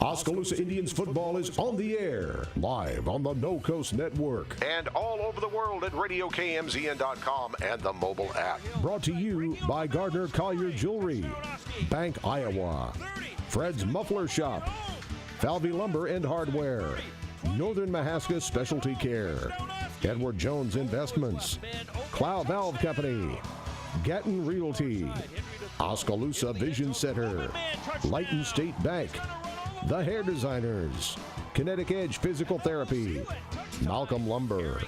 Oskaloosa Indians football is on the air, live on the No Coast Network. And all over the world at RadioKMZN.com and the mobile app. Brought to you by Gardner Collier Jewelry, Bank Iowa, Fred's Muffler Shop, Falvey Lumber and Hardware, Northern Mahaska Specialty Care, Edward Jones Investments, Clow Valve Company, Gatton Realty, Oskaloosa Vision Center, Lighton State Bank, The Hair Designers, Kinetic Edge Physical Therapy, Malcolm Lumber,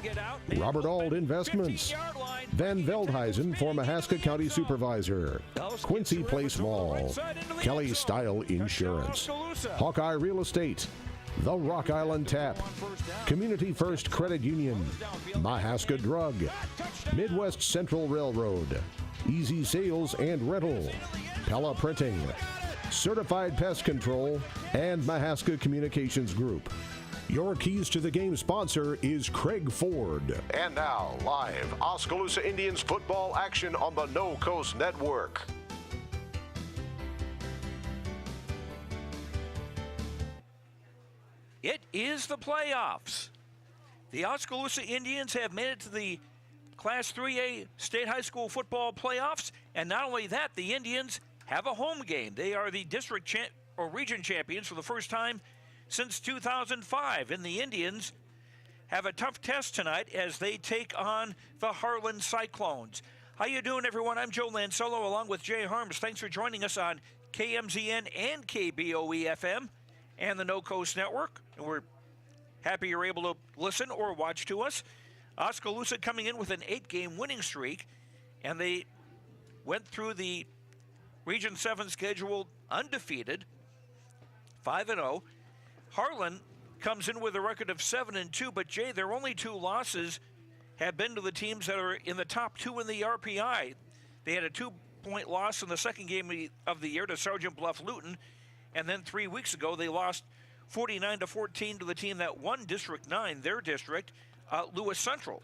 Robert Auld Investments, Van Veldhuizen for Mahaska County Supervisor, Quincy Place Mall, Kelly Style Insurance, Hawkeye Real Estate, The Rock Island Tap, Community First Credit Union, Mahaska Drug, Midwest Central Railroad, Easy Sales and Rental, Pella Printing, Certified Pest Control, and Mahaska Communications Group. Your Keys to the Game sponsor is Craig Ford. And now, live Oskaloosa Indians football action on the No Coast Network. It is the playoffs. The Oskaloosa Indians have made it to the Class 3A State High School football playoffs, and not only that, the Indians have a home game. They are the district or region champions for the first time since 2005, and the Indians have a tough test tonight as they take on the Harlan Cyclones. How you doing, everyone? I'm Joe Lansolo along with Jay Harms. Thanks for joining us on KMZN and KBOE-FM and the No Coast Network, and we're happy you're able to listen or watch to us. Oskaloosa coming in with an 8-game winning streak, and they went through the Region 7 schedule undefeated, 5-0. Harlan comes in with a record of 7-2, but Jay, their only two losses have been to the teams that are in the top two in the RPI. They had a 2-point loss in the second game of the year to Sergeant Bluff Luton, and then 3 weeks ago they lost 49-14 to the team that won District 9, their district, Lewis Central.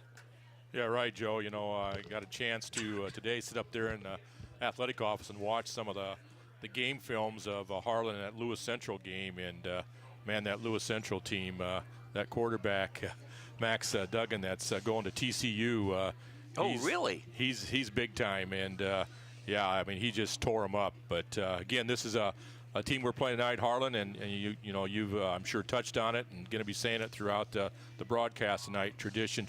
Yeah, right, Joe. You know, I got a chance to today sit up there in the athletic office and watch some of the game films of Harlan and that Lewis Central game. And, man, that Lewis Central team, that quarterback, Max Duggan, that's going to TCU. Really? He's big time. And, yeah, I mean, he just tore him up. But, again, this is a team we're playing tonight, Harlan, and you've I'm sure touched on it and going to be saying it throughout the broadcast tonight. Tradition.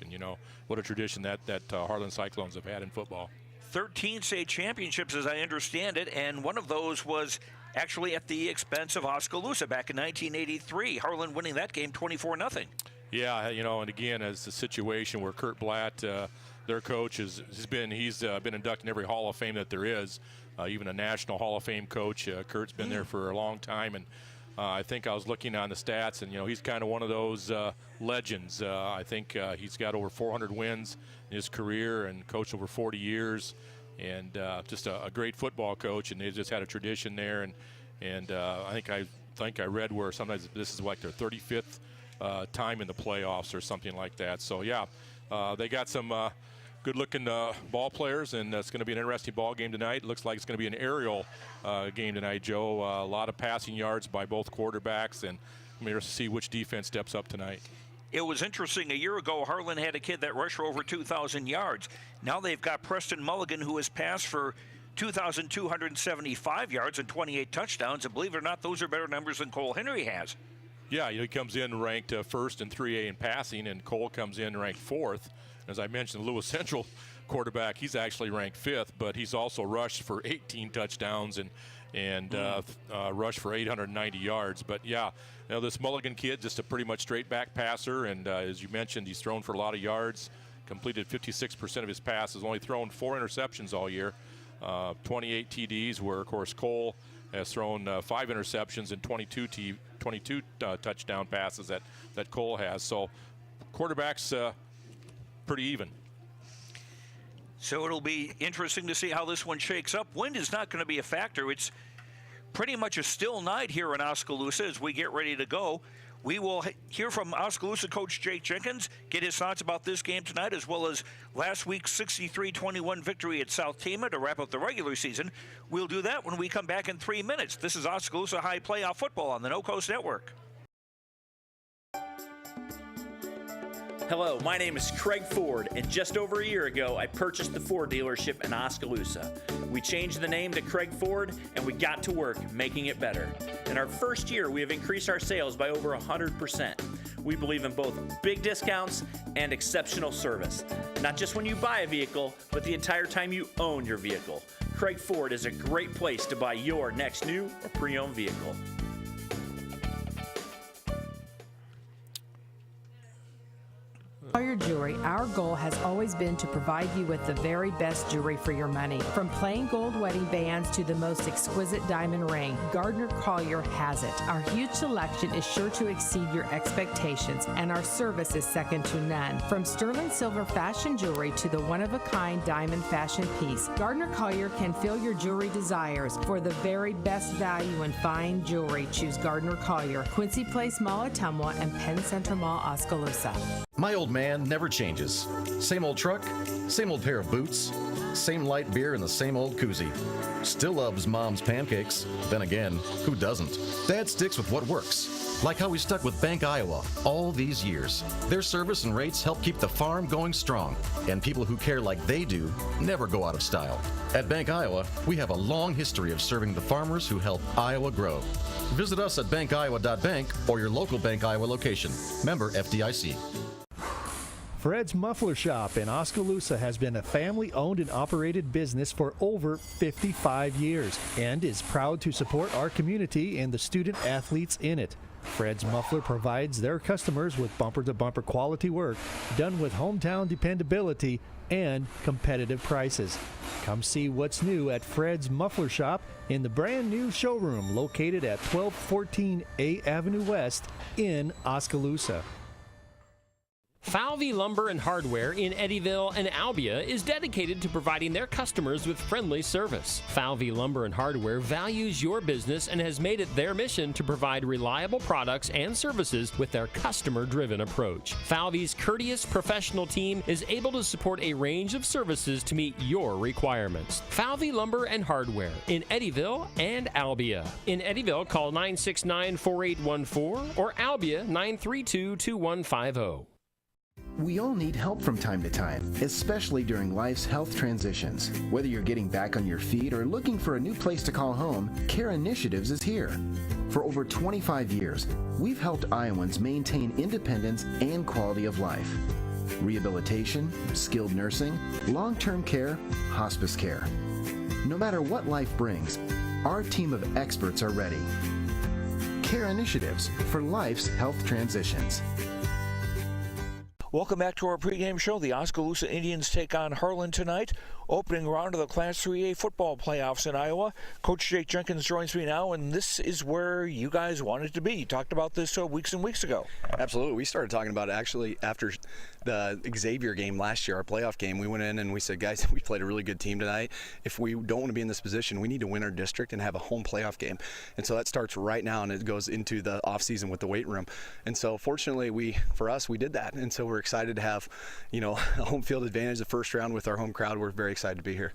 You know, what a tradition that Harlan Cyclones have had in football. 13 state championships, as I understand it, and one of those was actually at the expense of Oskaloosa back in 1983. Harlan winning that game 24-0. Yeah, you know, and again, as the situation where Kurt Blatt, their coach, he's been inducted in every Hall of Fame that there is. Even a National Hall of Fame coach. Kurt's been there for a long time, and I think I was looking on the stats, and, you know, he's kind of one of those legends. I think he's got over 400 wins in his career and coached over 40 years, and just a great football coach, and they just had a tradition there, and I think I read where sometimes this is like their 35th time in the playoffs or something like that. So, yeah, they got some good-looking ball players, and it's going to be an interesting ball game tonight. It looks like it's going to be an aerial game tonight, Joe. A lot of passing yards by both quarterbacks, and I'm here to see which defense steps up tonight. It was interesting. A year ago, Harlan had a kid that rushed for over 2,000 yards. Now they've got Preston Mulligan, who has passed for 2,275 yards and 28 touchdowns, and believe it or not, those are better numbers than Cole Henry has. Yeah, he comes in ranked first in 3A in passing, and Cole comes in ranked fourth. As I mentioned, the Lewis Central quarterback, he's actually ranked fifth, but he's also rushed for 18 touchdowns and rushed for 890 yards. But, yeah, you know, this Mulligan kid, just a pretty much straight back passer, and as you mentioned, he's thrown for a lot of yards, completed 56% of his passes, only thrown 4 interceptions all year, 28 TDs, where, of course, Cole has thrown 5 interceptions and 22 touchdown passes that Cole has. So quarterbacks pretty even. So it'll be interesting to see how this one shakes up. Wind is not going to be a factor. It's pretty much a still night here in Oskaloosa as we get ready to go. We will hear from Oskaloosa coach Jake Jenkins, get his thoughts about this game tonight, as well as last week's 63-21 victory at South Tama to wrap up the regular season. We'll do that when we come back in 3 minutes. This is Oskaloosa High Playoff Football on the No Coast Network. Hello, my name is Craig Ford, and just over a year ago, I purchased the Ford dealership in Oskaloosa. We changed the name to Craig Ford, and we got to work making it better. In our first year, we have increased our sales by over 100%. We believe in both big discounts and exceptional service. Not just when you buy a vehicle, but the entire time you own your vehicle. Craig Ford is a great place to buy your next new or pre-owned vehicle. Collier Jewelry, our goal has always been to provide you with the very best jewelry for your money. From plain gold wedding bands to the most exquisite diamond ring, Gardner Collier has it. Our huge selection is sure to exceed your expectations, and our service is second to none. From sterling silver fashion jewelry to the one-of-a-kind diamond fashion piece, Gardner Collier can fill your jewelry desires. For the very best value in fine jewelry, choose Gardner Collier, Quincy Place Mall, Ottumwa, and Penn Center Mall, Oskaloosa. My old man never changes. Same old truck, same old pair of boots, same light beer and the same old koozie. Still loves Mom's pancakes. Then again, who doesn't? Dad sticks with what works. Like how we stuck with Bank Iowa all these years. Their service and rates help keep the farm going strong. And people who care like they do never go out of style. At Bank Iowa, we have a long history of serving the farmers who help Iowa grow. Visit us at bankiowa.bank or your local Bank Iowa location. Member FDIC. Fred's Muffler Shop in Oskaloosa has been a family-owned and operated business for over 55 years and is proud to support our community and the student athletes in it. Fred's Muffler provides their customers with bumper-to-bumper quality work done with hometown dependability and competitive prices. Come see what's new at Fred's Muffler Shop in the brand new showroom located at 1214 A Avenue West in Oskaloosa. Falvey Lumber and Hardware in Eddyville and Albia is dedicated to providing their customers with friendly service. Falvey Lumber and Hardware values your business and has made it their mission to provide reliable products and services with their customer-driven approach. Falvey's courteous professional team is able to support a range of services to meet your requirements. Falvey Lumber and Hardware in Eddyville and Albia. In Eddyville, call 969-4814 or Albia 932-2150. We all need help from time to time, especially during life's health transitions. Whether you're getting back on your feet or looking for a new place to call home, Care Initiatives is here. For over 25 years, we've helped Iowans maintain independence and quality of life. Rehabilitation, skilled nursing, long-term care, hospice care. No matter what life brings, our team of experts are ready. Care Initiatives for life's health transitions. Welcome back to our pregame show. The Oskaloosa Indians take on Harlan tonight. Opening round of the Class 3A football playoffs in Iowa. Coach Jake Jenkins joins me now, and this is where you guys wanted to be. You talked about this weeks and weeks ago. Absolutely. We started talking about it actually after the Xavier game last year, our playoff game. We went in and we said, guys, we played a really good team tonight. If we don't want to be in this position, we need to win our district and have a home playoff game. And so that starts right now, and it goes into the offseason with the weight room. And so fortunately, for us, we did that. And so we're excited to have, a home field advantage the first round with our home crowd. We're very excited to be here.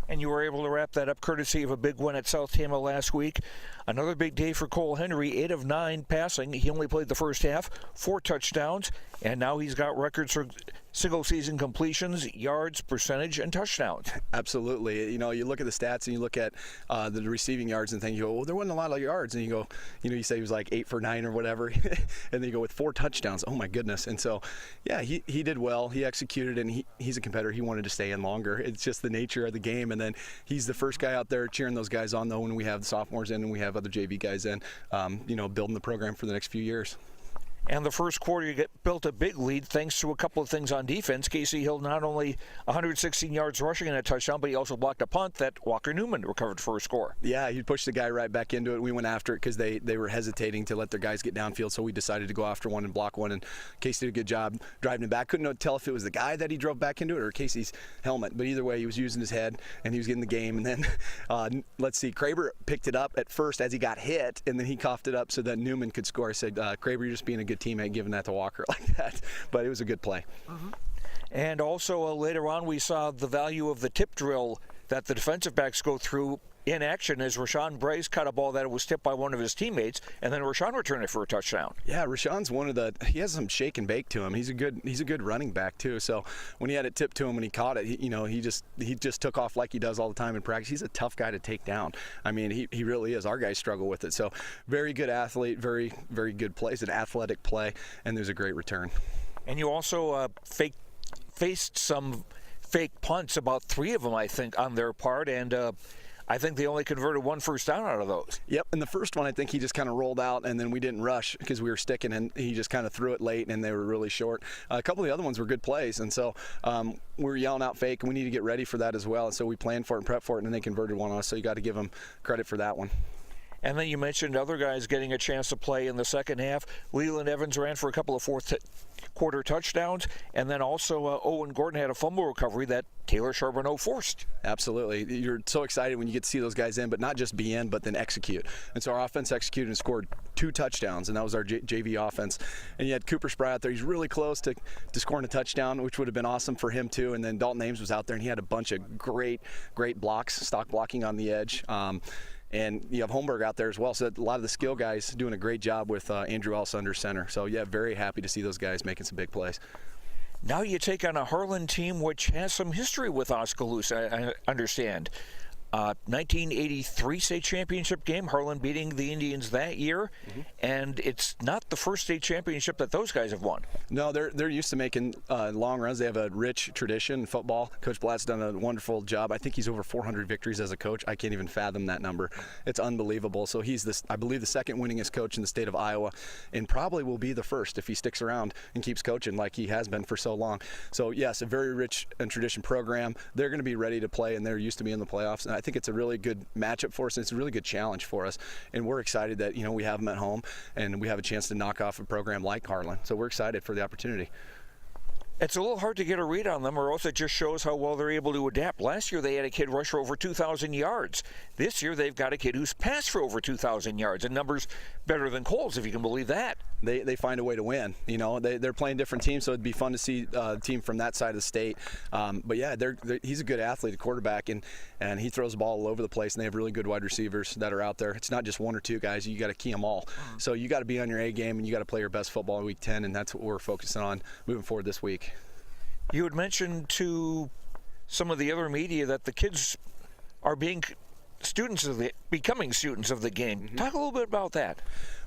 And you were able to wrap that up courtesy of a big win at South Tama last week. Another big day for Cole Henry, 8 of 9 passing. He only played the first half, 4 touchdowns, and now he's got records for single-season completions, yards, percentage, and touchdowns. Absolutely. You look at the stats and you look at the receiving yards and think, you go, well, there wasn't a lot of yards. And you go, you say he was like 8 for 9 or whatever. And then you go with 4 touchdowns. Oh, my goodness. And so, yeah, he did well. He executed, and he's a competitor. He wanted to stay in longer. It's just the nature of the game. And then he's the first guy out there cheering those guys on, though, when we have the sophomores in and we have other JV guys in, building the program for the next few years. And the first quarter, you built a big lead thanks to a couple of things on defense. Casey Hill not only 116 yards rushing and a touchdown, but he also blocked a punt that Walker Newman recovered for a score. Yeah, he pushed the guy right back into it. We went after it because they were hesitating to let their guys get downfield, so we decided to go after one and block one, and Casey did a good job driving him back. Couldn't tell if it was the guy that he drove back into it or Casey's helmet, but either way, he was using his head, and he was getting the game. And then, let's see, Kraber picked it up at first as he got hit, and then he coughed it up so that Newman could score. I said, Kraber, you're just being a good teammate giving that to Walker like that. But it was a good play. And also later on, we saw the value of the tip drill that the defensive backs go through in action as Rashawn Brace caught a ball that was tipped by one of his teammates, and then Rashawn returned it for a touchdown. Yeah, Rashawn's he has some shake and bake to him. He's a good running back too. So when he had it tipped to him and he caught it, he just took off like he does all the time in practice. He's a tough guy to take down. I mean, he really is. Our guys struggle with it. So very good athlete, very, very good play. It's an athletic play, and there's a great return. And you also faced some fake punts, about 3 of them, I think, on their part, and I think they only converted 1 first down out of those. Yep, and the first one I think he just kind of rolled out, and then we didn't rush because we were sticking, and he just kind of threw it late, and they were really short. A couple of the other ones were good plays, and so we were yelling out fake, and we need to get ready for that as well, and so we planned for it and prepped for it, and then they converted one on us, so you got to give them credit for that one. And then you mentioned other guys getting a chance to play in the second half. Leland Evans ran for a couple of fourth quarter touchdowns, and then also Owen Gordon had a fumble recovery that Taylor Charbonneau forced. Absolutely. You're so excited when you get to see those guys in, but not just be in, but then execute. And so our offense executed and scored 2 touchdowns, and that was our JV offense. And you had Cooper Spry out there. He's really close to scoring a touchdown, which would have been awesome for him too. And then Dalton Ames was out there, and he had a bunch of great blocks, stock blocking on the edge. And you have Holmberg out there as well. So a lot of the skill guys doing a great job with Andrew Ellis under center. So, yeah, very happy to see those guys making some big plays. Now you take on a Harlan team which has some history with Oskaloosa, I understand. 1983 state championship game, Harlan beating the Indians that year, and it's not the first state championship that those guys have won. No, they're used to making long runs. They have a rich tradition in football. Coach Blatt's done a wonderful job. I think he's over 400 victories as a coach. I can't even fathom that number. It's unbelievable. So he's I believe, the second winningest coach in the state of Iowa, and probably will be the first if he sticks around and keeps coaching like he has been for so long. So yes, a very rich and tradition program. They're going to be ready to play, and they're used to being in the playoffs. And I think it's a really good matchup for us, and it's a really good challenge for us. And we're excited that we have them at home, and we have a chance to knock off a program like Harlan. So we're excited for the opportunity. It's a little hard to get a read on them, or else it just shows how well they're able to adapt. Last year they had a kid rush for over 2,000 yards. This year they've got a kid who's passed for over 2,000 yards, and numbers better than Cole's, if you can believe that. They find a way to win. They're playing different teams, so it'd be fun to see a team from that side of the state. But yeah, he's a good athlete, a quarterback, and he throws the ball all over the place, and they have really good wide receivers that are out there. It's not just 1 or 2 guys. You got to key them all. So you got to be on your A game, and you got to play your best football in Week 10, and that's what we're focusing on moving forward this week. You had mentioned to some of the other media that the kids are becoming students of the game. Talk a little bit about that.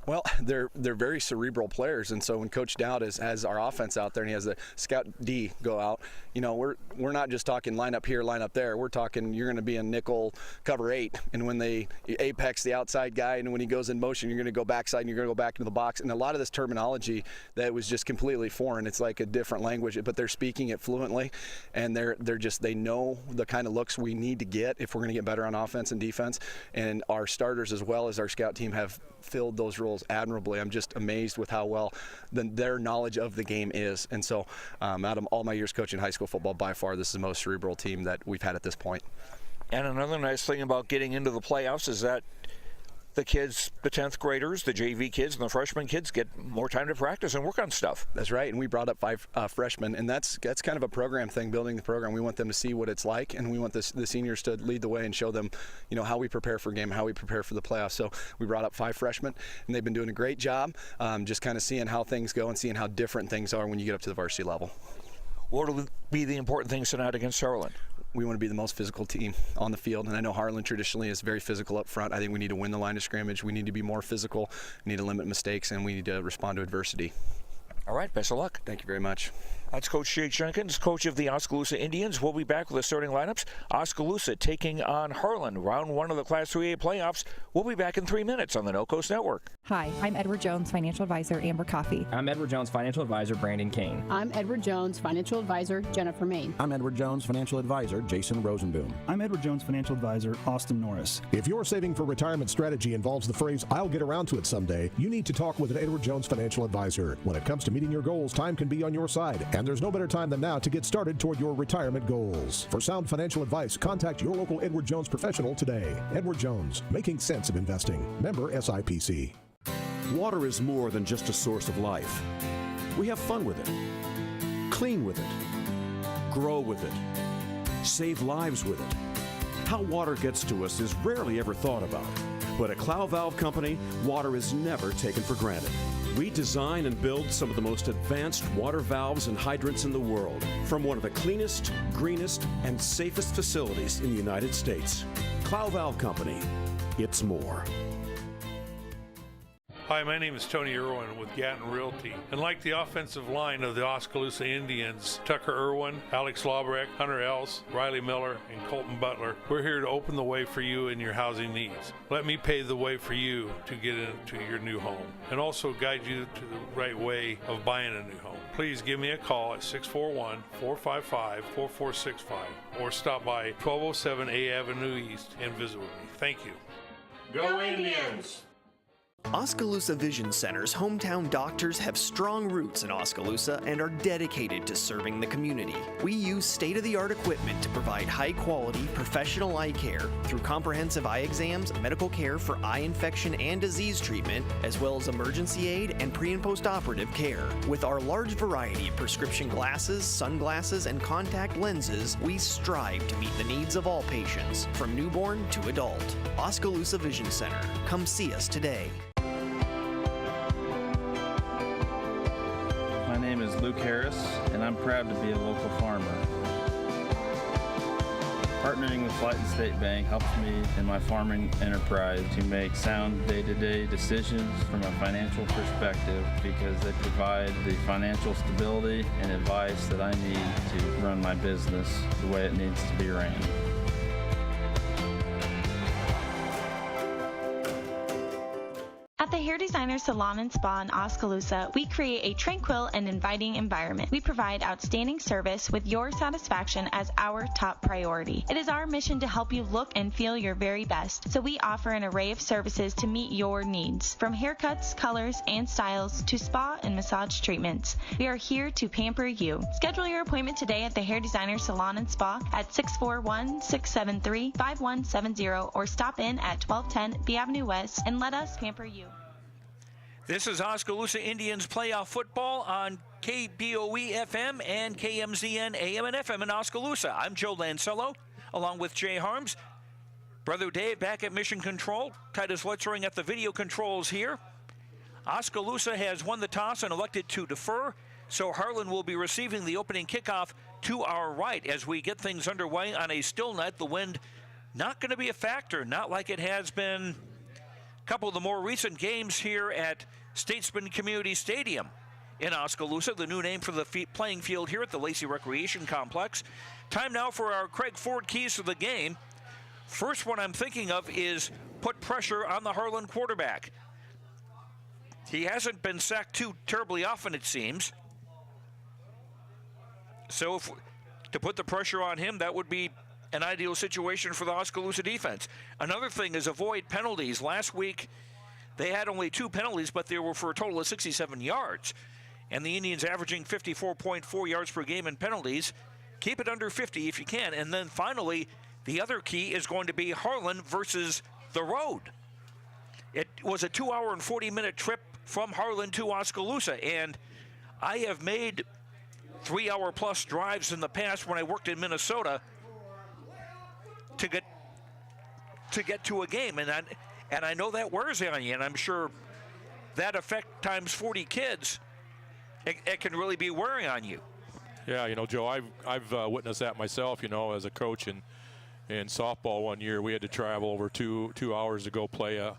Well, they're very cerebral players, and so when Coach Dowd has our offense out there and he has the scout D go out, we're not just talking line up here, line up there. We're talking you're going to be in nickel cover 8, and when they apex the outside guy, and when he goes in motion, you're going to go backside and you're going to go back into the box. And a lot of this terminology that was just completely foreign. It's like a different language, but they're speaking it fluently, and they know the kind of looks we need to get if we're going to get better on offense and defense. And our starters as well as our scout team have filled those roles admirably. I'm just amazed with how well their knowledge of the game is. And so out of all my years coaching high school football, by far this is the most cerebral team that we've had at this point. And another nice thing about getting into the playoffs is that the kids, the 10th graders, the JV kids, and the freshman kids get more time to practice and work on stuff. That's right, and we brought up 5 freshmen, and that's kind of a program thing, building the program. We want them to see what it's like, and we want the seniors to lead the way and show them, how we prepare for a game, how we prepare for the playoffs. So we brought up 5 freshmen, and they've been doing a great job, just kind of seeing how things go and seeing how different things are when you get up to the varsity level. What will be the important things tonight against Harlan? We want to be the most physical team on the field, and I know Harlan traditionally is very physical up front. I think we need to win the line of scrimmage. We need to be more physical. We need to limit mistakes, and we need to respond to adversity. All right, best of luck. Thank you very much. That's Coach Jake Jenkins, coach of the Oskaloosa Indians. We'll be back with the starting lineups. Oskaloosa taking on Harlan, round 1 of the Class 3A playoffs. We'll be back in 3 minutes on the No Coast Network. Hi, I'm Edward Jones, Financial Advisor, Amber Coffee. I'm Edward Jones, Financial Advisor, Brandon Kane. I'm Edward Jones, Financial Advisor, Jennifer Main. I'm Edward Jones, Financial Advisor, Jason Rosenboom. I'm Edward Jones, Financial Advisor, Austin Norris. If your saving for retirement strategy involves the phrase, "I'll get around to it someday," you need to talk with an Edward Jones Financial Advisor. When it comes to meeting your goals, time can be on your side, and there's no better time than now to get started toward your retirement goals. For sound financial advice, contact your local Edward Jones professional today. Edward Jones, making sense of investing. Member SIPC. Water is more than just a source of life. We have fun with it, clean with it, grow with it, save lives with it. How water gets to us is rarely ever thought about. But at Clow Valve Company, water is never taken for granted. We design and build some of the most advanced water valves and hydrants in the world from one of the cleanest, greenest, and safest facilities in the United States. Clow Valve Company, it's more. Hi, my name is Tony Irwin with Gatton Realty. And like the offensive line of the Oskaloosa Indians, Tucker Irwin, Alex Laubrecht, Hunter Els, Riley Miller, and Colton Butler, we're here to open the way for you and your housing needs. Let me pave the way for you to get into your new home and also guide you to the right way of buying a new home. Please give me a call at 641-455-4465 or stop by 1207 A Avenue East and visit with me. Thank you. Go Indians! Oskaloosa Vision Center's hometown doctors have strong roots in Oskaloosa and are dedicated to serving the community. We use state-of-the-art equipment to provide high-quality, professional eye care through comprehensive eye exams, medical care for eye infection and disease treatment, as well as emergency aid and pre- and post-operative care. With our large variety of prescription glasses, sunglasses, and contact lenses, we strive to meet the needs of all patients, from newborn to adult. Oskaloosa Vision Center. Come see us today. My name is Luke Harris, and I'm proud to be a local farmer. Partnering with Flighton State Bank helps me in my farming enterprise to make sound day-to-day decisions from a financial perspective because they provide the financial stability and advice that I need to run my business the way it needs to be ran. At the Hair Designer Salon and Spa in Oskaloosa, we create a tranquil and inviting environment. We provide outstanding service with your satisfaction as our top priority. It is our mission to help you look and feel your very best, so we offer an array of services to meet your needs. From haircuts, colors, and styles to spa and massage treatments, we are here to pamper you. Schedule your appointment today at the Hair Designer Salon and Spa at 641-673-5170 or stop in at 1210 B Avenue West and let us pamper you. This is Oskaloosa Indians playoff football on KBOE FM and KMZN AM and FM in Oskaloosa. I'm Joe Lancello, along with Jay Harms. Brother Dave back at Mission Control. Titus Letzering at the video controls here. Oskaloosa has won the toss and elected to defer, so Harlan will be receiving the opening kickoff to our right as we get things underway on a still night. The wind not going to be a factor, not like it has been a couple of the more recent games here at Statesman Community Stadium in Oskaloosa, the new name for the playing field here at the Lacey Recreation Complex. Time now for our Craig Ford keys to the game. First one I'm thinking of is put pressure on the Harlan quarterback. He hasn't been sacked too terribly often, it seems. So to put the pressure on him, that would be an ideal situation for the Oskaloosa defense. Another thing is avoid penalties. Last week, they had only 2 penalties, but they were for a total of 67 yards. And the Indians averaging 54.4 yards per game in penalties. Keep it under 50 if you can. And then finally, the other key is going to be Harlan versus the road. It was a 2-hour and 40-minute trip from Harlan to Oskaloosa, and I have made 3-hour-plus drives in the past when I worked in Minnesota to get to a game, and I know that wears on you, and I'm sure that effect times 40 kids, it can really be wearing on you. Yeah, you know, Joe, I've witnessed that myself. You know, as a coach in softball one year, we had to travel over two hours to go play a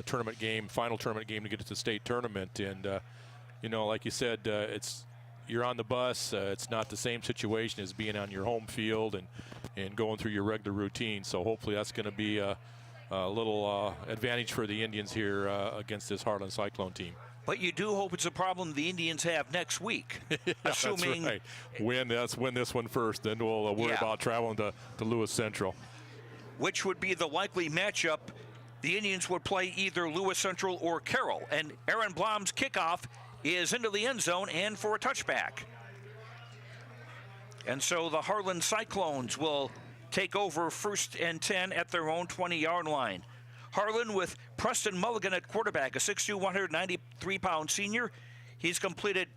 tournament game, final tournament game to get to the state tournament, and like you said, you're on the bus. It's not the same situation as being on your home field and going through your regular routine. So hopefully that's going to be a little advantage for the Indians here against this Harlan Cyclone team. But you do hope it's a problem the Indians have next week. Yeah, assuming that's right. Let's win this one first, then we'll worry about traveling to Lewis Central. Which would be the likely matchup. The Indians would play either Lewis Central or Carroll. And Aaron Blom's kickoff is into the end zone and for a touchback. And so the Harlan Cyclones will take over 1st and 10 at their own 20-yard line. Harlan with Preston Mulligan at quarterback, a 6'2", 193-pound senior. He's completed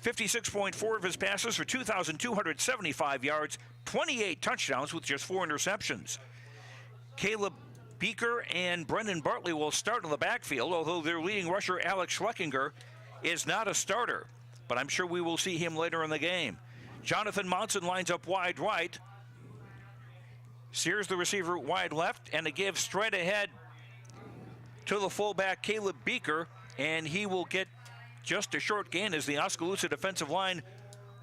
56.4 of his passes for 2,275 yards, 28 touchdowns with just 4 interceptions. Caleb Beaker and Brendan Bartley will start in the backfield, although their leading rusher, Alex Schleckinger, is not a starter. But I'm sure we will see him later in the game. Jonathan Monson lines up wide right. Sears, the receiver, wide left, and a give straight ahead to the fullback, Caleb Beaker, and he will get just a short gain as the Oskaloosa defensive line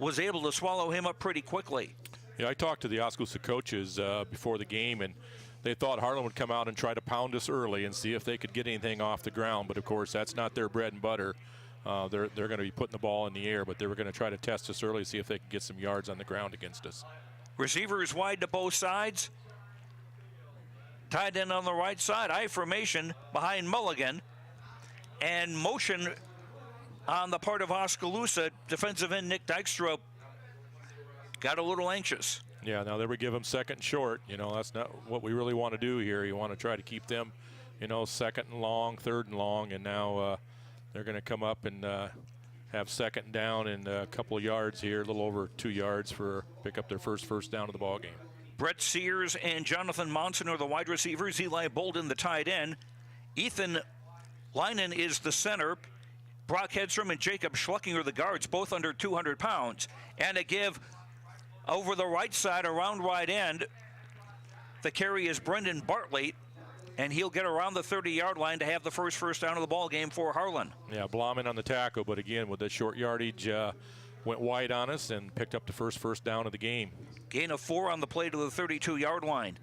was able to swallow him up pretty quickly. Yeah, I talked to the Oskaloosa coaches before the game, and they thought Harlan would come out and try to pound us early and see if they could get anything off the ground. But, of course, that's not their bread and butter. They're going to be putting the ball in the air, but they were going to try to test us early, see if they could get some yards on the ground against us. Receivers wide to both sides. Tied in on the right side, I formation behind Mulligan, and motion on the part of Oskaloosa. Defensive end Nick Dykstra got a little anxious. Yeah, now they would give them second and short. That's not what we really want to do here. You want to try to keep them, second and long, third and long, and now they're going to come up and have second down and a couple of yards here, a little over 2 yards for pick up their first down of the ball game. Brett Sears and Jonathan Monson are the wide receivers. Eli Bolden, the tight end. Ethan Leinen is the center. Brock Hedstrom and Jacob Schlecking are the guards, both under 200 pounds. And a give over the right side around right end. The carry is Brendan Bartley, and he'll get around the 30-yard line to have the first down of the ball game for Harlan. Yeah, Blahman on the tackle, but again, with that short yardage, went wide on us and picked up the first down of the game. Gain of 4 on the play to the 32-yard line.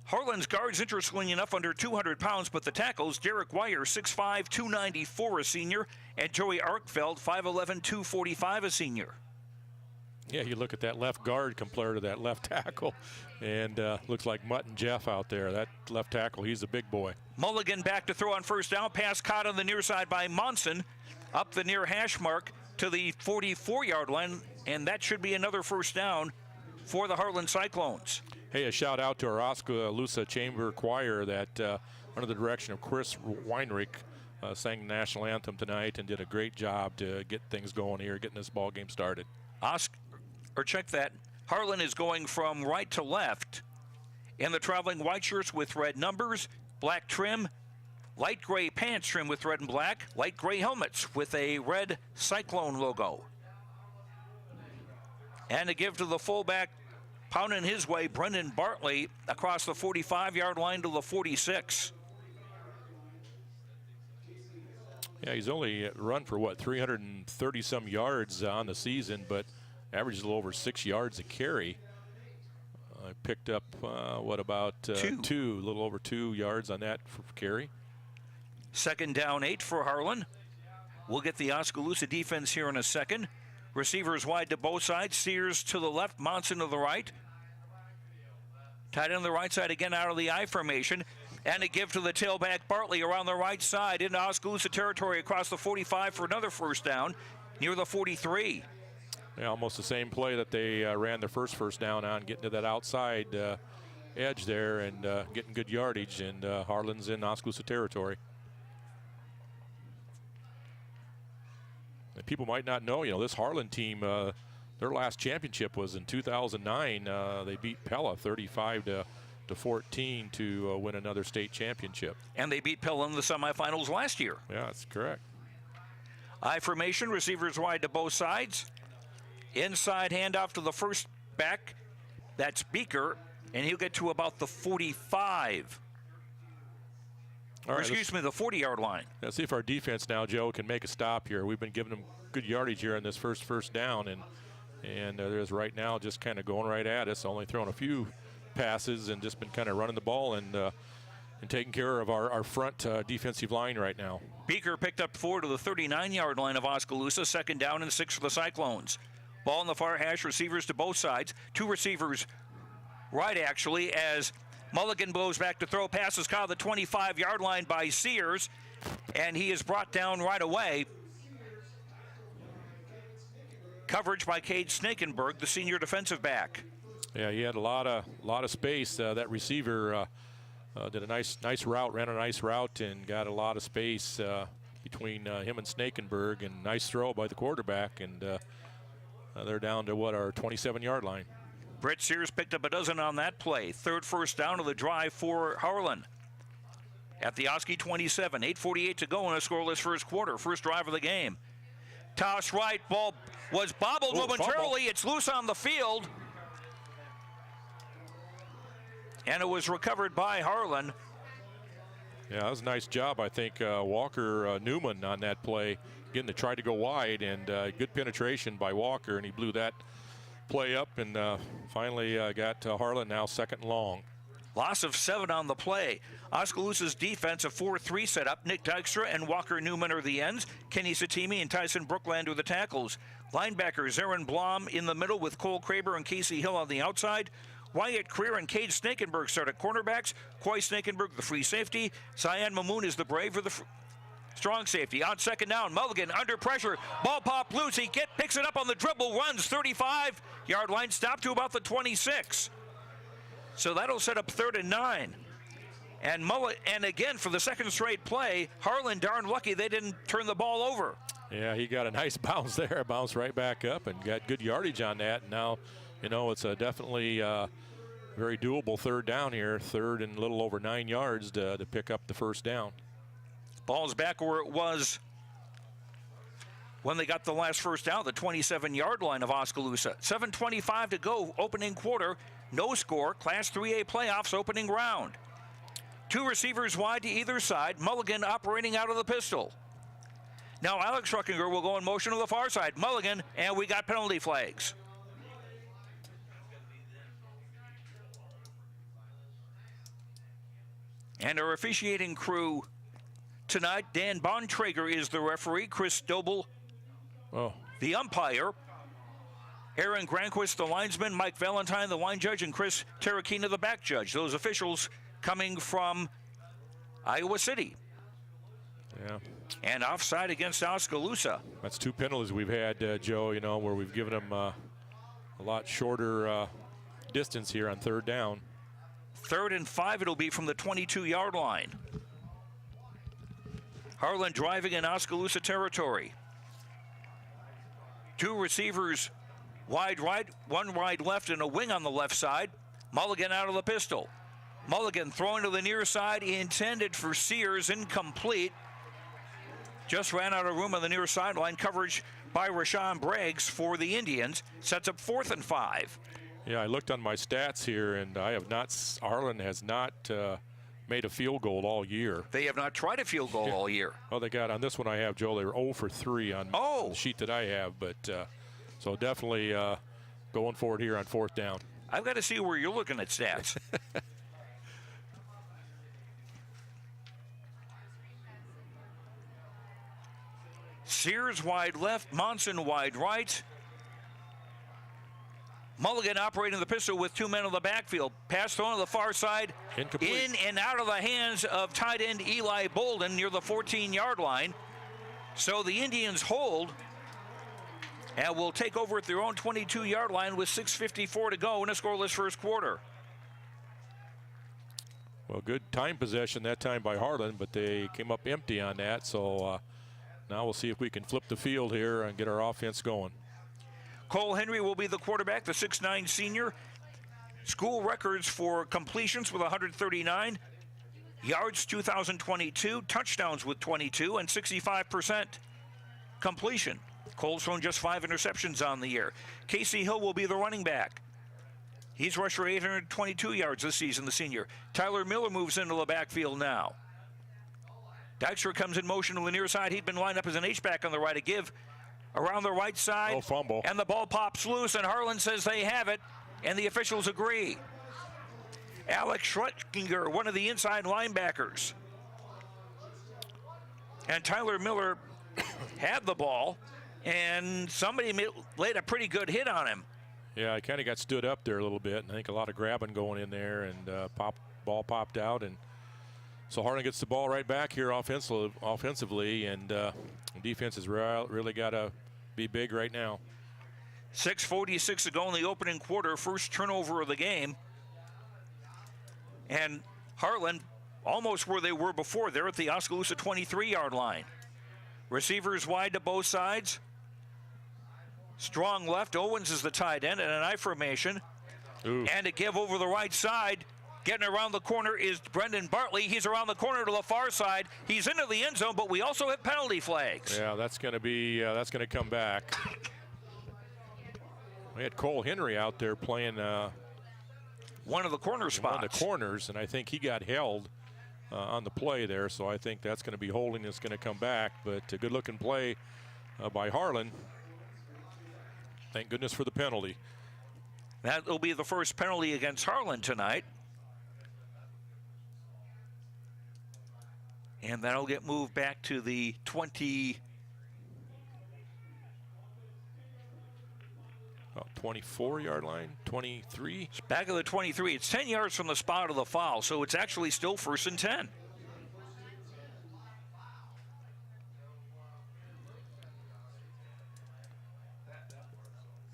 Harlan's guards, interestingly enough, under 200 pounds, but the tackles, Derek Wire, 6'5", 294, a senior, and Joey Arkfeld, 5'11", 245, a senior. Yeah, you look at that left guard compared to that left tackle, and looks like Mutt and Jeff out there. That left tackle, he's a big boy. Mulligan back to throw on first down. Pass caught on the near side by Monson, up the near hash mark to the 44-yard line, and that should be another first down for the Harlan Cyclones. Hey, a shout out to our Oskaloosa Chamber Choir that under the direction of Chris Weinrich sang the national anthem tonight and did a great job to get things going here, getting this ball game started. Check that. Harlan is going from right to left in the traveling white shirts with red numbers, black trim, light gray pants trim with red and black, light gray helmets with a red Cyclone logo. And to give to the fullback, pounding his way, Brendan Bartley across the 45-yard line to the 46. Yeah, he's only run for, 330-some yards on the season, but averages a little over 6 yards a carry. Picked up, two, a little over 2 yards on that for carry. 2nd down 8 for Harlan. We'll get the Oskaloosa defense here in a second. Receivers wide to both sides. Sears to the left, Monson to the right. Tight end on the right side again out of the I formation. And a give to the tailback Bartley around the right side into Oskaloosa territory across the 45 for another first down near the 43. Yeah, almost the same play that they ran their first down on, getting to that outside edge there and getting good yardage, and Harlan's in Oskaloosa territory. And people might not know, this Harlan team, their last championship was in 2009. They beat Pella 35-14 to win another state championship. And they beat Pella in the semifinals last year. Yeah, that's correct. I formation, receivers wide to both sides. Inside handoff to the first back. That's Beaker, and he'll get to about the 45. All right, excuse me, the 40-yard line. Let's see if our defense now, Joe, can make a stop here. We've been giving them good yardage here on this first down, and there's right now just kind of going right at us, only throwing a few passes and just been kind of running the ball and taking care of our front defensive line right now. Beaker picked up 4 to the 39-yard line of Oskaloosa, 2nd down and 6 for the Cyclones. Ball in the far hash, receivers to both sides. 2 receivers right, actually, as Mulligan blows back to throw. Passes caught the 25-yard line by Sears, and he is brought down right away. Coverage by Cade Snakenberg, the senior defensive back. Yeah, he had a lot of space. That receiver did a nice route, ran a nice route, and got a lot of space between him and Snakenberg. And nice throw by the quarterback, and they're down to our 27-yard line. Brett Sears picked up a dozen on that play. 3rd first down of the drive for Harlan. At the Oski 27, 8:48 to go in a scoreless first quarter. First drive of the game. Toss right, ball was bobbled momentarily. It's loose on the field. And it was recovered by Harlan. Yeah, that was a nice job, I think, Walker Newman on that play, getting to try to go wide, and good penetration by Walker, and he blew that play up and finally got Harlan now 2nd and long. Loss of 7 on the play. Oskaloosa's defense, a 4-3 setup. Nick Dykstra and Walker Newman are the ends. Kenny Satimi and Tyson Brookland are the tackles. Linebackers Aaron Blom in the middle with Cole Kraber and Casey Hill on the outside. Wyatt Creer and Cade Snakenberg start at cornerbacks. Coy Snakenberg, the free safety. Cyan Mamoon is the brave or the strong safety. On 2nd down, Mulligan under pressure. Ball pop loose. He picks it up on the dribble, runs 35-yard line, stop to about the 26. So that'll set up 3rd and 9. And again, for the 2nd straight play, Harlan darn lucky they didn't turn the ball over. Yeah, he got a nice bounce there, bounced right back up and got good yardage on that. And now, it's definitely very doable 3rd down here, 3rd and a little over 9 yards to pick up the 1st down. Ball's back where it was when they got the last first down, the 27-yard line of Oskaloosa. 7:25 to go, opening quarter. No score, Class 3A playoffs opening round. 2 receivers wide to either side. Mulligan operating out of the pistol. Now Alex Ruckinger will go in motion to the far side. Mulligan, and we got penalty flags. And our officiating crew tonight, Dan Bontrager is the referee, Chris Doble, the umpire, Aaron Granquist, the linesman, Mike Valentine, the line judge, and Chris Terrakina, the back judge. Those officials coming from Iowa City. Yeah. And offside against Oskaloosa. That's 2 penalties we've had, Joe, where we've given them a lot shorter distance here on 3rd down. 3rd and 5 it'll be from the 22-yard line. Harlan driving in Oskaloosa territory. 2 receivers wide right, 1 wide left, and a wing on the left side. Mulligan out of the pistol. Mulligan throwing to the near side, intended for Sears, incomplete. Just ran out of room on the near sideline. Coverage by Rashawn Braggs for the Indians. Sets up 4th and 5. Yeah, I looked on my stats here, and Harlan has not made a field goal all year. They have not tried a field goal all year. Oh, they got on this one I have, Joe. They were 0 for 3 on the sheet that I have, but so definitely going forward here on 4th down. I've got to see where you're looking at stats. Sears wide left, Monson wide right. Mulligan operating the pistol with 2 men on the backfield. Pass thrown to the far side. Incomplete. In and out of the hands of tight end Eli Bolden near the 14-yard line. So the Indians hold and will take over at their own 22-yard line with 6:54 to go in a scoreless first quarter. Well, good time possession that time by Harlan, but they came up empty on that. So now we'll see if we can flip the field here and get our offense going. Cole Henry will be the quarterback, the 6'9 senior. School records for completions with 139, yards 2,022, touchdowns with 22, and 65% completion. Cole's thrown just 5 interceptions on the year. Casey Hill will be the running back. He's rushed for 822 yards this season, the senior. Tyler Miller moves into the backfield now. Dykstra comes in motion to the near side. He'd been lined up as an H-back on the right. A give around the right side. Oh, fumble. And the ball pops loose, and Harlan says they have it, and the officials agree. Alex Schlettinger, one of the inside linebackers. And Tyler Miller had the ball, and somebody laid a pretty good hit on him. Yeah, I kind of got stood up there a little bit, and I think a lot of grabbing going in there, and ball popped out, and so Harlan gets the ball right back here offensively, and defense has really got to be big right now. 6:46 to go in the opening quarter, first turnover of the game. And Harlan almost where they were before. They're at the Oskaloosa 23-yard line. Receivers wide to both sides. Strong left. Owens is the tight end in an I formation. Ooh. And to give over the right side. Getting around the corner is Brendan Bartley. He's around the corner to the far side. He's into the end zone, but we also have penalty flags. Yeah, that's going to come back. We had Cole Henry out there playing one of the corner spots. One of the corners, and I think he got held on the play there, so I think that's going to be holding. It's going to come back, but a good-looking play by Harlan. Thank goodness for the penalty. That will be the first penalty against Harlan tonight. And that'll get moved back to the 24-yard line, 23. It's back of the 23. It's 10 yards from the spot of the foul, so it's actually still 1st and 10.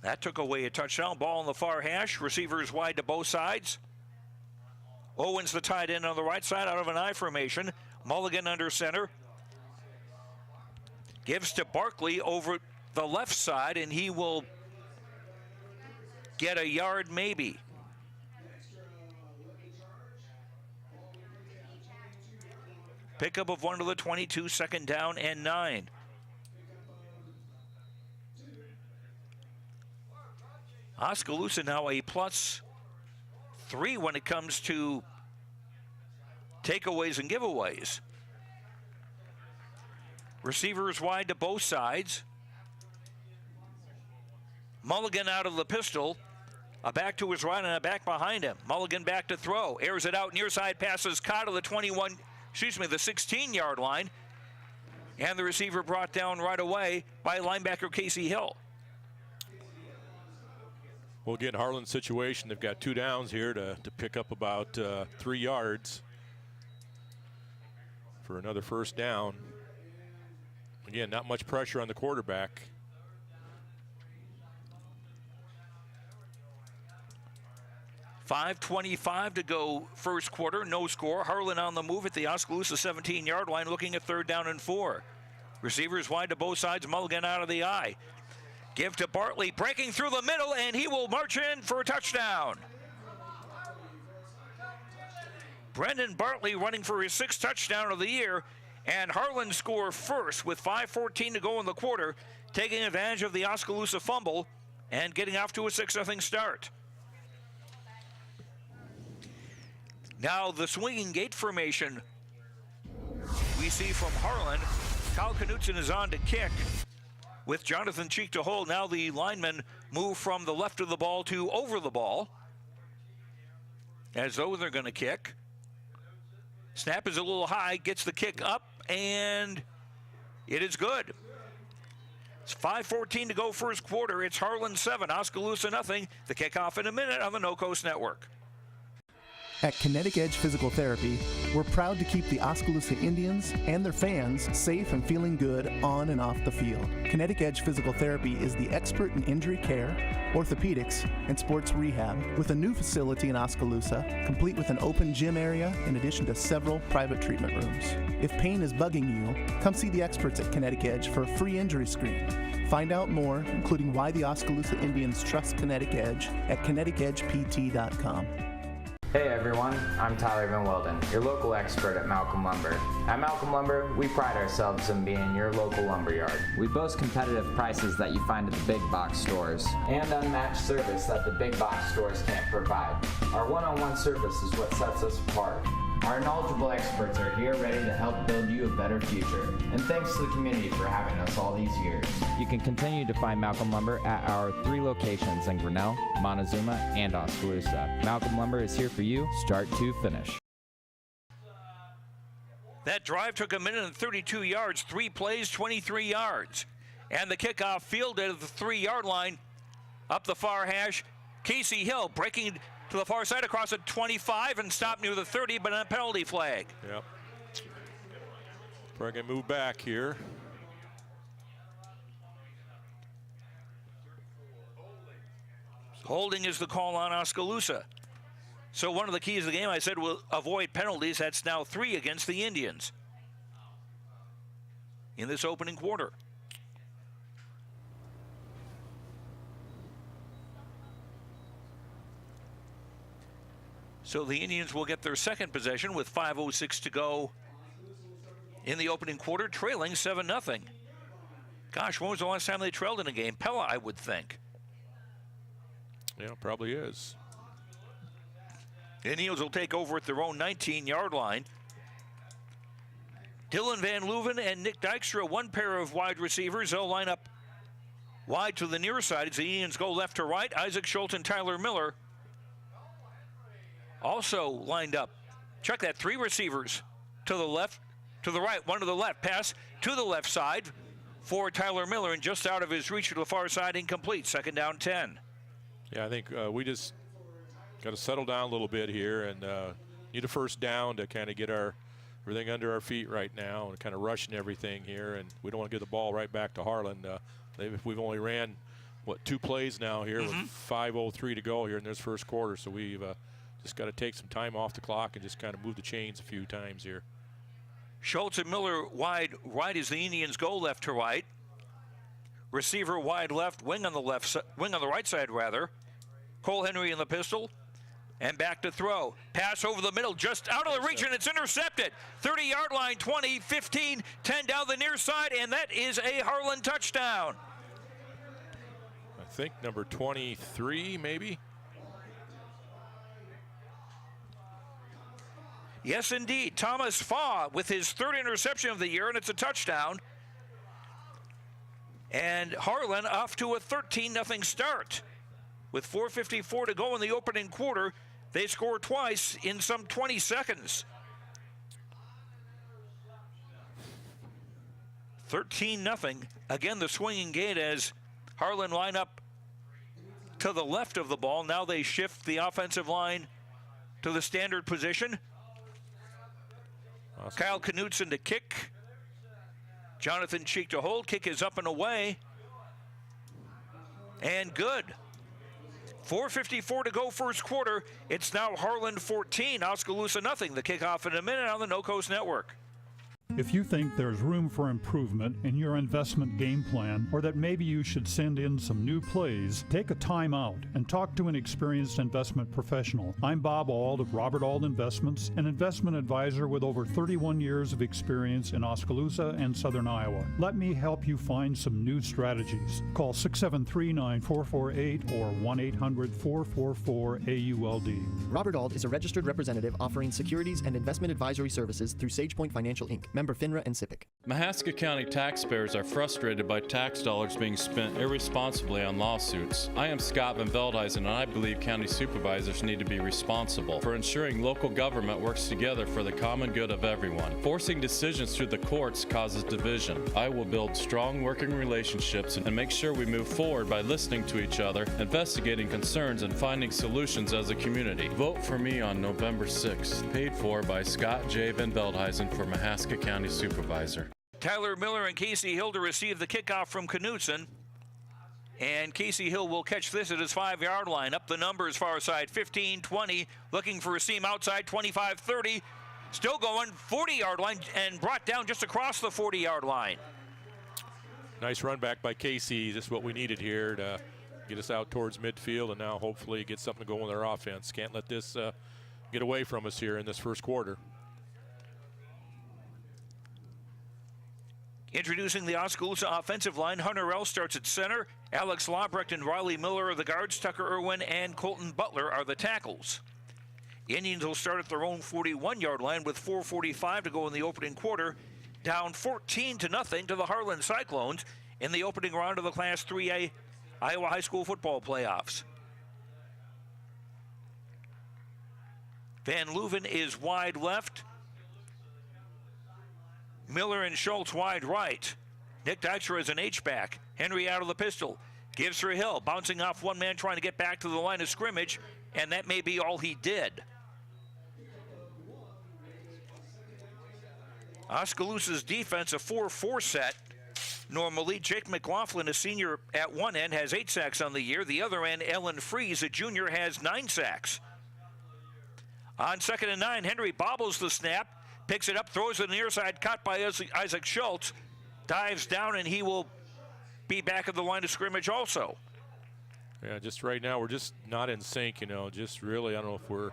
That took away a touchdown. Ball on the far hash. Receivers wide to both sides. Owens the tight end on the right side out of an I formation. Mulligan under center. Gives to Barkley over the left side, and he will get a yard maybe. Pickup of 1 to the 22, 2nd down and 9. Oskaloosa now a +3 when it comes to takeaways and giveaways. Receivers wide to both sides. Mulligan out of the pistol. A back to his right and a back behind him. Mulligan back to throw. Airs it out near side, passes caught to the 16-yard line. And the receiver brought down right away by linebacker Casey Hill. We'll get Harlan's situation. They've got 2 downs here to pick up about 3 yards for another 1st down. Again, not much pressure on the quarterback. .5:25 to go first quarter, no score. Harlan on the move at the Oskaloosa 17-yard line, looking at 3rd down and 4. Receivers wide to both sides, Mulligan out of the eye. Give to Bartley, breaking through the middle, and he will march in for a touchdown. Brendan Bartley running for his 6th touchdown of the year, and Harlan score first with 5:14 to go in the quarter, taking advantage of the Oskaloosa fumble and getting off to a 6-0 start. Now the swinging gate formation we see from Harlan. Kyle Knutson is on to kick with Jonathan Cheek to hold. Now the linemen move from the left of the ball to over the ball, as though they're going to kick. Snap is a little high, gets the kick up, and it is good. It's 5:14 to go first quarter. It's Harlan 7, Oskaloosa nothing. The kickoff in a minute on the No Coast Network. At Kinetic Edge Physical Therapy, we're proud to keep the Oskaloosa Indians and their fans safe and feeling good on and off the field. Kinetic Edge Physical Therapy is the expert in injury care, orthopedics, and sports rehab, with a new facility in Oskaloosa, complete with an open gym area in addition to several private treatment rooms. If pain is bugging you, come see the experts at Kinetic Edge for a free injury screen. Find out more, including why the Oskaloosa Indians trust Kinetic Edge, at kineticedgept.com. Hey everyone, I'm Tyler Van Welden, your local expert at Malcolm Lumber. At Malcolm Lumber, we pride ourselves in being your local lumberyard. We boast competitive prices that you find at the big box stores and unmatched service that the big box stores can't provide. Our one-on-one service is what sets us apart. Our knowledgeable experts are here ready to help build you a better future. And thanks to the community for having us all these years. You can continue to find Malcolm Lumber at our 3 locations in Grinnell, Montezuma, and Oskaloosa. Malcolm Lumber is here for you, start to finish. That drive took 1 minute and 32 yards, 3 plays, 23 yards. And the kickoff fielded at the 3-yard line, up the far hash. Casey Hill breaking to the far side across at 25 and stopped near the 30, but on a penalty flag. Yep. We're going to move back here. Holding is the call on Oskaloosa. So one of the keys of the game, I said, will avoid penalties. That's now 3 against the Indians in this opening quarter. So the Indians will get their second possession with 5:06 to go in the opening quarter, trailing 7-0. Gosh, when was the last time they trailed in a game? Pella, I would think. Yeah, probably is. The Indians will take over at their own 19-yard line. Dylan Van Leuven and Nick Dykstra, one pair of wide receivers. They'll line up wide to the near side as the Indians go left to right. Isaac Schultz and Tyler Miller also lined up. Check that, 3 receivers to the left, to the right, 1 to the left. Pass to the left side for Tyler Miller, and just out of his reach to the far side, incomplete. 2nd down 10. Yeah, I think we just got to settle down a little bit here and need a first down to kind of get everything under our feet right now and kind of rushing everything here. And we don't want to get the ball right back to Harlan. We've only ran, 2 plays now here with 5:03 to go here in this first quarter. So we've just got to take some time off the clock and just kind of move the chains a few times here. Schultz and Miller wide right as the Indians go left to right. Receiver wide left, wing on the right side rather. Cole Henry in the pistol, and back to throw. Pass over the middle, just out of the reach, and it's intercepted. 30-yard line, 20, 15, 10 down the near side, and that is a Harlan touchdown. I think number 23, maybe. Yes, indeed. Thomas Faw with his 3rd interception of the year, and it's a touchdown. And Harlan off to a 13-0 start. With 4:54 to go in the opening quarter, they score twice in some 20 seconds. 13-0. Again, the swinging gate as Harlan line up to the left of the ball. Now they shift the offensive line to the standard position. Awesome. Kyle Knutson to kick. Jonathan Cheek to hold. Kick is up and away. And good. 4:54 to go first quarter. It's now Harlan 14, Oskaloosa nothing. The kickoff in a minute on the No Coast Network. If you think there's room for improvement in your investment game plan, or that maybe you should send in some new plays, take a time out and talk to an experienced investment professional. I'm Bob Auld of Robert Auld Investments, an investment advisor with over 31 years of experience in Oskaloosa and Southern Iowa. Let me help you find some new strategies. Call 673-9448 or 1-800-444-AULD. Robert Auld is a registered representative offering securities and investment advisory services through SagePoint Financial Inc., member FINRA and SIPC. Mahaska County taxpayers are frustrated by tax dollars being spent irresponsibly on lawsuits. I am Scott Van Veldhuizen, and I believe county supervisors need to be responsible for ensuring local government works together for the common good of everyone. Forcing decisions through the courts causes division. I will build strong working relationships and make sure we move forward by listening to each other, investigating concerns, and finding solutions as a community. Vote for me on November 6th. Paid for by Scott J. Van Veldhuizen for Mahaska County Supervisor. Tyler Miller and Casey Hill to receive the kickoff from Knutson. And Casey Hill will catch this at his 5-yard line. Up the numbers, far side, 15, 20. Looking for a seam outside, 25, 30. Still going, 40-yard line, and brought down just across the 40-yard line. Nice run back by Casey. Just what we needed here to get us out towards midfield, and now hopefully get something going with our offense. Can't let this get away from us here in this first quarter. Introducing the Oskaloosa offensive line, Hunter L. starts at center. Alex Lobrecht and Riley Miller are the guards. Tucker Irwin and Colton Butler are the tackles. Indians will start at their own 41-yard line with 4:45 to go in the opening quarter, down 14-0 to the Harlan Cyclones in the opening round of the Class 3A Iowa High School football playoffs. Van Leuven is wide left. Miller and Schultz wide right. Nick Dykstra is an H-back. Henry out of the pistol. Gives for Hill, bouncing off one man trying to get back to the line of scrimmage, and that may be all he did. Oskaloosa's defense, a 4-4 set. Normally, Jake McLaughlin, a senior at one end, has 8 sacks on the year. The other end, Ellen Fries, a junior, has 9 sacks. On 2nd and 9, Henry bobbles the snap, picks it up, throws it on the near side, caught by Isaac Schultz, dives down, and he will be back at the line of scrimmage also. Yeah, just right now we're just not in sync, just really, I don't know if we're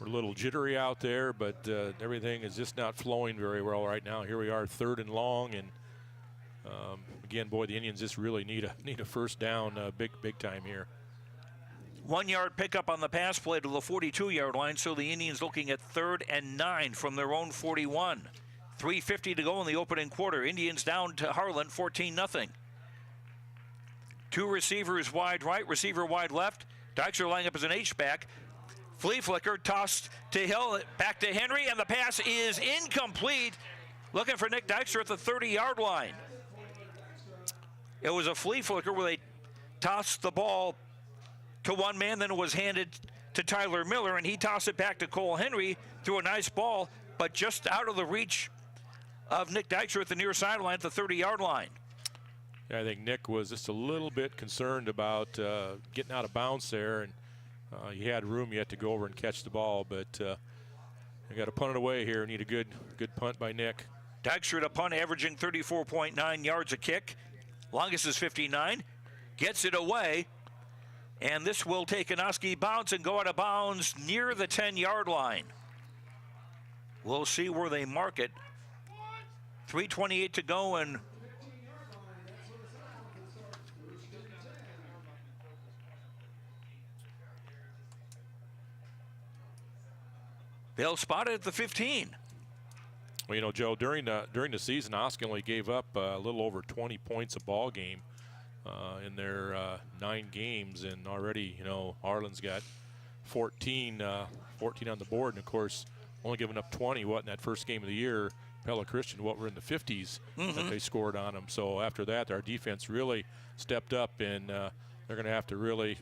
a little jittery out there, but everything is just not flowing very well right now. Here we are, 3rd and long, and again, boy, the Indians just really need a first down big time here. 1-yard pickup on the pass play to the 42-yard line, so the Indians looking at 3rd and 9 from their own 41. 3:50 to go in the opening quarter. Indians down to Harlan, 14-0. 2 receivers wide right, receiver wide left. Dykstra lining up as an H-back. Flea flicker, tossed to Hill, back to Henry, and the pass is incomplete. Looking for Nick Dykstra at the 30-yard line. It was a flea flicker where they tossed the ball to one man, then it was handed to Tyler Miller, and he tossed it back to Cole Henry, threw a nice ball, but just out of the reach of Nick Dykstra at the near sideline at the 30-yard line. Yeah, I think Nick was just a little bit concerned about getting out of bounds there, and he had room yet to go over and catch the ball, but they got to punt it away here. Need a good punt by Nick. Dykstra to punt, averaging 34.9 yards a kick. Longest is 59. Gets it away, and this will take an Oski bounce and go out of bounds near the 10-yard line. We'll see where they mark it. 3:28 to go, and they'll spot it at the 15. Well, Joe, during the season, Oski only gave up a little over 20 points a ball game in their 9 games, and already, Harlan's got 14 on the board, and of course, only giving up 20. In that first game of the year, Pella Christian, were in the 50s that they scored on them. So after that, our defense really stepped up, and they're going to have to really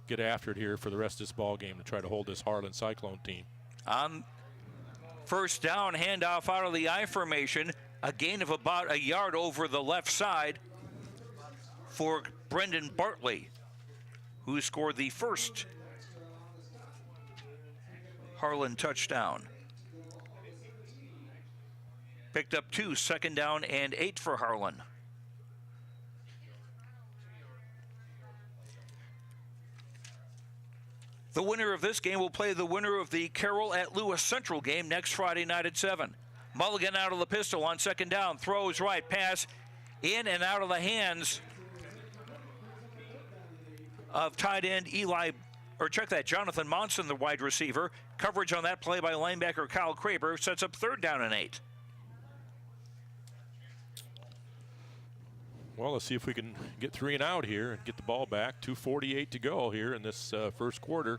get after it here for the rest of this ball game to try to hold this Harlan Cyclone team. On first down, handoff out of the I formation, a gain of about a yard over the left side for Brendan Bartley, who scored the first Harlan touchdown. Picked up 2, 2nd down and 8 for Harlan. The winner of this game will play the winner of the Carroll at Lewis Central game next Friday night at 7. Mulligan out of the pistol on 2nd down, throws right, pass in and out of the hands of tight end Jonathan Monson, the wide receiver. Coverage on that play by linebacker Kyle Kraber sets up 3rd down and 8. Well, let's see if we can get 3 and out here and get the ball back. 2:48 to go here in this first quarter.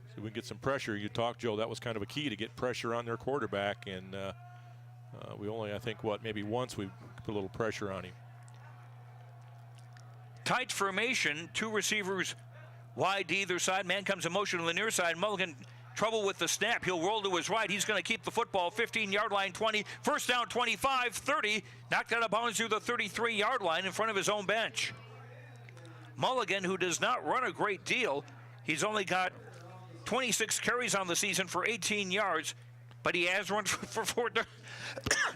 See if we can get some pressure. You talked, Joe, that was kind of a key to get pressure on their quarterback, and we only, I think, maybe once we put a little pressure on him. Tight formation, 2 receivers wide to either side. Man comes in motion on the near side. Mulligan, trouble with the snap. He'll roll to his right. He's going to keep the football. 15-yard line, 20. First down, 25, 30. Knocked out of bounds through the 33-yard line in front of his own bench. Mulligan, who does not run a great deal, he's only got 26 carries on the season for 18 yards, but he has run for 4.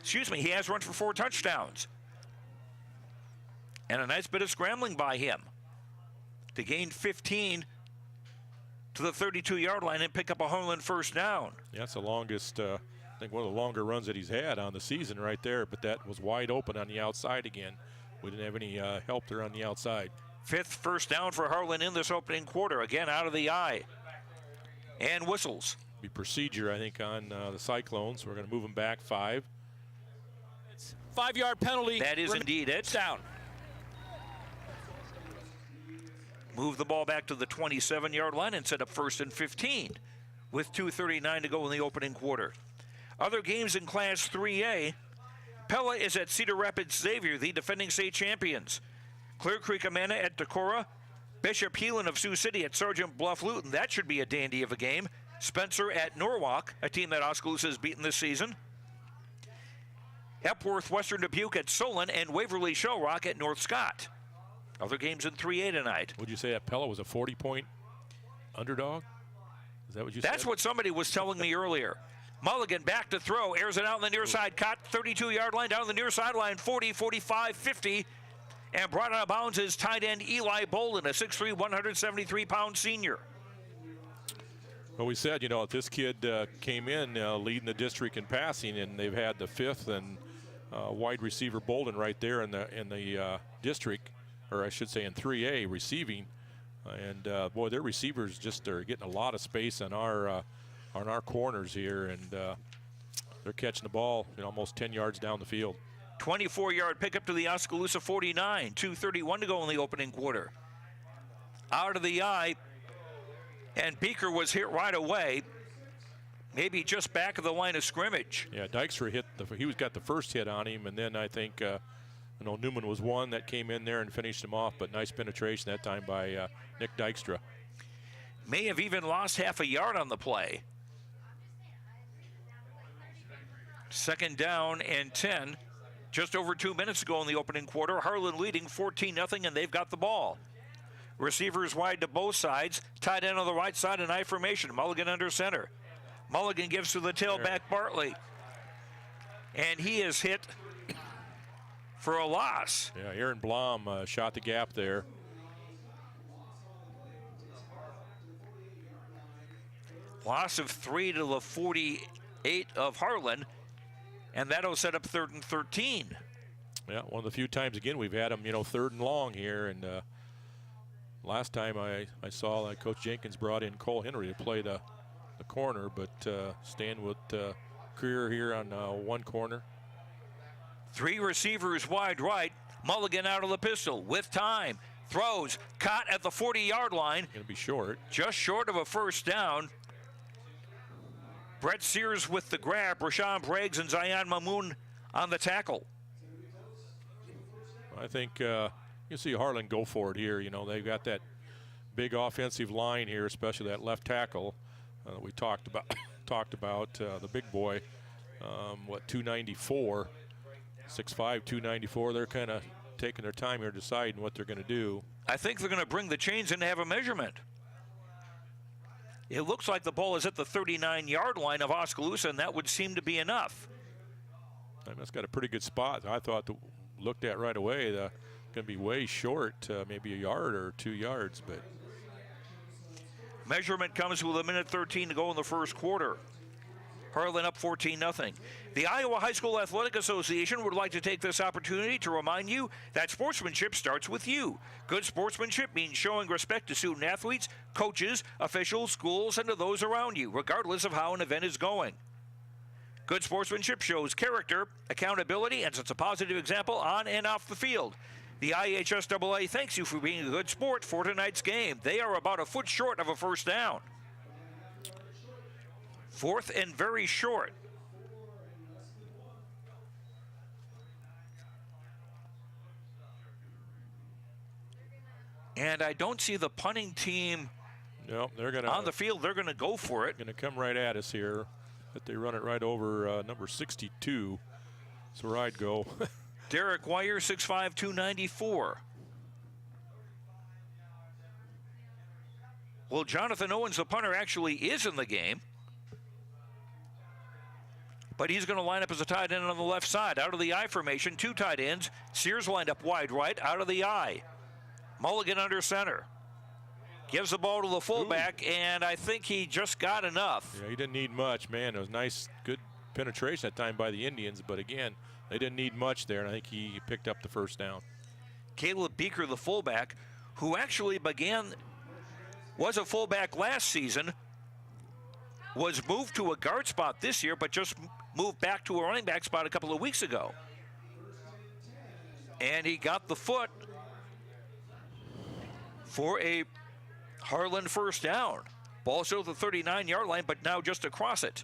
He has run for 4 touchdowns. And a nice bit of scrambling by him to gain 15 to the 32-yard line and pick up a Harlan first down. Yeah, that's the longest, I think one of the longer runs that he's had on the season right there, but that was wide open on the outside again. We didn't have any help there on the outside. 5th first down for Harlan in this opening quarter. Again, out of the eye. and whistles. Be procedure, I think, on the Cyclones. We're going to move them back 5. 5-yard penalty. That is indeed it. Down. Move the ball back to the 27-yard line and set up 1st and 15 with 2:39 to go in the opening quarter. Other games in Class 3A, Pella is at Cedar Rapids Xavier, the defending state champions. Clear Creek Amana at Decorah. Bishop Heelan of Sioux City at Sergeant Bluff Luton. That should be a dandy of a game. Spencer at Norwalk, a team that Oskaloosa has beaten this season. Epworth Western Dubuque at Solon, and Waverly Shell Rock at North Scott. Other games in 3A tonight. Would you say that Pella was a 40-point underdog? Is that what you said? That's what somebody was telling me earlier. Mulligan back to throw, airs it out on the near side, caught 32-yard line, down the near sideline, 40, 45, 50, and brought out of bounds is tight end Eli Bolden, a 6'3", 173-pound senior. Well, we said, you know, if this kid came in leading the district in passing, and they've had the 5th and wide receiver Bolden right there in the district, or I should say in 3A receiving, and boy, their receivers just are getting a lot of space on our corners here, and they're catching the ball almost 10 yards down the field. 24-yard pickup to the Oskaloosa 49, 2:31 to go in the opening quarter. Out of the eye, and Beaker was hit right away, maybe just back of the line of scrimmage. Yeah, Dykstra he got the first hit on him, and then I think Newman was one that came in there and finished him off, but nice penetration that time by Nick Dykstra. May have even lost half a yard on the play. 2nd down and 10. Just over 2 minutes ago in the opening quarter. Harlan leading 14-0, and they've got the ball. Receivers wide to both sides. Tight end on the right side in I formation. Mulligan under center. Mulligan gives to the tailback Bartley. And he is hit for a loss. Yeah, Aaron Blom shot the gap there. Loss of 3 to the 48 of Harlan. And that'll set up 3rd and 13. Yeah, one of the few times again we've had them, 3rd and long here. And last time I saw Coach Jenkins brought in Cole Henry to play the corner, but staying with Creer here on one corner. 3 receivers wide right. Mulligan out of the pistol with time. Throws, caught at the 40-yard line. Going to be short. Just short of a 1st down. Brett Sears with the grab. Rashawn Braggs and Zion Mamoun on the tackle. I think you see Harlan go for it here. They've got that big offensive line here, especially that left tackle we talked about. The big boy, 294, 6'5", 294. They're kind of taking their time here, deciding what they're going to do. I think they're going to bring the chains in to have a measurement. It looks like the ball is at the 39-yard line of Oskaloosa, and that would seem to be enough. That's got a pretty good spot. I thought, looked at right away, going to be way short, maybe a yard or 2 yards. But measurement comes with 1:13 to go in the first quarter. Harlan up 14-0. The Iowa High School Athletic Association would like to take this opportunity to remind you that sportsmanship starts with you. Good sportsmanship means showing respect to student athletes, coaches, officials, schools, and to those around you, regardless of how an event is going. Good sportsmanship shows character, accountability, and sets a positive example on and off the field. The IHSAA thanks you for being a good sport for tonight's game. They are about a foot short of a 1st down. 4th and very short. And I don't see the punting team they're gonna, on the field. They're going to go for it. Going to come right at us here. But they run it right over number 62. That's where I'd go. Derek Wire, 6'5", 294. Well, Jonathan Owens, the punter, actually is in the game. But he's going to line up as a tight end on the left side. Out of the I formation, 2 tight ends. Sears lined up wide right, out of the I. Mulligan under center. Gives the ball to the fullback, and I think he just got enough. Yeah, he didn't need much, man. It was nice, good penetration that time by the Indians, but again, they didn't need much there, and I think he picked up the 1st down. Caleb Beaker, the fullback, who actually was a fullback last season, was moved to a guard spot this year, but just moved back to a running back spot a couple of weeks ago. And he got the foot for a Harlan first down. Ball still at the 39-yard line, but now just across it.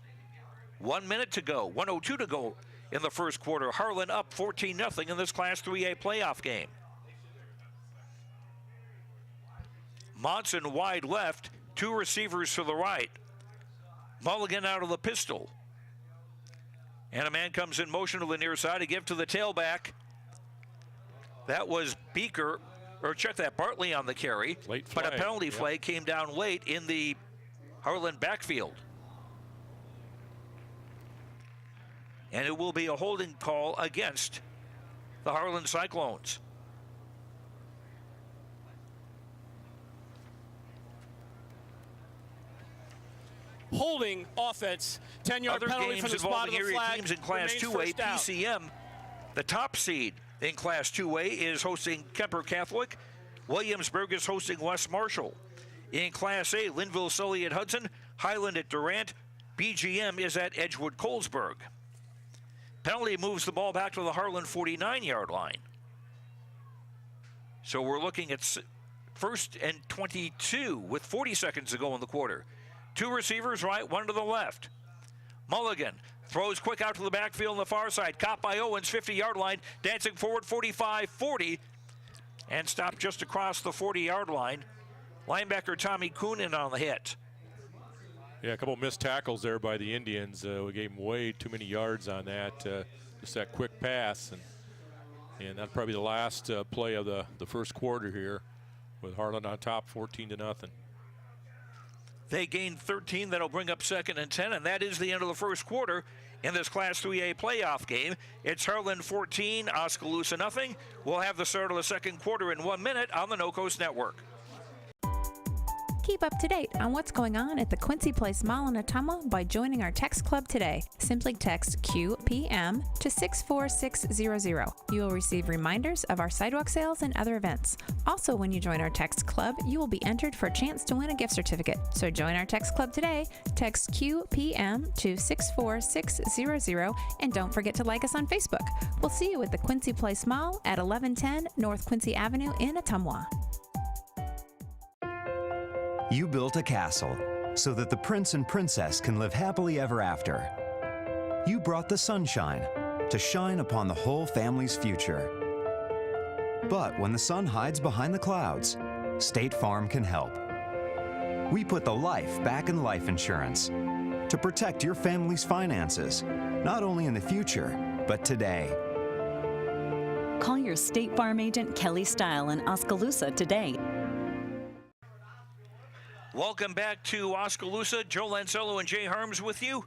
1 minute to go, 1:02 to go in the first quarter. Harlan up 14-0 in this Class 3A playoff game. Monson wide left, two receivers to the right. Mulligan out of the pistol. And a man comes in motion to the near side to give to the tailback. That was Beaker, or check that, Bartley on the carry. Late flag. But a penalty flag came down late in the Harlan backfield. And it will be a holding call against the Harlan Cyclones. Holding offense, 10-yard penalty from the spot of the flag. Teams in Class 2A, PCM, the top seed in Class 2A is hosting Kemper Catholic. Williamsburg is hosting West Marshall. In Class A, Linville Sully at Hudson, Highland at Durant, BGM is at Edgewood Colesburg. Penalty moves the ball back to the Harlan 49-yard line. So we're looking at first and 22 with 40 seconds to go in the quarter. Two receivers right, one to the left. Mulligan throws quick out to the backfield on the far side. Caught by Owens, 50-yard line. Dancing forward, 45-40. And stopped just across the 40-yard line. Linebacker Tommy Coonan on the hit. Yeah, a couple missed tackles there by the Indians. We gave them way too many yards on that. Just that quick pass. And that's probably the last play of the first quarter here with Harlan on top, 14-0. They gained 13. That'll bring up 2nd and 10, and that is the end of the first quarter in this Class 3A playoff game. It's Harlan 14, Oskaloosa nothing. We'll have the start of the second quarter in 1 minute on the No Coast Network. Keep up to date on what's going on at the Quincy Place Mall in Ottumwa by joining our text club today. Simply text QPM to 64600. You will receive reminders of our sidewalk sales and other events. Also, when you join our text club, you will be entered for a chance to win a gift certificate. So join our text club today. Text QPM to 64600 and don't forget to like us on Facebook. We'll see you at the Quincy Place Mall at 1110 North Quincy Avenue in Ottumwa. You built a castle so that the prince and princess can live happily ever after. You brought the sunshine to shine upon the whole family's future. But when the sun hides behind the clouds, State Farm can help. We put the life back in life insurance to protect your family's finances, not only in the future, but today. Call your State Farm agent Kelly Style in Oskaloosa today. Welcome back to Oskaloosa. Joe Lancello and Jay Harms with you.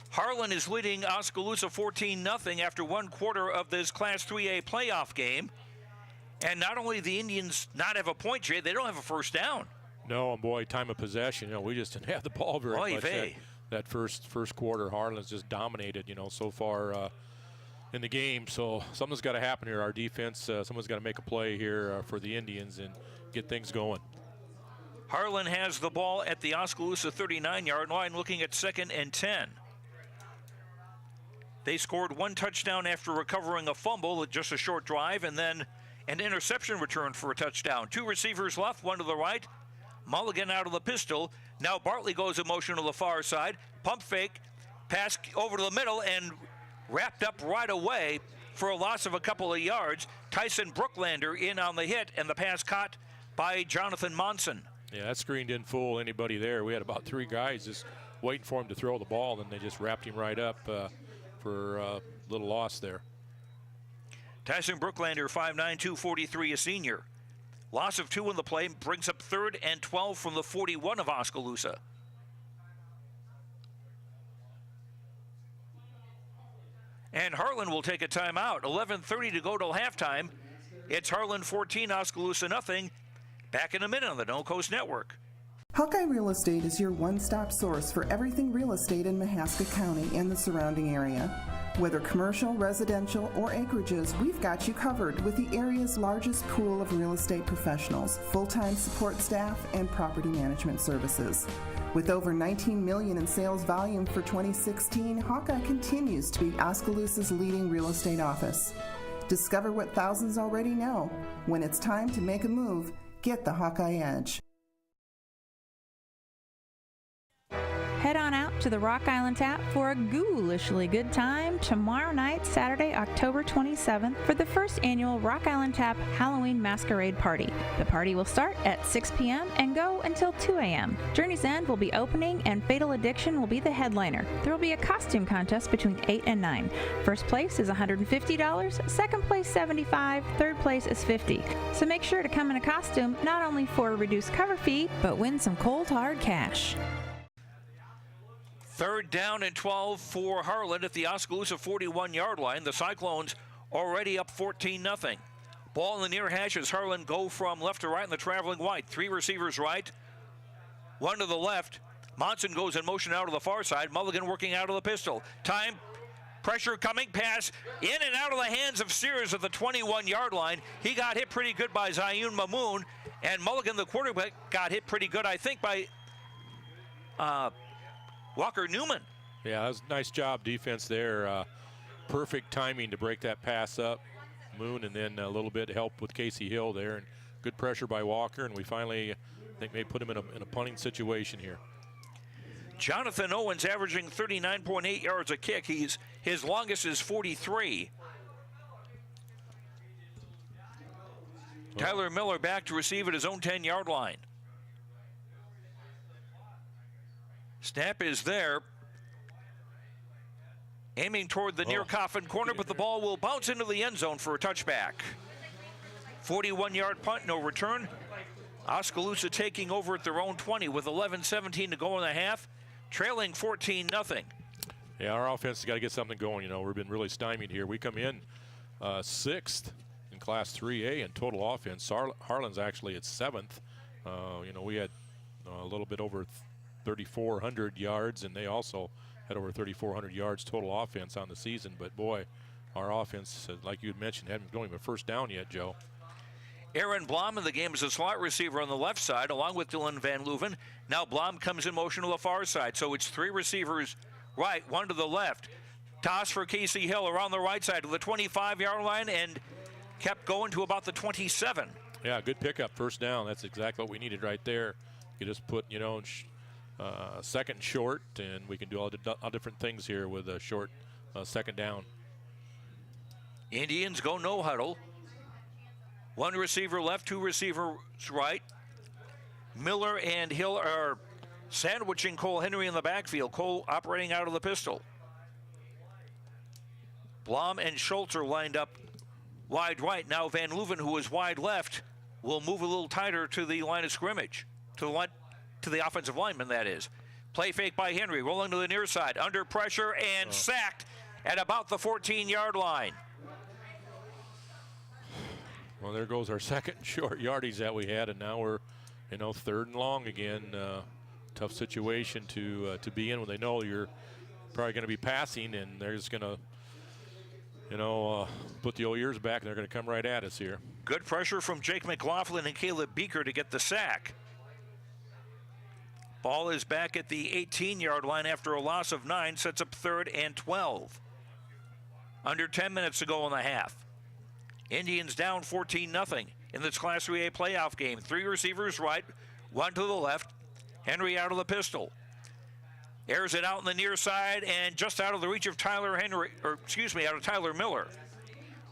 Harlan is leading Oskaloosa 14-0 after one quarter of this Class 3A playoff game. And not only the Indians not have a point, Jay, they don't have a first down. No, and boy, time of possession, we just didn't have the ball very much. That first quarter, Harlan's just dominated, so far in the game. So something's got to happen here. Our defense, someone's got to make a play here for the Indians and get things going. Harlan has the ball at the Oskaloosa 39-yard line, looking at 2nd and 10. They scored one touchdown after recovering a fumble, just a short drive, and then an interception return for a touchdown. Two receivers left, one to the right. Mulligan out of the pistol. Now Bartley goes in motion to the far side. Pump fake, pass over to the middle, and wrapped up right away for a loss of a couple of yards. Tyson Brooklander in on the hit, and the pass caught by Jonathan Monson. Yeah, that screen didn't fool anybody there. We had about three guys just waiting for him to throw the ball, and they just wrapped him right up for a little loss there. Tyson Brooklander, 5'9", 243, a senior. Loss of 2 in the play brings up 3rd and 12 from the 41 of Oskaloosa. And Harlan will take a timeout. 11:30 to go till halftime. It's Harlan 14, Oskaloosa nothing. Back in a minute on the No Coast Network. Hawkeye Real Estate is your one-stop source for everything real estate in Mahaska County and the surrounding area. Whether commercial, residential, or acreages, we've got you covered with the area's largest pool of real estate professionals, full-time support staff, and property management services. With over $19 million in sales volume for 2016, Hawkeye continues to be Oskaloosa's leading real estate office. Discover what thousands already know. When it's time to make a move, get the Hawkeye Edge. Head on out to the Rock Island Tap for a ghoulishly good time tomorrow night, Saturday, October 27th, for the first annual Rock Island Tap Halloween Masquerade Party. The party will start at 6 p.m. and go until 2 a.m. Journey's End will be opening and Fatal Addiction will be the headliner. There will be a costume contest between 8 and 9. First place is $150, second place $75, third place is $50. So make sure to come in a costume not only for a reduced cover fee, but win some cold hard cash. Third down and 12 for Harlan at the Oskaloosa 41-yard line. The Cyclones already up 14-0. Ball in the near hash as Harlan go from left to right in the traveling white. 3 receivers right, 1 to the left. Monson goes in motion out of the far side. Mulligan working out of the pistol. Time, pressure coming, pass in and out of the hands of Sears at the 21-yard line. He got hit pretty good by Zayun Mamoon, and Mulligan, the quarterback, got hit pretty good, I think, by Walker Newman. Yeah, that was a nice job defense there. Perfect timing to break that pass up. Moon, and then a little bit help with Casey Hill there, and good pressure by Walker, and we finally, I think, may put him in a punting situation here. Jonathan Owens averaging 39.8 yards a kick. His longest is 43. Tyler Miller back to receive at his own 10-yard line. Snap is there, aiming toward the near coffin corner, but the ball will bounce into the end zone for a touchback. 41-yard punt, no return. Oskaloosa taking over at their own 20 with 11:17 to go in the half, trailing 14-0. Yeah, our offense has got to get something going. You know, we've been really stymied here. We come in 6th in Class 3A in total offense. Harlan's actually at 7th. You know, we had a little bit over 3,400 yards, and they also had over 3,400 yards total offense on the season. But boy, our offense, like you had mentioned, hadn't going even first down yet, Joe. Aaron Blom in the game as a slot receiver on the left side, along with Dylan Van Leuven. Now Blom comes in motion to the far side, so it's 3 receivers right, 1 to the left. Toss for Casey Hill around the right side to the 25-yard line and kept going to about the 27. Yeah, good pickup, first down. That's exactly what we needed right there. You just put, you know, second and short, and we can do all different things here with a short second down. Indians go no huddle. 1 receiver left, 2 receivers right. Miller and Hill are sandwiching Cole Henry in the backfield. Cole operating out of the pistol. Blom and Schultz are lined up wide right. Now Van Leuven, who is wide left, will move a little tighter to the line of scrimmage, to the offensive lineman, that is. Play fake by Henry, rolling to the near side, under pressure and sacked at about the 14-yard line. Well, there goes our second short yardage that we had, and now we're, you know, 3rd and long again. Tough situation to be in when they know you're probably going to be passing, and they're just going to, you know, put the old ears back, and they're going to come right at us here. Good pressure from Jake McLaughlin and Caleb Beaker to get the sack. Ball is back at the 18-yard line after a loss of 9, sets up 3rd and 12. Under 10 minutes to go in the half. Indians down 14-0 in this Class 3A playoff game. 3 receivers right, 1 to the left. Henry out of the pistol. Airs it out in the near side and just out of the reach of Tyler Miller,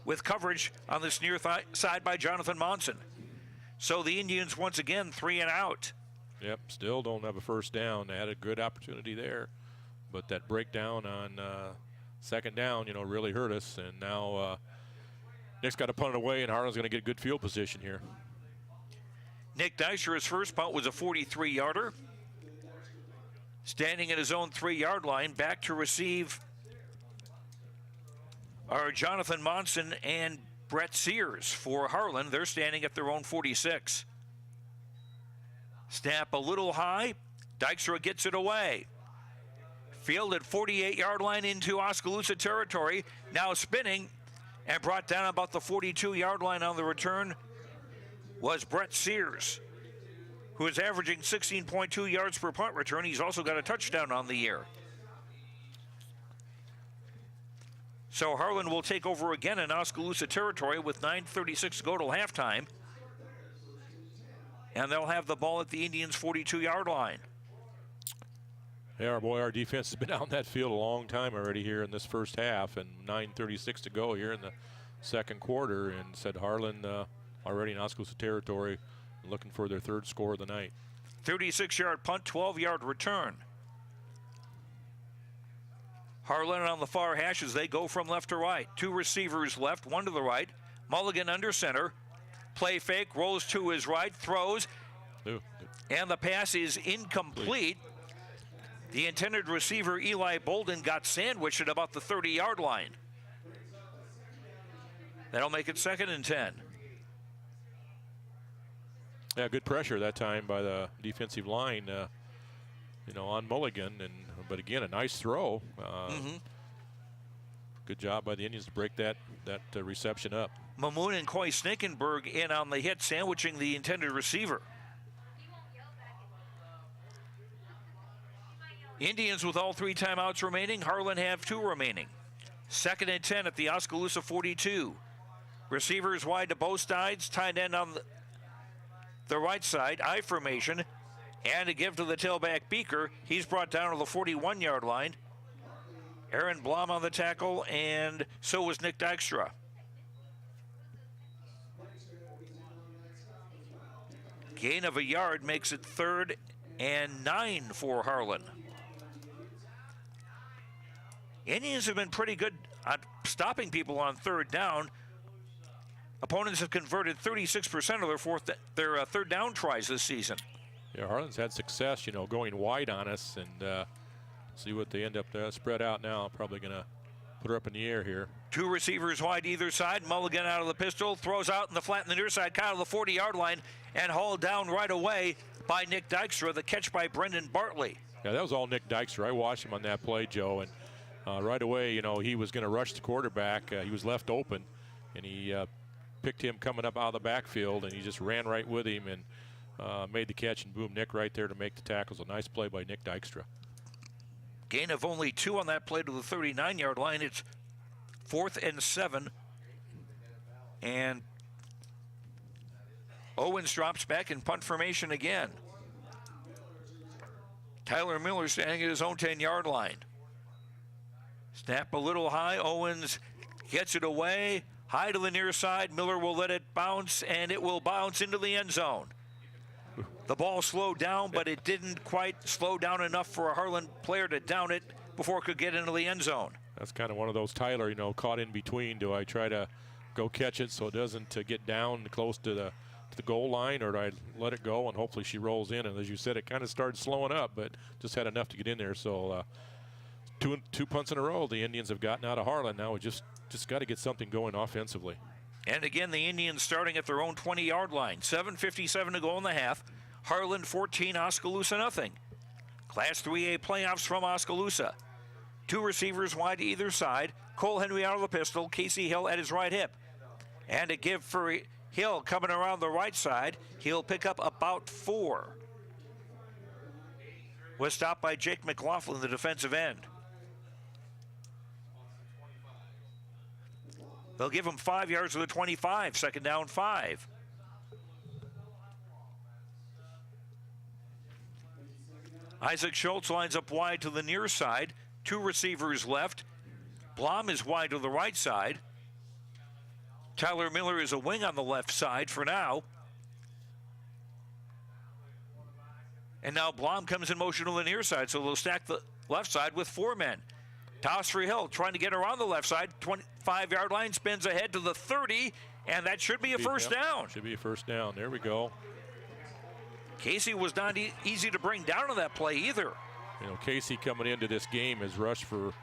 with coverage on this near side by Jonathan Monson. So the Indians once again 3 and out. Yep, still don't have a first down. They had a good opportunity there, but that breakdown on second down, you know, really hurt us. And now Nick's got to punt it away, and Harlan's going to get good field position here. Nick Deisher, his first punt was a 43-yarder. Standing at his own 3-yard line, back to receive are Jonathan Monson and Brett Sears for Harlan. They're standing at their own 46. Snap a little high. Dykstra gets it away. Fielded 48-yard line into Oskaloosa territory. Now spinning and brought down about the 42-yard line on the return was Brett Sears, who is averaging 16.2 yards per punt return. He's also got a touchdown on the year. So Harlan will take over again in Oskaloosa territory with 9:36 to go till halftime. And they'll have the ball at the Indians' 42-yard line. Yeah, our defense has been out in that field a long time already here in this first half, and 9:36 to go here in the second quarter, and said Harlan already in Oskaloosa territory looking for their third score of the night. 36-yard punt, 12-yard return. Harlan on the far hash as they go from left to right. Two receivers left, one to the right. Mulligan under center. Play fake, rolls to his right, throws, and the pass is incomplete. The intended receiver, Eli Bolden, got sandwiched at about the 30-yard line. That'll make it 2nd and 10. Yeah, good pressure that time by the defensive line, on Mulligan. But again, a nice throw. Good job by the Indians to break that reception up. Mamoon and Coy Snickenberg in on the hit, sandwiching the intended receiver. Indians with all 3 timeouts remaining. Harlan have 2 remaining. 2nd and 10 at the Oskaloosa 42. Receivers wide to both sides. Tight end on the right side. I formation. And a give to the tailback Beaker. He's brought down to the 41-yard line. Aaron Blom on the tackle, and so was Nick Dykstra. Gain of a yard makes it 3rd and 9 for Harlan. Indians have been pretty good at stopping people on 3rd down. Opponents have converted 36% of their third down tries this season. Yeah, Harlan's had success, going wide on us, and see what they end up spread out now. Probably going to put her up in the air here. 2 receivers wide either side. Mulligan out of the pistol, throws out in the flat in the near side, kind of the 40-yard line, and hauled down right away by Nick Dykstra. The catch by Brendan Bartley. Yeah, that was all Nick Dykstra. I watched him on that play, Joe, and right away, he was going to rush the quarterback. He was left open, and he picked him coming up out of the backfield, and he just ran right with him and made the catch, and boom, Nick right there to make the tackles. A nice play by Nick Dykstra. Gain of only 2 on that play to the 39-yard line. It's 4th and 7. And Owens drops back in punt formation again. Tyler Miller standing at his own 10-yard line. Snap a little high. Owens gets it away. High to the near side. Miller will let it bounce, and it will bounce into the end zone. The ball slowed down, but it didn't quite slow down enough for a Harlan player to down it before it could get into the end zone. That's kind of one of those, Tyler, caught in between. Do I try to go catch it so it doesn't get down close to the goal line, or do I let it go and hopefully she rolls in? And as you said, it kind of started slowing up, but just had enough to get in there. So two punts in a row the Indians have gotten out of Harlan. Now we just got to get something going offensively. And again, the Indians starting at their own 20-yard line. 7:57 to go in the half. Harlan 14, Oskaloosa nothing. Class 3A playoffs from Oskaloosa. 2 receivers wide to either side. Cole Henry out of the pistol. Casey Hill at his right hip. And a give for Hill coming around the right side. He'll pick up about 4. Was stopped by Jake McLaughlin, the defensive end. They'll give him 5 yards to the 25. 2nd down, 5. Isaac Schultz lines up wide to the near side. 2 receivers left. Blom is wide to the right side. Tyler Miller is a wing on the left side for now. And now Blom comes in motion to the near side, so they'll stack the left side with 4 men. Toss for Hill, trying to get around the left side. 25-yard line, spins ahead to the 30, and that should be a first down. Should be a first down. There we go. Casey was not easy to bring down on that play either. Casey coming into this game has rushed for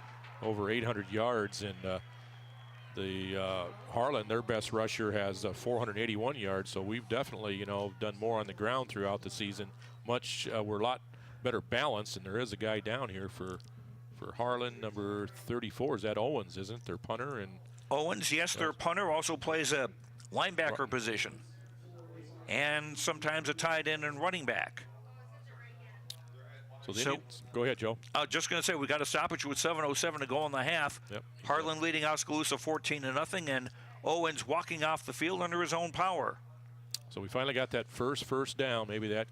over 800 yards, and the Harlan, their best rusher, has 481 yards. So we've definitely, done more on the ground throughout the season. We're a lot better balanced, and there is a guy down here for Harlan, number 34. Is that Owens, isn't it? Their punter. And Owens, yes, their punter also plays a linebacker position. and sometimes a tight end and running back. So the Indians, go ahead, Joe. I was just going to say, we got a stoppage with 7:07 to go in the half. Yep. Harlan leading Oskaloosa 14-0, and Owens walking off the field under his own power. So we finally got that first down. Maybe that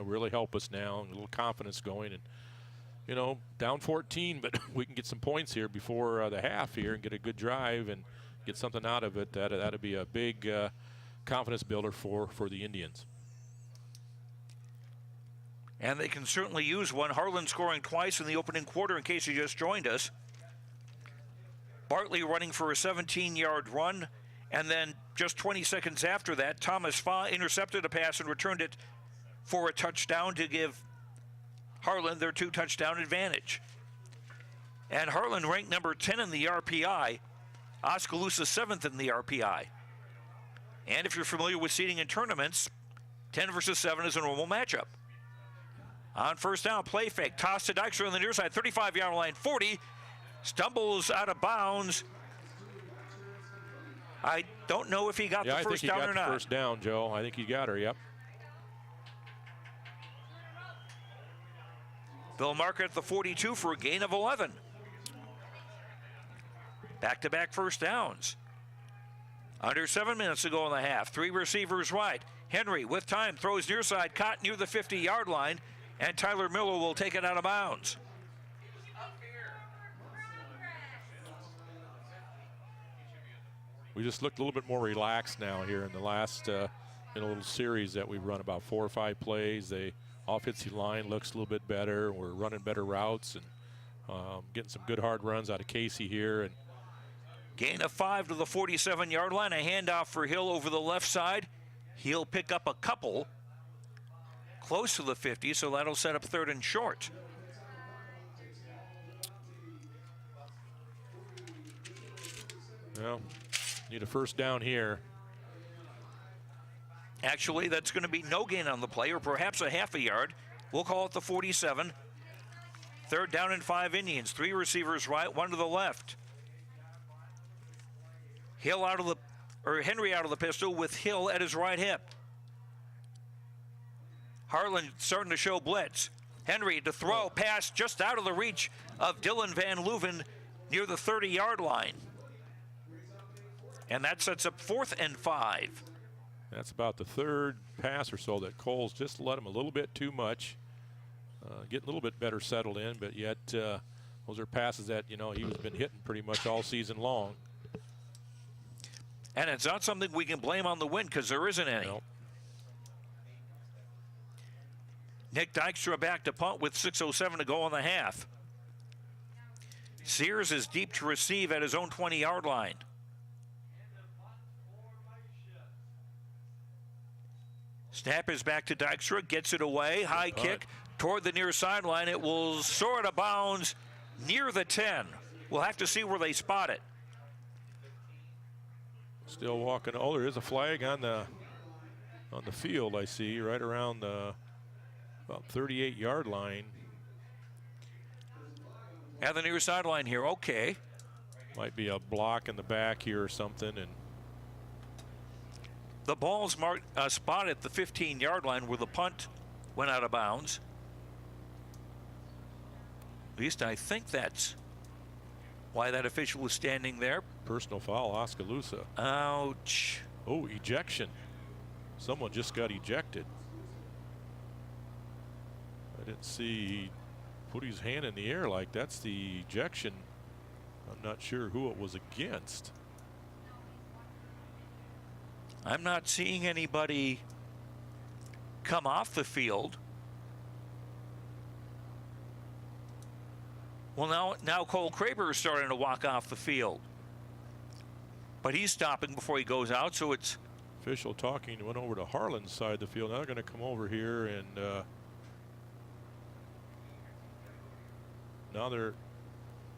really help us now, a little confidence going, and down 14, but we can get some points here before the half here and get a good drive and get something out of it. That'd be a big confidence builder for the Indians. And they can certainly use one. Harlan scoring twice in the opening quarter, in case you just joined us. Bartley running for a 17-yard run, and then just 20 seconds after that, Thomas Fa intercepted a pass and returned it for a touchdown to give Harlan their 2-touchdown advantage. And Harlan ranked number 10 in the RPI, Oskaloosa 7th in the RPI. And if you're familiar with seeding in tournaments, 10 versus 7 is a normal matchup. On first down, play fake, toss to Dykstra on the near side, 35-yard line, 40, stumbles out of bounds. I don't know if he got the first down or not. I think he got the first down, Joe. I think he got her, yep. They'll mark it at the 42 for a gain of 11. Back-to-back first downs. Under 7 minutes to go in the half. 3 receivers right. Henry with time throws near side, caught near the 50-yard line, and Tyler Miller will take it out of bounds. We just looked a little bit more relaxed now here in the last in a little series that we've run, about 4 or 5 plays. The offensive line looks a little bit better. We're running better routes and getting some good hard runs out of Casey here. And gain of 5 to the 47-yard line. A handoff for Hill over the left side. He'll pick up a couple close to the 50, so that'll set up 3rd and short. Well, need a first down here. Actually, that's going to be no gain on the play, or perhaps a half a yard. We'll call it the 47. 3rd down and 5 Indians. 3 receivers right, 1 to the left. Henry out of the pistol with Hill at his right hip. Harlan starting to show blitz. Henry to throw, pass just out of the reach of Dylan Van Leuven near the 30-yard line. And that sets up 4th and 5. That's about the 3rd pass or so that Coles just let him a little bit too much. Getting a little bit better settled in, but yet those are passes that, he's been hitting pretty much all season long. And it's not something we can blame on the wind, because there isn't any. Nope. Nick Dykstra back to punt with 6:07 to go in the half. Sears is deep to receive at his own 20-yard line. Snap is back to Dykstra, gets it away, high kick toward the near sideline. It will soar out of bounds near the 10. We'll have to see where they spot it. Still walking. Oh, there is a flag on the field, I see, right around the about 38-yard line. At the near sideline here, okay. Might be a block in the back here or something. And the ball's marked spotted at the 15-yard line where the punt went out of bounds. At least I think that's why that official was standing there. Personal foul, Oskaloosa. Ouch. Oh, ejection. Someone just got ejected. I didn't see he put his hand in the air like that's the ejection. I'm not sure who it was against. I'm not seeing anybody come off the field. Well, now Cole Kraber is starting to walk off the field. But he's stopping before he goes out, so it's... Official talking, went over to Harlan's side of the field. Now they're going to come over here and now they're...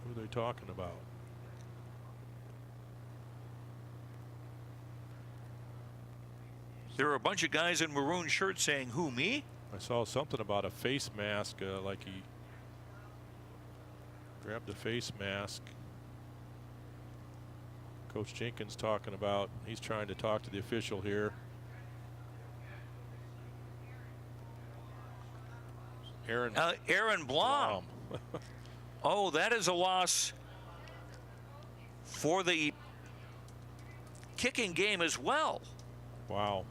Who are they talking about? There are a bunch of guys in maroon shirts saying, who, me? I saw something about a face mask, like he grabbed the face mask. Coach Jenkins talking about, he's trying to talk to the official here. Aaron Blom. Oh, that is a loss for the kicking game as well. Wow.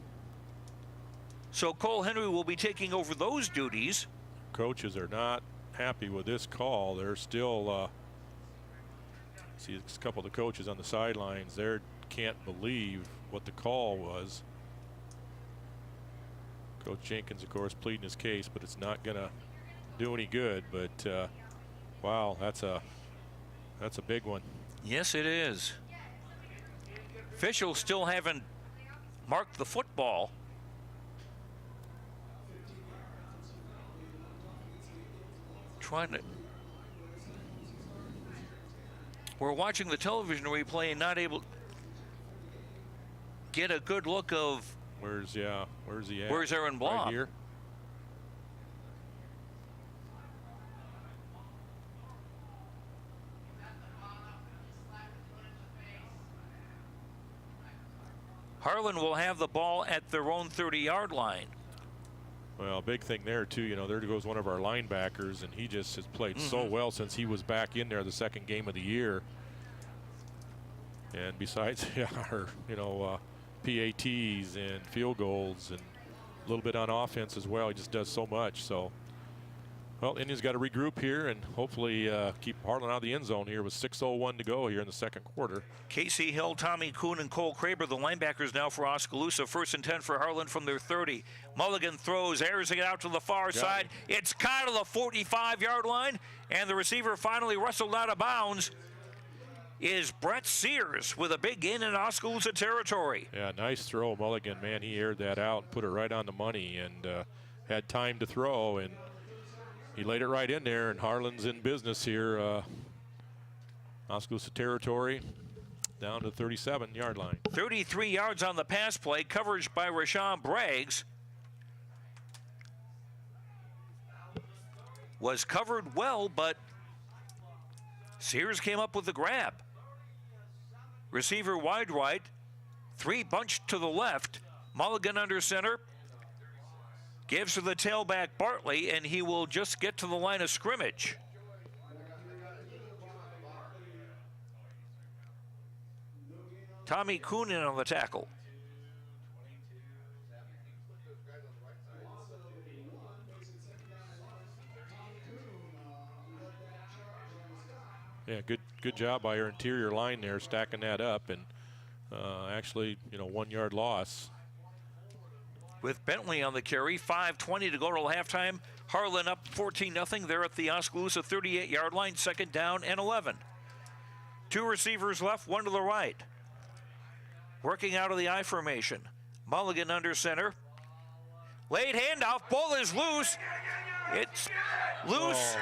So Cole Henry will be taking over those duties. Coaches are not happy with this call. They're still, see a couple of the coaches on the sidelines there can't believe what the call was. Coach Jenkins, of course, pleading his case, but it's not going to do any good. But wow, that's a big one. Yes, it is. Officials still haven't marked the football. We're watching the television replay and not able to get a good look of where's he at? Where's Aaron Blom? Right here. Harlan will have the ball at their own 30-yard line. Well, big thing there too, you know, there goes one of our linebackers, and he just has played so well since he was back in there the second game of the year. And besides our, you know, PATs and field goals and a little bit on offense as well, he just does so much. So, well, Indians got to regroup here and hopefully keep Harlan out of the end zone here with 6:01 to go here in the second quarter. Casey Hill, Tommy Kuhn, and Cole Kraber, the linebackers now for Oskaloosa. 1st and 10 for Harlan from their 30. Mulligan throws, airs it out to the far side. It's caught at the 45-yard line, and the receiver finally wrestled out of bounds. Is Brett Sears with a big gain in Oskaloosa territory. Yeah, nice throw, Mulligan. Man, he aired that out and put it right on the money and had time to throw, and he laid it right in there, and Harlan's in business here. Oskaloosa territory down to the 37-yard line. 33 yards on the pass play, coverage by Rashawn Braggs. Was covered well, but Sears came up with the grab. Receiver wide right, 3 bunched to the left. Mulligan under center. Gives to the tailback Bartley, and he will just get to the line of scrimmage. Tommy Kuhn on the tackle. Yeah, good job by our interior line there, stacking that up, and actually, you know, 1-yard loss. With Bentley on the carry, 5:20 to go till halftime. Harlan up 14-0. They're at the Oskaloosa 38-yard line, 2nd down and 11. 2 receivers left, 1 to the right. Working out of the I formation. Mulligan under center. Late handoff, ball is loose. It's loose.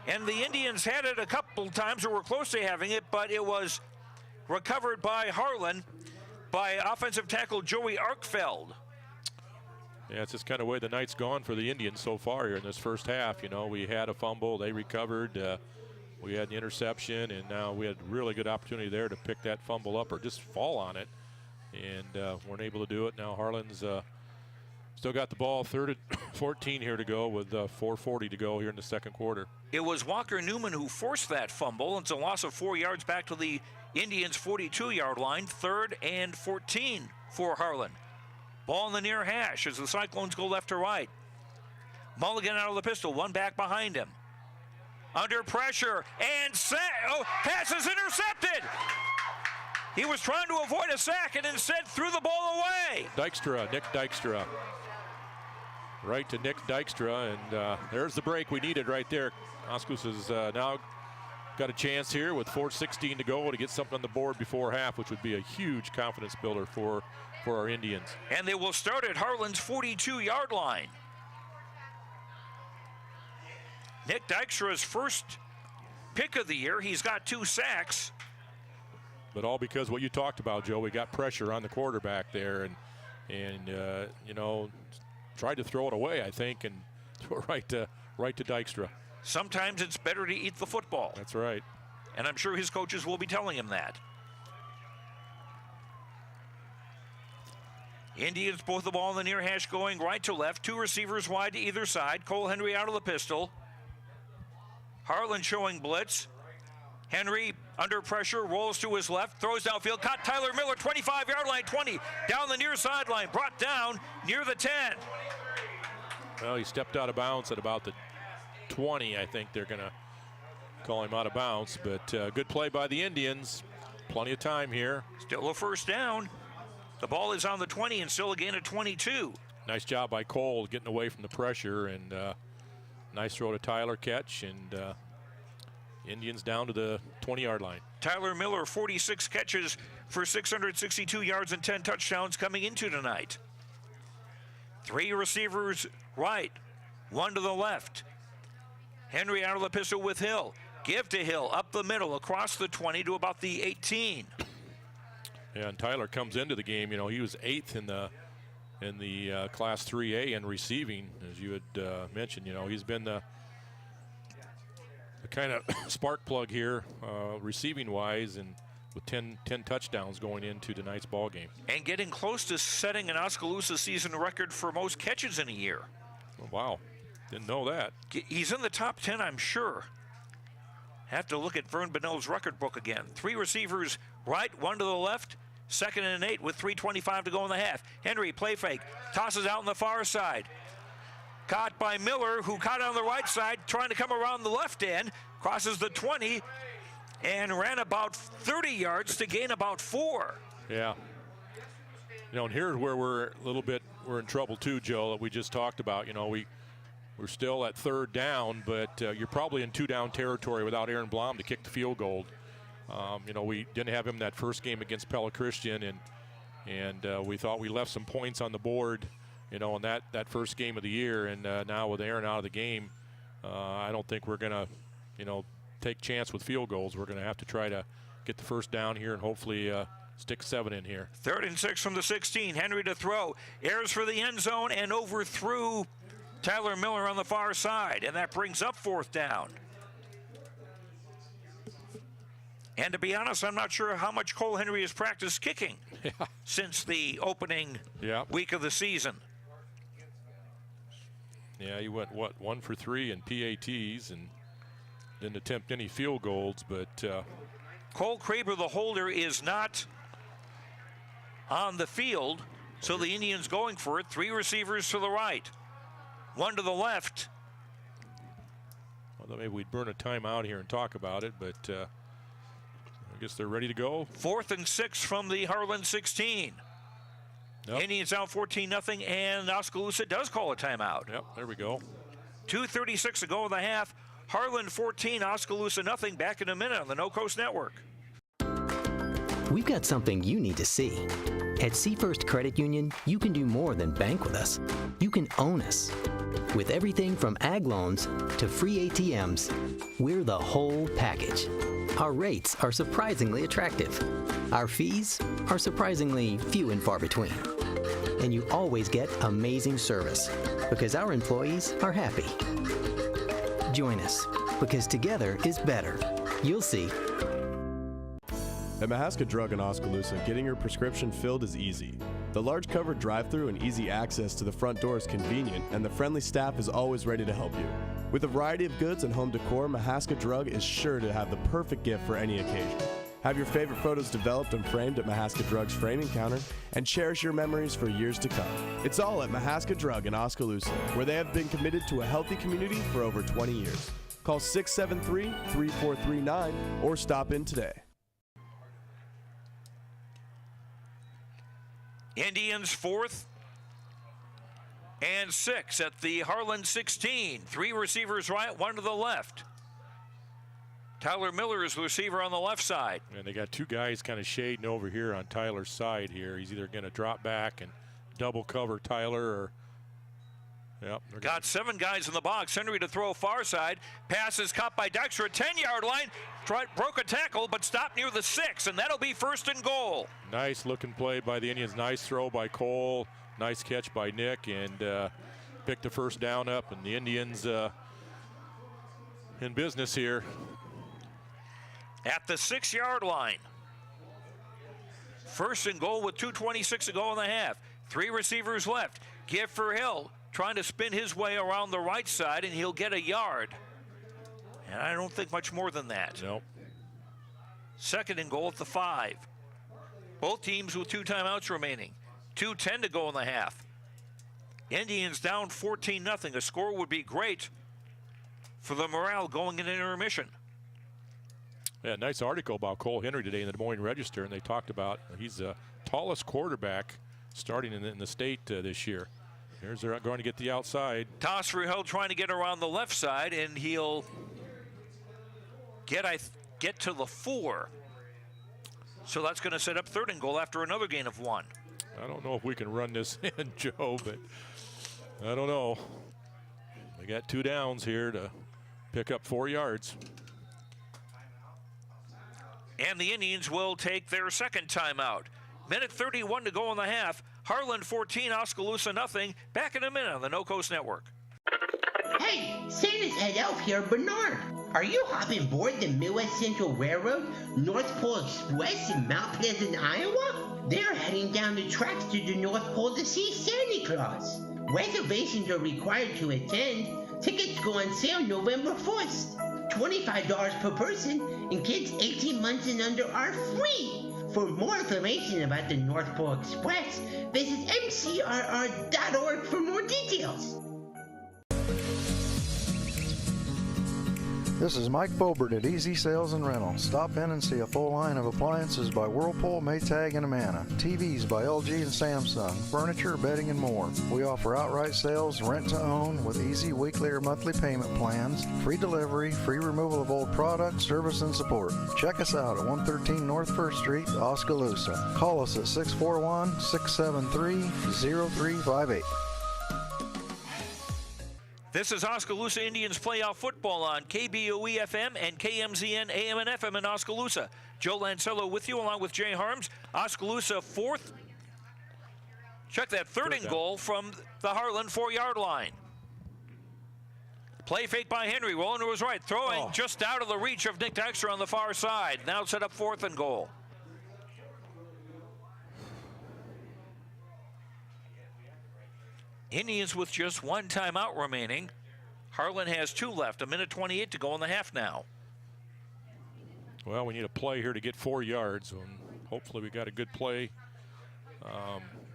And the Indians had it a couple times, or were close to having it, but it was recovered by Harlan by offensive tackle Joey Arkfeld. Yeah, it's just kind of the way the night's gone for the Indians so far here in this first half. You know, we had a fumble, they recovered, we had the interception, and now we had a really good opportunity there to pick that fumble up or just fall on it, and weren't able to do it. Now Harlan's still got the ball, 3rd and 14 here to go with 4:40 to go here in the second quarter. It was Walker Newman who forced that fumble. It's a loss of 4 yards back to the Indians' 42-yard line. 3rd and 14 for Harlan. Ball in the near hash as the Cyclones go left to right. Mulligan out of the pistol, 1 back behind him. Under pressure, and pass is intercepted. He was trying to avoid a sack and instead threw the ball away. Nick Dykstra. Right to Nick Dykstra, and there's the break we needed right there. Oskaloosa's now got a chance here with 4:16 to go to get something on the board before half, which would be a huge confidence builder for our Indians. And they will start at Harlan's 42-yard line. Nick Dykstra's first pick of the year. He's got 2 sacks. But all because what you talked about, Joe. We got pressure on the quarterback there, and you know, tried to throw it away, I think, and throw it right to Dykstra. Sometimes it's better to eat the football. That's right. And I'm sure his coaches will be telling him that. Indians both the ball in the near hash going right to left. 2 receivers wide to either side. Cole Henry out of the pistol. Harlan showing blitz. Henry under pressure, rolls to his left, throws downfield, caught Tyler Miller, 25-yard line, 20, down the near sideline, brought down near the 10. Well, he stepped out of bounds at about the 20. I think they're going to call him out of bounds, but good play by the Indians. Plenty of time here. Still a first down. The ball is on the 20 and still a gain of 22. Nice job by Cole getting away from the pressure, and nice throw to Tyler, catch, and Indians down to the 20-yard line. Tyler Miller, 46 catches for 662 yards and 10 touchdowns coming into tonight. 3 receivers right, 1 to the left. Henry out of the pistol with Hill. Give to Hill, up the middle, across the 20 to about the 18. Yeah, and Tyler comes into the game. You know, he was 8th in the Class 3A in receiving, as you had mentioned. You know, he's been the kind of spark plug here, receiving-wise, and with 10 touchdowns going into tonight's ball game. And getting close to setting an Oskaloosa season record for most catches in a year. Oh, wow, didn't know that. He's in the top 10, I'm sure. Have to look at Vern Bonnell's record book again. 3 receivers right, 1 to the left, 2nd and 8 with 3:25 to go in the half. Henry, play fake, tosses out on the far side. Caught by Miller, who caught on the right side, trying to come around the left end, crosses the 20, and ran about 30 yards to gain about 4. Yeah. You know, and here's where we're in trouble too, Joe, that we just talked about. You know, we're still at 3rd down, but you're probably in 2-down territory without Aaron Blom to kick the field goal. You know, we didn't have him that first game against Pella Christian, and we thought we left some points on the board, you know, in that first game of the year. And now with Aaron out of the game, I don't think we're going to, you know, take chance with field goals. We're going to have to try to get the first down here and hopefully stick 7 in here. 3rd and 6 from the 16. Henry to throw. Airs for the end zone and overthrew Tyler Miller on the far side. And that brings up 4th down. And to be honest, I'm not sure how much Cole Henry has practiced kicking since the opening week of the season. Yeah, he went, 1 for 3 in PATs and didn't attempt any field goals, but Cole Kraber, the holder, is not on the field, so the Indians going for it. 3 receivers to the right, 1 to the left. Well, maybe we'd burn a timeout here and talk about it, but I guess they're ready to go. 4th and 6 from the Harlan 16. Yep. Indians out 14-0, and Oskaloosa does call a timeout. Yep, there we go. 2:36 to go in the half. Harlan 14, Oskaloosa nothing. Back in a minute on the No Coast Network. We've got something you need to see. At Seafirst Credit Union, you can do more than bank with us. You can own us. With everything from ag loans to free ATMs, we're the whole package. Our rates are surprisingly attractive. Our fees are surprisingly few and far between. And you always get amazing service because our employees are happy. Join us, because together is better. You'll see. At Mahaska Drug in Oskaloosa, getting your prescription filled is easy. The large covered drive-thru and easy access to the front door is convenient, and the friendly staff is always ready to help you. With a variety of goods and home decor, Mahaska Drug is sure to have the perfect gift for any occasion. Have your favorite photos developed and framed at Mahaska Drug's framing counter, and cherish your memories for years to come. It's all at Mahaska Drug in Oskaloosa, where they have been committed to a healthy community for over 20 years. Call 673-3439 or stop in today. Indians 4th and 6 at the Harlan 16. 3 receivers right, 1 to the left. Tyler Miller is the receiver on the left side. And they got 2 guys kind of shading over here on Tyler's side here. He's either going to drop back and double cover Tyler or... Yep. Got 7 guys in the box. Henry to throw far side. Pass is caught by Dexter at 10-yard line. Broke a tackle, but stopped near the 6, and that'll be 1st and goal. Nice looking play by the Indians. Nice throw by Cole. Nice catch by Nick, and picked the first down up. And the Indians in business here. At the 6-yard line. 1st and goal with 2:26 to go in the half. 3 receivers left. Give for Hill, trying to spin his way around the right side, and he'll get a yard. And I don't think much more than that. Nope. 2nd and goal at the 5. Both teams with 2 timeouts remaining. 2:10 to go in the half. Indians down 14-0. A score would be great for the morale going into intermission. Yeah, nice article about Cole Henry today in the Des Moines Register, and they talked about he's the tallest quarterback starting in the state this year. Here's they're going to get the outside. Toss for Hill trying to get around the left side, and he'll get to the 4. So that's going to set up 3rd and goal after another gain of 1. I don't know if we can run this in, Joe, but I don't know. They got 2 downs here to pick up 4 yards. And the Indians will take their 2nd timeout. Minute 31 to go in the half. Harlan 14, Oskaloosa nothing. Back in a minute on the No Coast Network. Hey, Santa's head elf here, Bernard. Are you hopping aboard the Midwest Central Railroad, North Pole Express in Mount Pleasant, Iowa? They're heading down the tracks to the North Pole to see Santa Claus. Reservations are required to attend. Tickets go on sale November 1st. $25 per person, and kids 18 months and under are free. For more information about the North Pole Express, visit mcrr.org for more details. This is Mike Bobert at Easy Sales and Rental. Stop in and see a full line of appliances by Whirlpool, Maytag, and Amana. TVs by LG and Samsung. Furniture, bedding, and more. We offer outright sales, rent to own, with easy weekly or monthly payment plans, free delivery, free removal of old products, service, and support. Check us out at 113 North 1st Street, Oskaloosa. Call us at 641-673-0358. This is Oskaloosa Indians playoff football on KBOE FM and KMZN AM and FM in Oskaloosa. Joe Lancello with you along with Jay Harms. Oskaloosa 4th. Check that 3rd and goal from the Harlan 4-yard line. Play fake by Henry, rolling to his right, throwing just out of the reach of Nick Dexter on the far side. Now set up 4th and goal. Indians with just 1 timeout remaining. Harlan has 2 left, 1:28 to go in the half now. Well, we need a play here to get 4 yards, and hopefully we got a good play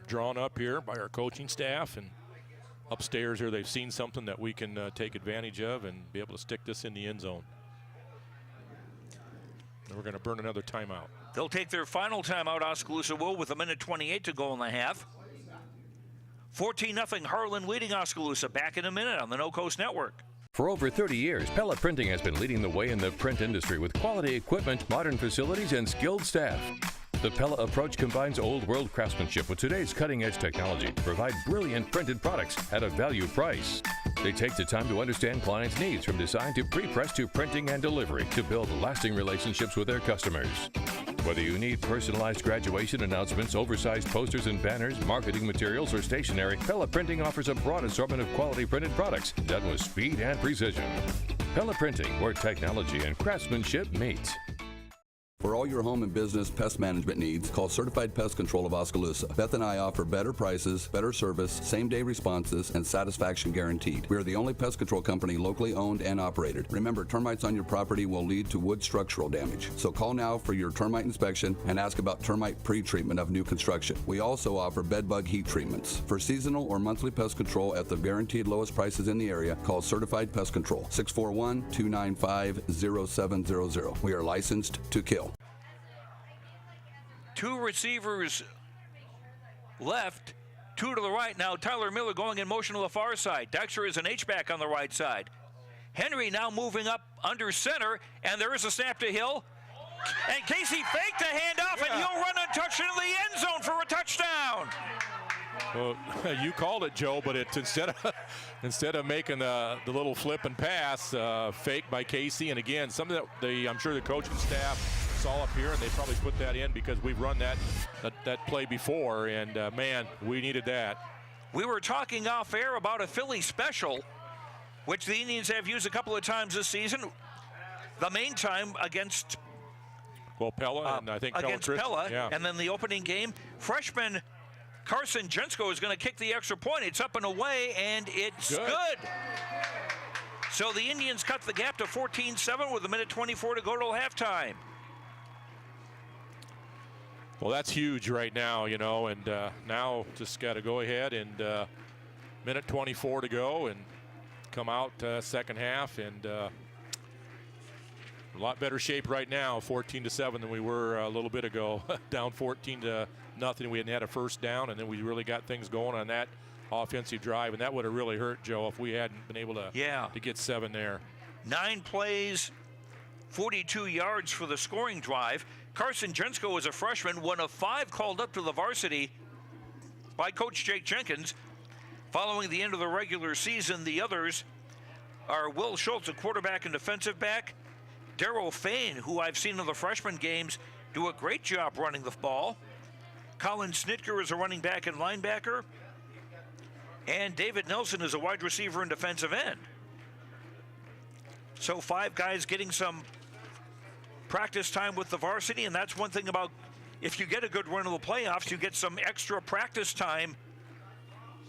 drawn up here by our coaching staff, and upstairs here they've seen something that we can take advantage of and be able to stick this in the end zone. And we're going to burn another timeout. They'll take their final timeout, Oskaloosa will, with 1:28 to go in the half. 14-0 Harlan leading Oskaloosa. Back in a minute on the No Coast Network. For over 30 years, Pellet Printing has been leading the way in the print industry with quality equipment, modern facilities, and skilled staff. The Pella approach combines old-world craftsmanship with today's cutting-edge technology to provide brilliant printed products at a value price. They take the time to understand clients' needs from design to pre-press to printing and delivery to build lasting relationships with their customers. Whether you need personalized graduation announcements, oversized posters and banners, marketing materials, or stationery, Pella Printing offers a broad assortment of quality printed products done with speed and precision. Pella Printing, where technology and craftsmanship meet. For all your home and business pest management needs, call Certified Pest Control of Oskaloosa. Beth and I offer better prices, better service, same-day responses, and satisfaction guaranteed. We are the only pest control company locally owned and operated. Remember, termites on your property will lead to wood structural damage. So call now for your termite inspection and ask about termite pre-treatment of new construction. We also offer bed bug heat treatments. For seasonal or monthly pest control at the guaranteed lowest prices in the area, call Certified Pest Control, 641-295-0700. We are licensed to kill. 2 receivers left, 2 to the right. Now Tyler Miller going in motion to the far side. Dexter is an H-back on the right side. Henry now moving up under center, and there is a snap to Hill. And Casey faked the handoff, and he'll run untouched into the end zone for a touchdown. Well, you called it, Joe, but it's instead of making the little flip and pass, fake by Casey, and again, something that I'm sure the coaching staff saw up here, and they probably put that in because we've run that play before, and man, we needed that. We were talking off air about a Philly special, which the Indians have used a couple of times this season. The main time against Pella, and I think against Pella, Pella, yeah. And then the opening game, freshman Carson Jensko is going to kick the extra point. It's up and away, and it's good. So the Indians cut the gap to 14-7 with 1:24 to go till halftime. Well, that's huge right now, you know, and now just got to go ahead and 1:24 to go and come out second half, and a lot better shape right now, 14-7 than we were a little bit ago. Down 14-0. We hadn't had a first down, and then we really got things going on that offensive drive, and that would have really hurt, Joe, if we hadn't been able to get 7 there. 9 plays, 42 yards for the scoring drive. Carson Jensko is a freshman, one of 5 called up to the varsity by Coach Jake Jenkins. Following the end of the regular season, the others are Will Schultz, a quarterback and defensive back, Darrell Fain, who I've seen in the freshman games do a great job running the ball, Colin Snitker is a running back and linebacker, and David Nelson is a wide receiver and defensive end. So 5 guys getting some practice time with the varsity, and that's one thing about if you get a good run of the playoffs, you get some extra practice time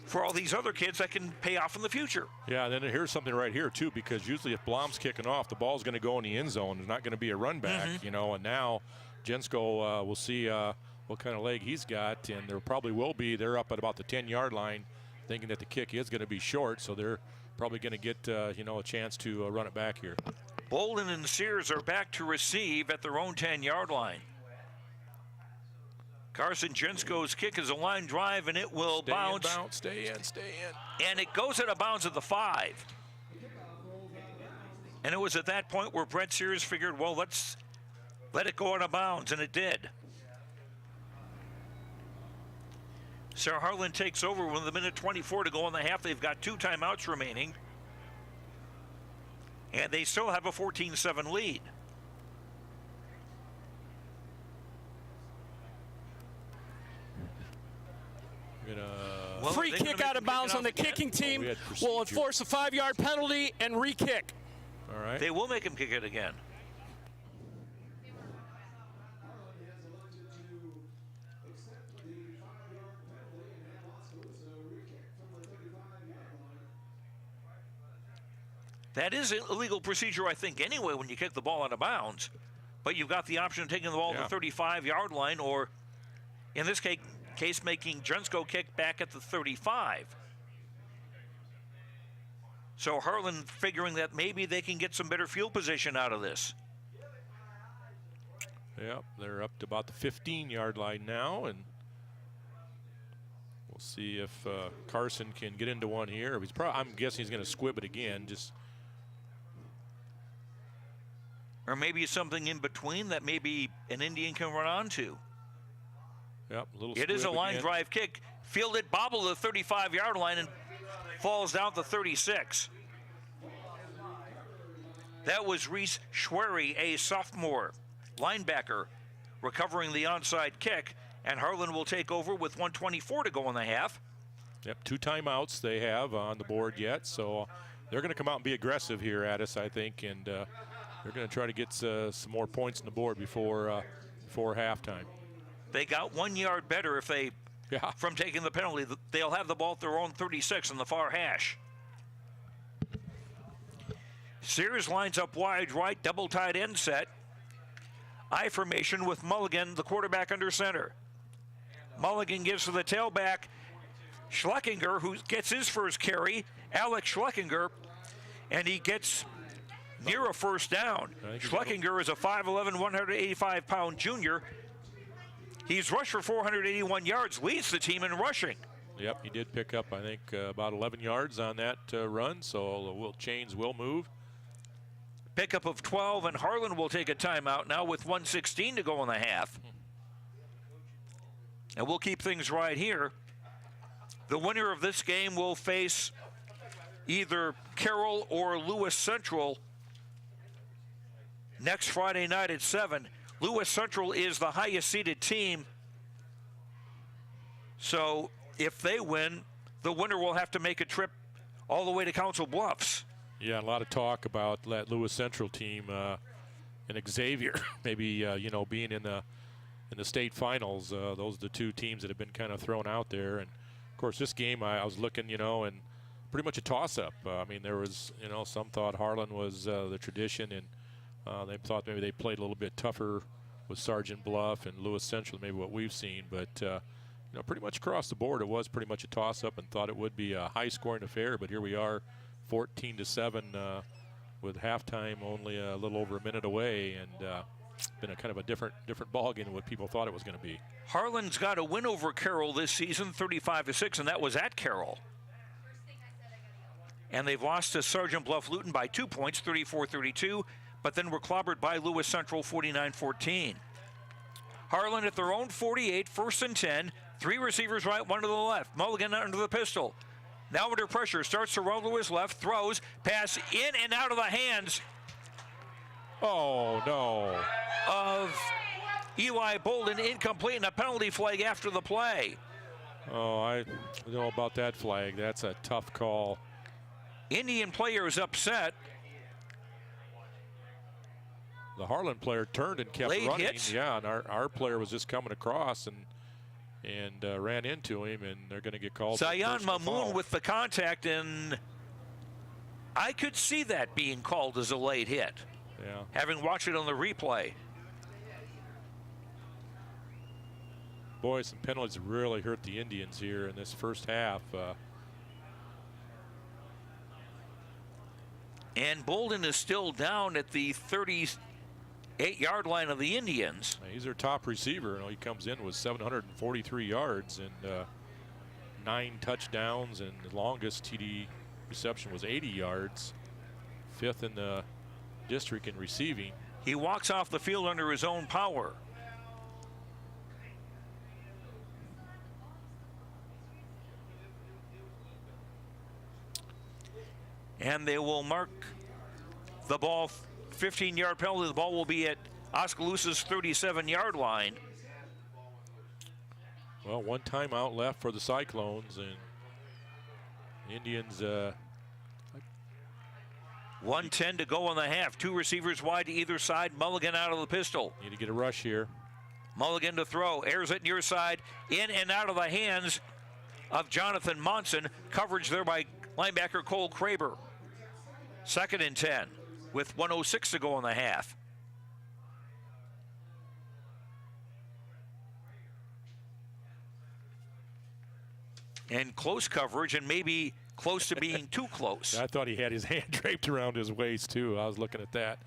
for all these other kids that can pay off in the future. Yeah, and then here's something right here, too, because usually if Blom's kicking off, the ball's going to go in the end zone. There's not going to be a run back, you know, and now Jensko, we'll see what kind of leg he's got, and there probably will be. They're up at about the 10-yard line thinking that the kick is going to be short, so they're probably going to get, you know, a chance to run it back here. Bolden and Sears are back to receive at their own 10-yard line. Carson Jensko's kick is a line drive, and it will bounce. Stay in. And it goes out of bounds at the 5. And it was at that point where Brett Sears figured, well, let's let it go out of bounds, and it did. So Harlan takes over with 1:24 to go in the half. They've got 2 timeouts remaining. And they still have a 14-7 lead. Free kick out of bounds on the kicking team will enforce a 5-yard penalty and re-kick. All right. They will make him kick it again. That is an illegal procedure, I think, anyway, when you kick the ball out of bounds. But you've got the option of taking the ball to the 35-yard line, or in this case making Jensko kick back at the 35. So Harlan figuring that maybe they can get some better field position out of this. Yep, they're up to about the 15-yard line now, and we'll see if Carson can get into one here. I'm guessing he's going to squib it again. Or maybe something in between that maybe an Indian can run onto. Yep, a little. It is a line drive kick. Fielded, bobble to the 35-yard line and falls down to 36. That was Reese Schwery, a sophomore linebacker, recovering the onside kick, and Harlan will take over with 1:24 to go in the half. Yep, 2 timeouts they have on the board yet, so they're going to come out and be aggressive here at us, I think, and they're going to try to get some more points on the board before halftime. They got 1 yard better if they, from taking the penalty. They'll have the ball at their own 36 in the far hash. Sears lines up wide right, double tight end set. I formation with Mulligan, the quarterback, under center. Mulligan gives to the tailback, Schleckinger, who gets his first carry, Alex Schleckinger, and he gets near a first down. Schleckinger is a 5'11", 185-pound junior. He's rushed for 481 yards, leads the team in rushing. Yep, he did pick up, I think, about 11 yards on that run, so chains will move. Pickup of 12, and Harlan will take a timeout now with 1:16 to go in the half. And we'll keep things right here. The winner of this game will face either Carroll or Lewis Central next Friday night at 7. Lewis Central is the highest seeded team. So if they win, the winner will have to make a trip all the way to Council Bluffs. Yeah, a lot of talk about that Lewis Central team and Xavier maybe, being in the in the state finals. Those are the two teams that have been kind of thrown out there. And, of course, this game I was looking, and pretty much a toss-up. I mean, there was, some thought Harlan was the tradition, and they thought maybe they played a little bit tougher with Sergeant Bluff and Lewis Central, maybe what we've seen. But, pretty much across the board, it was pretty much a toss-up, and thought it would be a high-scoring affair. But here we are, 14-7, with halftime only a little over a minute away, and been a kind of a different ball game than what people thought it was going to be. Harlan's got a win over Carroll this season, 35-6, and that was at Carroll. And they've lost to Sergeant Bluff Luton by 2 points, 34-32, but then were clobbered by Lewis Central, 49-14. Harlan at their own 48, 1st and 10, 3 receivers right, 1 to the left. Mulligan under the pistol. Now under pressure, starts to roll to his left, throws, pass in and out of the hands. Oh, no. Of Eli Bolden, incomplete, and a penalty flag after the play. Oh, I don't know about that flag. That's a tough call. Indian player is upset. The Harlan player turned and kept Late running. hits. Yeah, and our player was just coming across and ran into him, and they're going to get called. Zion Mamoun with the contact, and I could see that being called as a late hit. Yeah. Having watched it on the replay. Boy, some penalties really hurt the Indians here in this first half. And Bolden is still down at the 38-yard line of the Indians. He's their top receiver. He comes in with 743 yards and 9 touchdowns, and the longest TD reception was 80 yards. 5th in the district in receiving. He walks off the field under his own power. And they will mark the ball 15-yard penalty. The ball will be at Oskaloosa's 37-yard line. Well, 1 timeout left for the Cyclones, and Indians 1:10 to go in the half. 2 receivers wide to either side. Mulligan out of the pistol. Need to get a rush here. Mulligan to throw. Airs it near side. In and out of the hands of Jonathan Monson. Coverage there by linebacker Cole Kraber. 2nd and 10 with 1:06 to go in the half. And close coverage, and maybe close to being too close. I thought he had his hand draped around his waist, too. I was looking at that.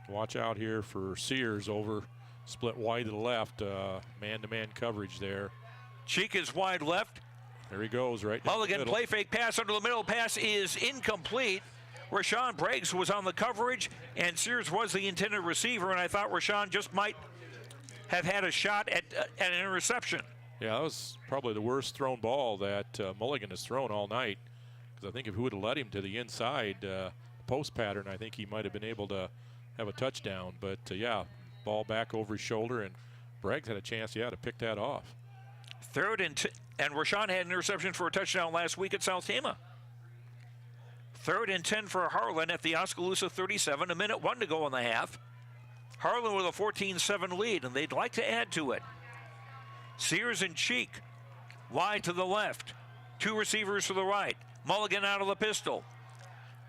Watch out here for Sears over, split wide to the left. Man-to-man coverage there. Cheek is wide left. There he goes, right down Mulligan, the middle. play fake pass under the middle. Pass is incomplete. Rashawn Briggs was on the coverage, and Sears was the intended receiver, and I thought Rashawn just might have had a shot at an interception. Yeah, that was probably the worst thrown ball that Mulligan has thrown all night, because I think if he would have led him to the inside post pattern, I think he might have been able to have a touchdown. But, yeah, ball back over his shoulder, and Briggs had a chance, to pick that off. 3rd and Rashawn had an interception for a touchdown last week at South Tama. 3rd and 10 for Harlan at the Oskaloosa 37, 1:01 to go in the half. Harlan with a 14-7 lead, and they'd like to add to it. Sears and Cheek wide to the left. 2 receivers to the right. Mulligan out of the pistol.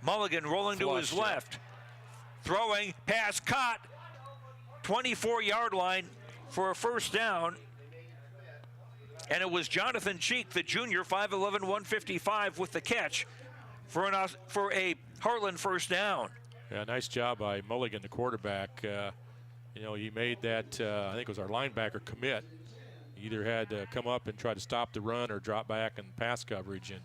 Mulligan rolling to his left. Throwing, pass caught. 24-yard line for a first down. And it was Jonathan Cheek, the junior, 5'11", 155 with the catch for a Harlan first down. Yeah, nice job by Mulligan, the quarterback. He made that, I think it was our linebacker commit. He either had to come up and try to stop the run or drop back and pass coverage. And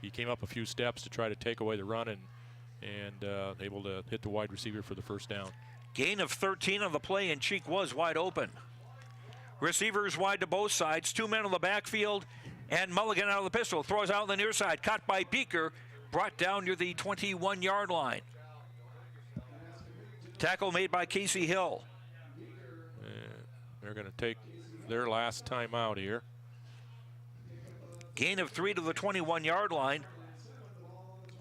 he came up a few steps to try to take away the run and able to hit the wide receiver for the first down. Gain of 13 on the play, and Cheek was wide open. Receivers wide to both sides. 2 men on the backfield, and Mulligan out of the pistol. Throws out on the near side. Caught by Beaker. Brought down near the 21-yard line. Tackle made by Casey Hill. They're going to take their last time out here. Gain of 3 to the 21-yard line.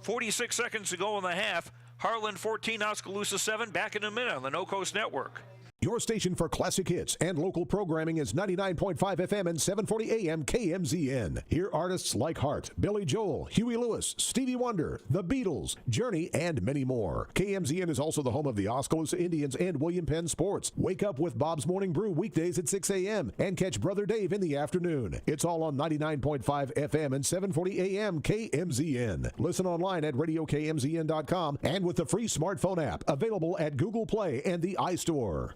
46 seconds to go in the half. Harlan 14, Oskaloosa 7. Back in a minute on the No Coast Network. Your station for classic hits and local programming is 99.5 FM and 740 AM KMZN. Hear artists like Hart, Billy Joel, Huey Lewis, Stevie Wonder, The Beatles, Journey, and many more. KMZN is also the home of the Oskaloosa Indians and William Penn Sports. Wake up with Bob's Morning Brew weekdays at 6 a.m. and catch Brother Dave in the afternoon. It's all on 99.5 FM and 740 AM KMZN. Listen online at radiokmzn.com and with the free smartphone app available at Google Play and the iStore.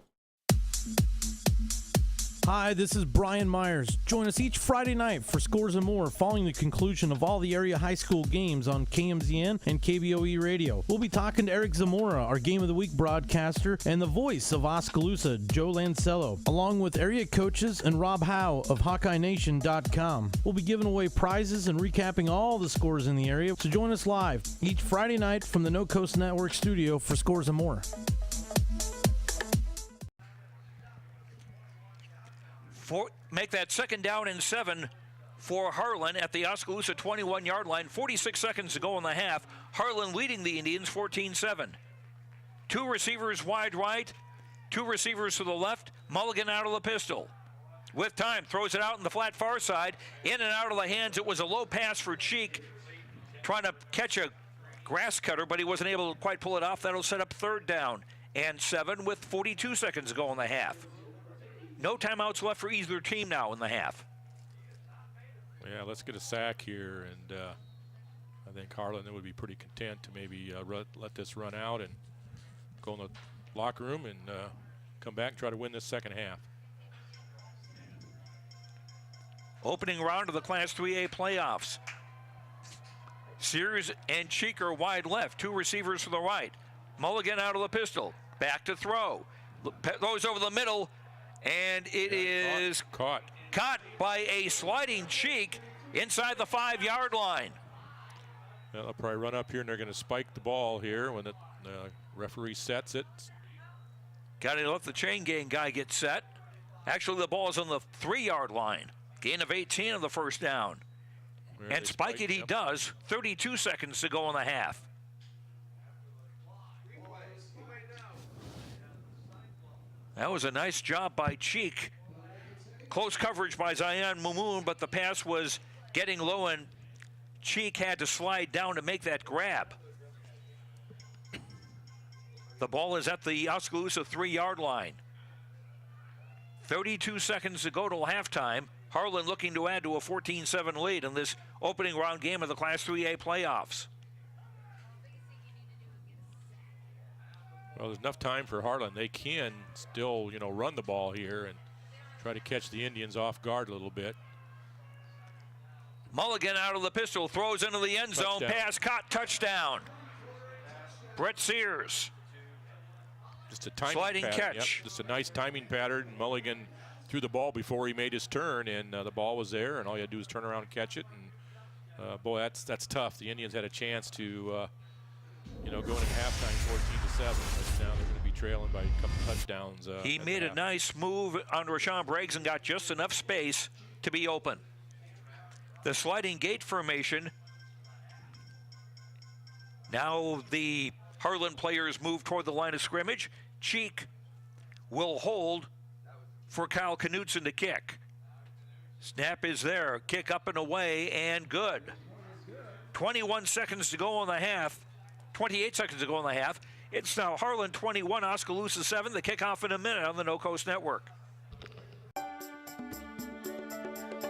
Hi, this is Brian Myers. Join us each Friday night for Scores and More following the conclusion of all the area high school games on KMZN and KBOE Radio. We'll be talking to Eric Zamora, our Game of the Week broadcaster, and the voice of Oskaloosa, Joe Lancello, along with area coaches and Rob Howe of HawkeyeNation.com. We'll be giving away prizes and recapping all the scores in the area, so join us live each Friday night from the No Coast Network studio for Scores and More. Make that second down and 7 for Harlan at the Oskaloosa 21-yard line. 46 seconds to go in the half. Harlan leading the Indians 14-7. Two receivers wide right, two receivers to the left. Mulligan out of the pistol. With time, throws it out in the flat far side. In and out of the hands. It was a low pass for Cheek, trying to catch a grass cutter, but he wasn't able to quite pull it off. That'll set up third down and 7 with 42 seconds to go in the half. No timeouts left for either team now in the half. Yeah, let's get a sack here, and I think Harlan would be pretty content to maybe let this run out and go in the locker room and come back and try to win this second half. Opening round of the Class 3A playoffs. Sears and Cheek are wide left, two receivers to the right. Mulligan out of the pistol, back to throw. Throws over the middle. And it is caught by a sliding Cheek inside the 5-yard line. Well, they'll probably run up here, and they're going to spike the ball here when the referee sets it. Got to let the chain gang guy get set. Actually, the ball is on the 3-yard line. Gain of 18 on the first down. And spike it he does. 32 seconds to go in the half. That was a nice job by Cheek. Close coverage by Zion Mamoon, but the pass was getting low and Cheek had to slide down to make that grab. The ball is at the Oskaloosa 3-yard line. 32 seconds to go till halftime. Harlan looking to add to a 14-7 lead in this opening round game of the Class 3A playoffs. Well, there's enough time for Harlan. They can still, run the ball here and try to catch the Indians off guard a little bit. Mulligan out of the pistol, throws into the end zone, pass caught, touchdown. Brett Sears. Just a timing sliding pattern. catch. Yep, just a nice timing pattern. Mulligan threw the ball before he made his turn, and the ball was there, and all you had to do was turn around and catch it. And boy, that's tough. The Indians had a chance to going in halftime 14-7, but now they're going to be trailing by a couple touchdowns. He made a nice move on Rashawn Briggs and got just enough space to be open. The sliding gate formation. Now the Harlan players move toward the line of scrimmage. Cheek will hold for Kyle Knutson to kick. Snap is there. Kick up and away and good. 21 seconds to go in the half. 28 seconds to go in the half. It's now Harlan 21, Oskaloosa 7. The kickoff in a minute on the No Coast Network.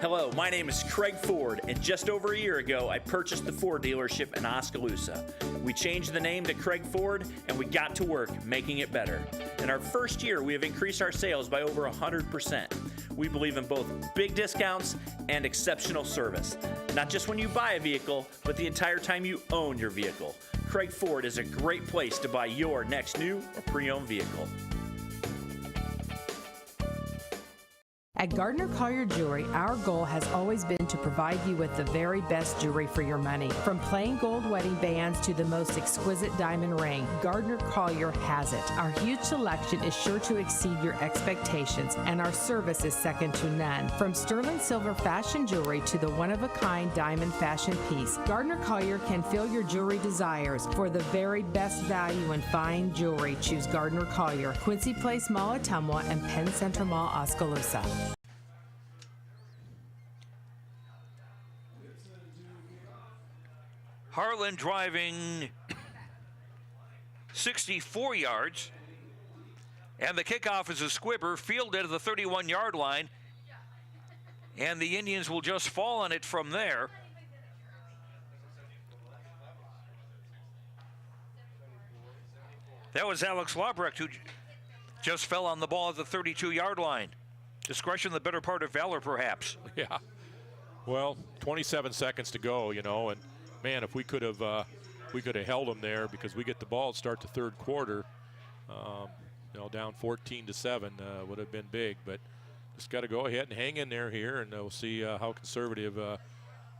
Hello, my name is Craig Ford, and just over a year ago, I purchased the Ford dealership in Oskaloosa. We changed the name to Craig Ford, and we got to work making it better. In our first year, we have increased our sales by over 100%. We believe in both big discounts and exceptional service. Not just when you buy a vehicle, but the entire time you own your vehicle. Craig Ford is a great place to buy your next new or pre-owned vehicle. At Gardner Collier Jewelry, our goal has always been to provide you with the very best jewelry for your money. From plain gold wedding bands to the most exquisite diamond ring, Gardner Collier has it. Our huge selection is sure to exceed your expectations, and our service is second to none. From sterling silver fashion jewelry to the one-of-a-kind diamond fashion piece, Gardner Collier can fill your jewelry desires. For the very best value in fine jewelry, choose Gardner Collier, Quincy Place Mall, Ottumwa, and Penn Center Mall, Oskaloosa. Harlan driving 64 yards, and the kickoff is a squibber fielded at the 31-yard line, and the Indians will just fall on it from there. That was Alex Labrecht, who just fell on the ball at the 32-yard line. Discretion, the better part of valor, perhaps. Yeah. Well, 27 seconds to go, you know, and man, if we could have held them there, because we get the ball to start the third quarter, you know, down 14-7 would have been big. But just got to go ahead and hang in there here, and we'll see how conservative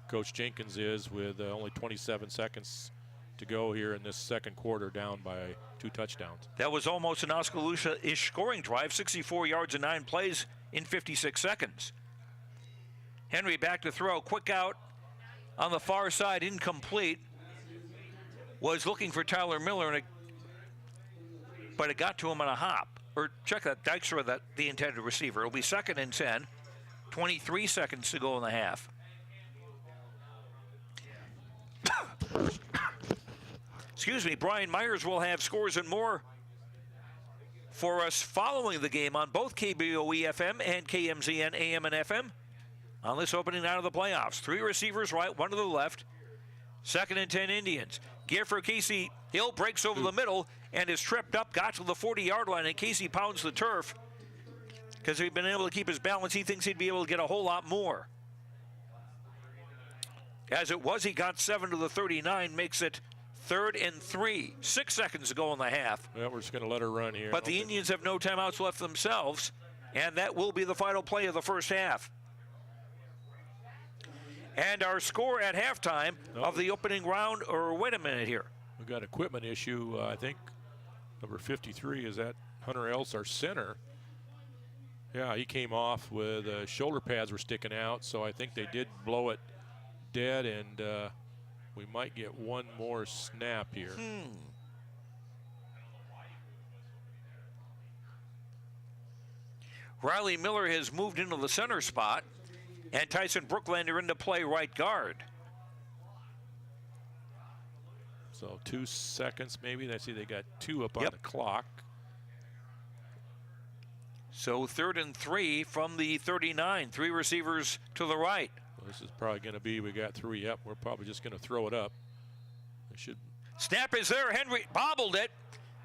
Coach Jenkins is with only 27 seconds to go here in this second quarter, down by 2 touchdowns. That was almost an Oskaloosa-ish scoring drive, 64 yards and 9 plays in 56 seconds. Henry back to throw, quick out on the far side, incomplete. Was looking for Tyler Miller, but it got to him on a hop. Or check that, Dykstra, the intended receiver. It'll be 2nd and 10, 23 seconds to go in the half. Excuse me, Brian Myers will have Scores and More for us following the game on both KBOE FM and KMZN AM and FM on this opening night of the playoffs. 3 receivers right, 1 to the left. 2nd and 10 Indians. Gear for Casey Hill, breaks over the middle and is tripped up, got to the 40-yard line, and Casey pounds the turf because he'd been able to keep his balance. He thinks he'd be able to get a whole lot more. As it was, he got 7 to the 39, makes it 3rd and 3. 6 seconds to go in the half. Yeah, we're just going to let her run here. But the Indians have no timeouts left themselves, and that will be the final play of the first half. And our score at halftime of the opening round, or wait a minute here. We've got equipment issue, I think. Number 53, is that Hunter Else, our center? Yeah, he came off with shoulder pads were sticking out, so I think they did blow it dead, and we might get one more snap here. Riley Miller has moved into the center spot, and Tyson Brooklander into play right guard. So 2 seconds maybe. I see they got 2 up on the clock. So 3rd and 3 from the 39. 3 receivers to the right. Well, this is probably going to be, we got 3 up. We're probably just going to throw it up. Snap is there. Henry bobbled it.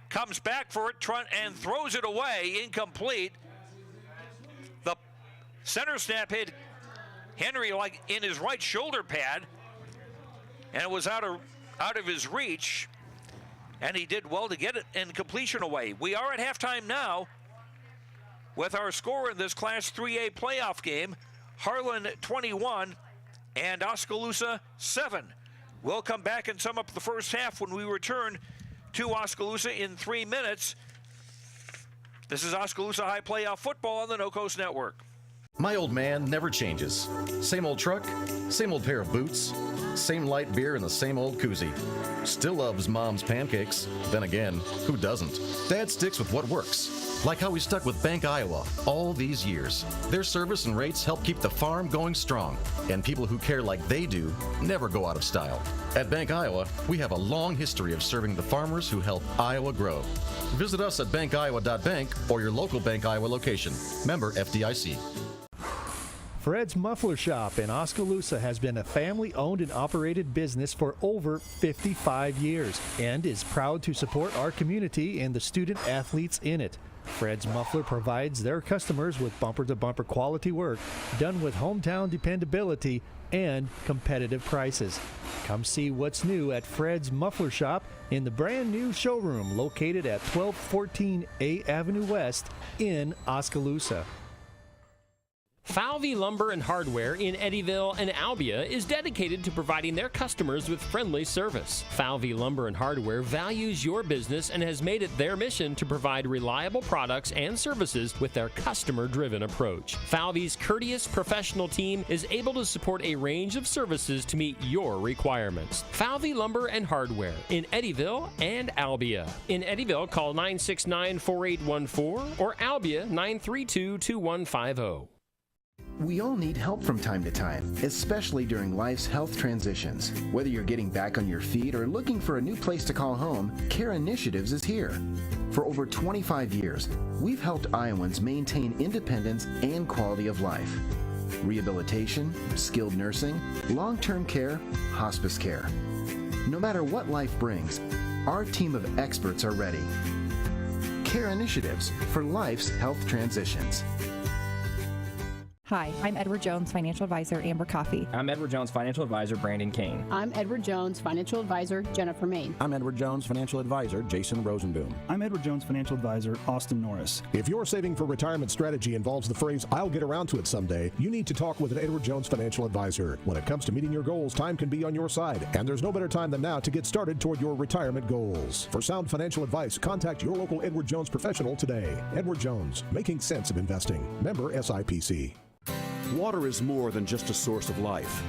Comes back for it and throws it away. Incomplete. The center snap hit Henry like in his right shoulder pad, and it was out of his reach, and he did well to get it in completion away. We are at halftime now with our score in this Class 3A playoff game, Harlan 21 and Oskaloosa 7. We'll come back and sum up the first half when we return to Oskaloosa in 3 minutes. This is Oskaloosa High Playoff Football on the No Coast Network. My old man never changes. Same old truck, same old pair of boots, same light beer, and the same old koozie. Still loves Mom's pancakes. Then again, who doesn't? Dad sticks with what works. Like how we stuck with Bank Iowa all these years. Their service and rates help keep the farm going strong. And people who care like they do never go out of style. At Bank Iowa, we have a long history of serving the farmers who help Iowa grow. Visit us at bankiowa.bank or your local Bank Iowa location. Member FDIC. Fred's Muffler Shop in Oskaloosa has been a family-owned and operated business for over 55 years and is proud to support our community and the student athletes in it. Fred's Muffler provides their customers with bumper-to-bumper quality work done with hometown dependability and competitive prices. Come see what's new at Fred's Muffler Shop in the brand new showroom located at 1214 A Avenue West in Oskaloosa. Falvey Lumber and Hardware in Eddyville and Albia is dedicated to providing their customers with friendly service. Falvey Lumber and Hardware values your business and has made it their mission to provide reliable products and services with their customer-driven approach. Falvey's courteous professional team is able to support a range of services to meet your requirements. Falvey Lumber and Hardware in Eddyville and Albia. In Eddyville, call 969-4814 or Albia 932-2150. We all need help from time to time, especially during life's health transitions. Whether you're getting back on your feet or looking for a new place to call home, Care Initiatives is here. For over 25 years, we've helped Iowans maintain independence and quality of life. Rehabilitation, skilled nursing, long-term care, hospice care. No matter what life brings, our team of experts are ready. Care Initiatives for life's health transitions. Hi, I'm Edward Jones Financial Advisor, Amber Coffey. I'm Edward Jones Financial Advisor, Brandon Kane. I'm Edward Jones Financial Advisor, Jennifer Main. I'm Edward Jones Financial Advisor, Jason Rosenboom. I'm Edward Jones Financial Advisor, Austin Norris. If your saving for retirement strategy involves the phrase, "I'll get around to it someday," you need to talk with an Edward Jones Financial Advisor. When it comes to meeting your goals, time can be on your side, and there's no better time than now to get started toward your retirement goals. For sound financial advice, contact your local Edward Jones professional today. Edward Jones, making sense of investing. Member SIPC. Water is more than just a source of life.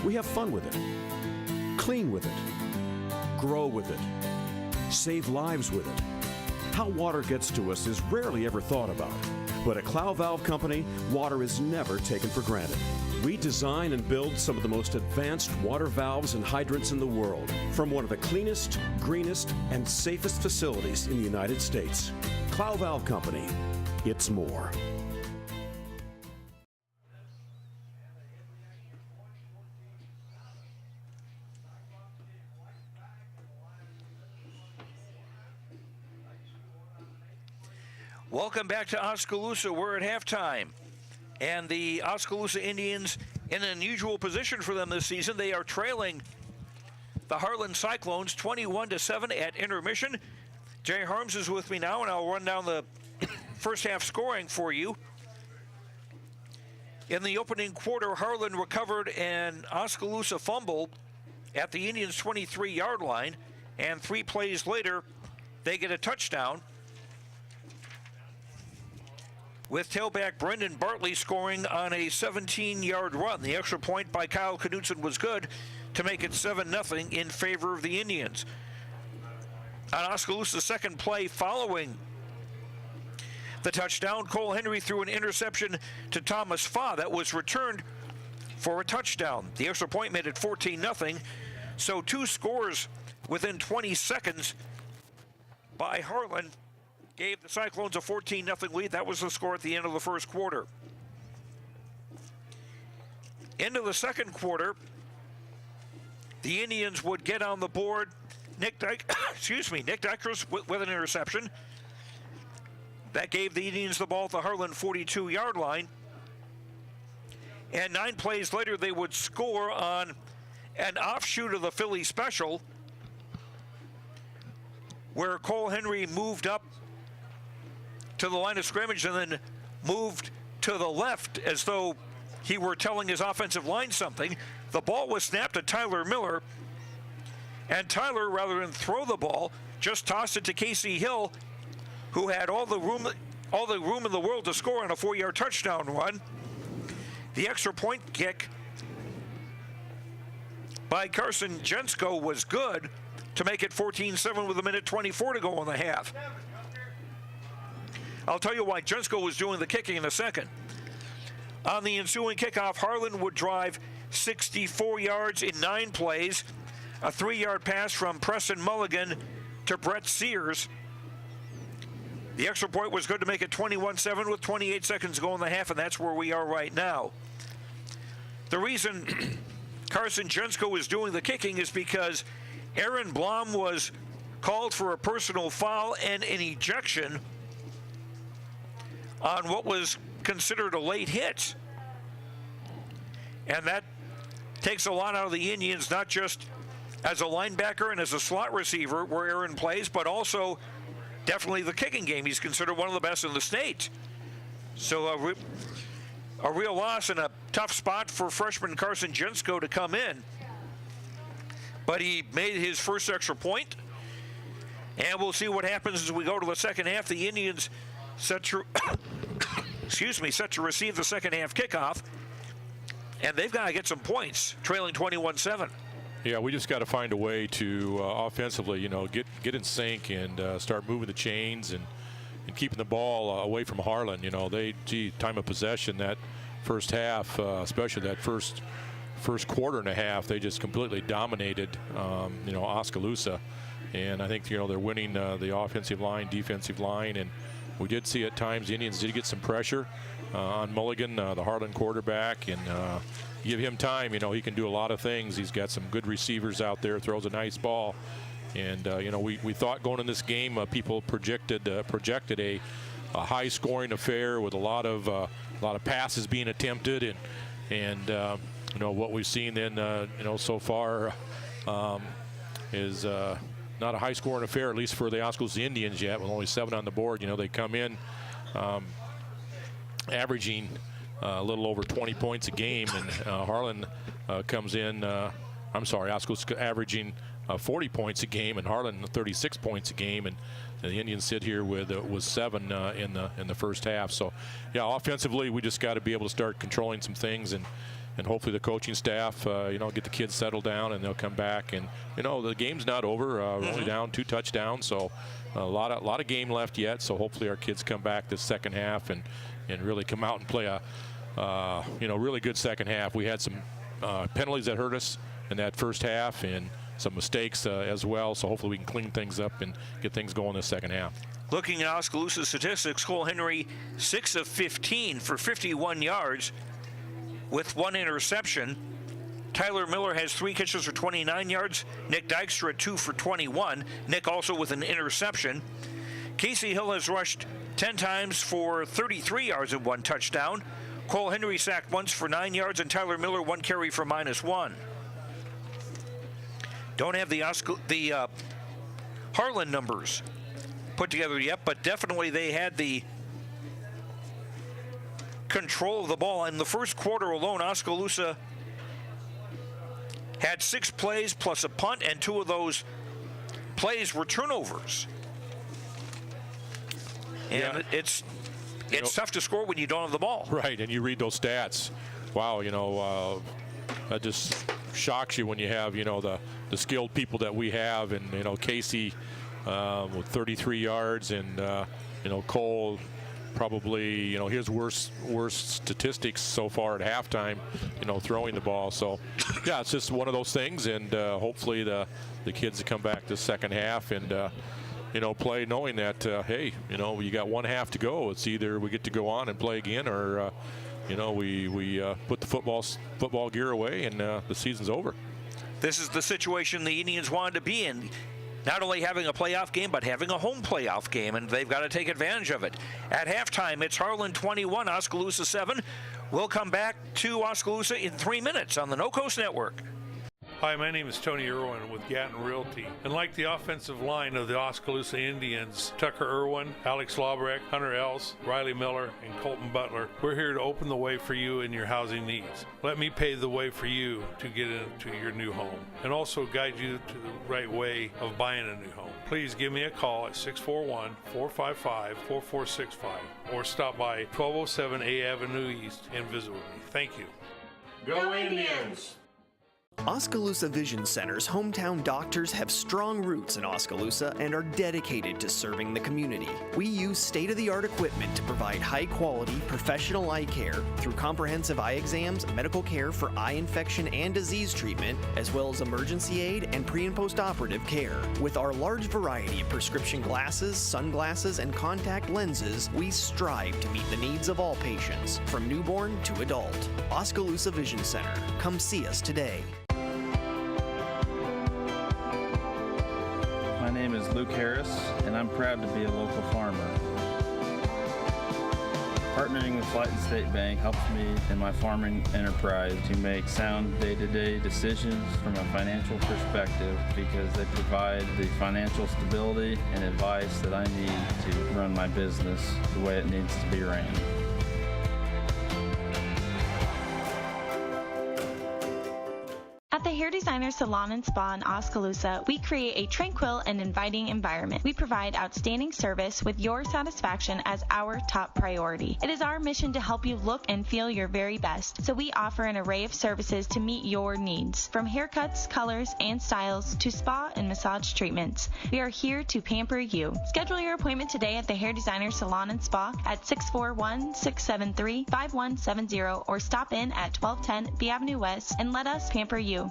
We have fun with it, clean with it, grow with it, save lives with it. How water gets to us is rarely ever thought about. But at Clow Valve Company, water is never taken for granted. We design and build some of the most advanced water valves and hydrants in the world from one of the cleanest, greenest, and safest facilities in the United States. Clow Valve Company, it's more. Welcome back to Oskaloosa. We're at halftime. And the Oskaloosa Indians in an unusual position for them this season. They are trailing the Harlan Cyclones 21-7 at intermission. Jay Harms is with me now, and I'll run down the first half scoring for you. In the opening quarter, Harlan recovered an Oskaloosa fumble at the Indians' 23-yard line, and 3 plays later, they get a touchdown, with tailback Brendan Bartley scoring on a 17-yard run. The extra point by Kyle Knutson was good to make it 7-0 in favor of the Indians. On Oskaloosa's second play following the touchdown, Cole Henry threw an interception to Thomas Fa that was returned for a touchdown. The extra point made it 14-0. So 2 scores within 20 seconds by Harlan gave the Cyclones a 14-0 lead. That was the score at the end of the first quarter. Into the second quarter, the Indians would get on the board. Nick Dykers with an interception. That gave the Indians the ball at the Harlan 42-yard line. And 9 plays later, they would score on an offshoot of the Philly special, where Cole Henry moved up to the line of scrimmage and then moved to the left as though he were telling his offensive line something. The ball was snapped to Tyler Miller, and Tyler, rather than throw the ball, just tossed it to Casey Hill, who had all the room in the world to score on a 4-yard touchdown run. The extra point kick by Carson Jensko was good to make it 14-7 with 1:24 to go in the half. I'll tell you why Jensko was doing the kicking in a second. On the ensuing kickoff, Harlan would drive 64 yards in 9 plays, a 3-yard pass from Preston Mulligan to Brett Sears. The extra point was good to make it 21-7 with 28 seconds to go in the half, and that's where we are right now. The reason Carson Jensko is doing the kicking is because Aaron Blom was called for a personal foul and an ejection on what was considered a late hit. And that takes a lot out of the Indians, not just as a linebacker and as a slot receiver where Aaron plays, but also definitely the kicking game. He's considered one of the best in the state. So a real loss and a tough spot for freshman Carson Jensko to come in. But he made his first extra point, and we'll see what happens as we go to the second half. The Indians set to, set to receive the second half kickoff, and they've got to get some points, trailing 21-7. Yeah, we just got to find a way to offensively, get in sync and start moving the chains and keeping the ball away from Harlan. Time of possession, that first half, especially that first quarter and a half, they just completely dominated, Oskaloosa. And I think, they're winning the offensive line, defensive line, and we did see at times the Indians did get some pressure on Mulligan, the Harlan quarterback, and give him time. He can do a lot of things. He's got some good receivers out there, throws a nice ball. And, we thought going in this game, people projected a high-scoring affair with a lot of passes being attempted, and what we've seen then, so far is not a high-scoring affair, at least for the Oskaloosa Indians yet, with only 7 on the board. They come in averaging a little over 20 points a game, and Harlan comes in. Oskaloosa averaging 40 points a game, and Harlan 36 points a game, and the Indians sit here with 7 in the first half. So, yeah, offensively, we just got to be able to start controlling some things, and hopefully the coaching staff, get the kids settled down, and they'll come back. And the game's not over. We're only down 2 touchdowns, so a lot of game left yet. So hopefully our kids come back this second half and really come out and play a really good second half. We had some penalties that hurt us in that first half, and some mistakes as well. So hopefully we can clean things up and get things going this second half. Looking at Oskaloosa statistics, Cole Henry 6 of 15 for 51 yards with 1 interception. Tyler Miller has 3 catches for 29 yards. Nick Dykstra at 2 for 21. Nick also with an interception. Casey Hill has rushed 10 times for 33 yards and 1 touchdown. Cole Henry sacked once for 9 yards, and Tyler Miller 1 carry for -1. Don't have the Harlan numbers put together yet, but definitely they had the control of the ball. In the first quarter alone, Oskaloosa had 6 plays plus a punt, and 2 of those plays were turnovers. And it's tough to score when you don't have the ball. Right, and you read those stats. Wow, that just shocks you when you have, the skilled people that we have, and, Casey with 33 yards, and, Cole probably, his worst statistics so far at halftime, throwing the ball. So, yeah, it's just one of those things, and hopefully the kids come back this second half and, play knowing that, hey, you got 1 half to go. It's either we get to go on and play again, or, we put the football gear away and the season's over. This is the situation the Indians wanted to be in. Not only having a playoff game, but having a home playoff game, and they've got to take advantage of it. At halftime, it's Harlan 21, Oskaloosa 7. We'll come back to Oskaloosa in 3 minutes on the No Coast Network. Hi, my name is Tony Irwin with Gatton Realty. And like the offensive line of the Oskaloosa Indians, Tucker Irwin, Alex Laubrecht, Hunter Els, Riley Miller, and Colton Butler, we're here to open the way for you in your housing needs. Let me pave the way for you to get into your new home and also guide you to the right way of buying a new home. Please give me a call at 641-455-4465 or stop by 1207 A Avenue East and visit with me. Thank you. Go Indians! Oskaloosa Vision Center's hometown doctors have strong roots in Oskaloosa and are dedicated to serving the community. We use state-of-the-art equipment to provide high-quality, professional eye care through comprehensive eye exams, medical care for eye infection and disease treatment, as well as emergency aid and pre- and post-operative care. With our large variety of prescription glasses, sunglasses, and contact lenses, we strive to meet the needs of all patients, from newborn to adult. Oskaloosa Vision Center. Come see us today. My name is Luke Harris, and I'm proud to be a local farmer. Partnering with Flight and State Bank helps me in my farming enterprise to make sound day-to-day decisions from a financial perspective because they provide the financial stability and advice that I need to run my business the way it needs to be ran. At the Hair Designer Salon and Spa in Oskaloosa, we create a tranquil and inviting environment. We provide outstanding service with your satisfaction as our top priority. It is our mission to help you look and feel your very best, so we offer an array of services to meet your needs. From haircuts, colors, and styles to spa and massage treatments, we are here to pamper you. Schedule your appointment today at the Hair Designer Salon and Spa at 641-673-5170 or stop in at 1210 B Avenue West and let us pamper you.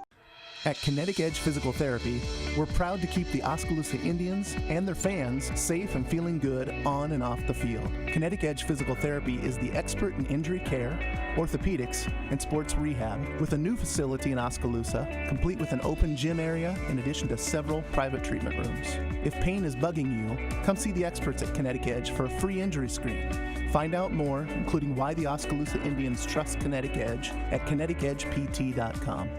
At Kinetic Edge Physical Therapy, we're proud to keep the Oskaloosa Indians and their fans safe and feeling good on and off the field. Kinetic Edge Physical Therapy is the expert in injury care, orthopedics, and sports rehab, with a new facility in Oskaloosa, complete with an open gym area in addition to several private treatment rooms. If pain is bugging you, come see the experts at Kinetic Edge for a free injury screen. Find out more, including why the Oskaloosa Indians trust Kinetic Edge, at kineticedgept.com.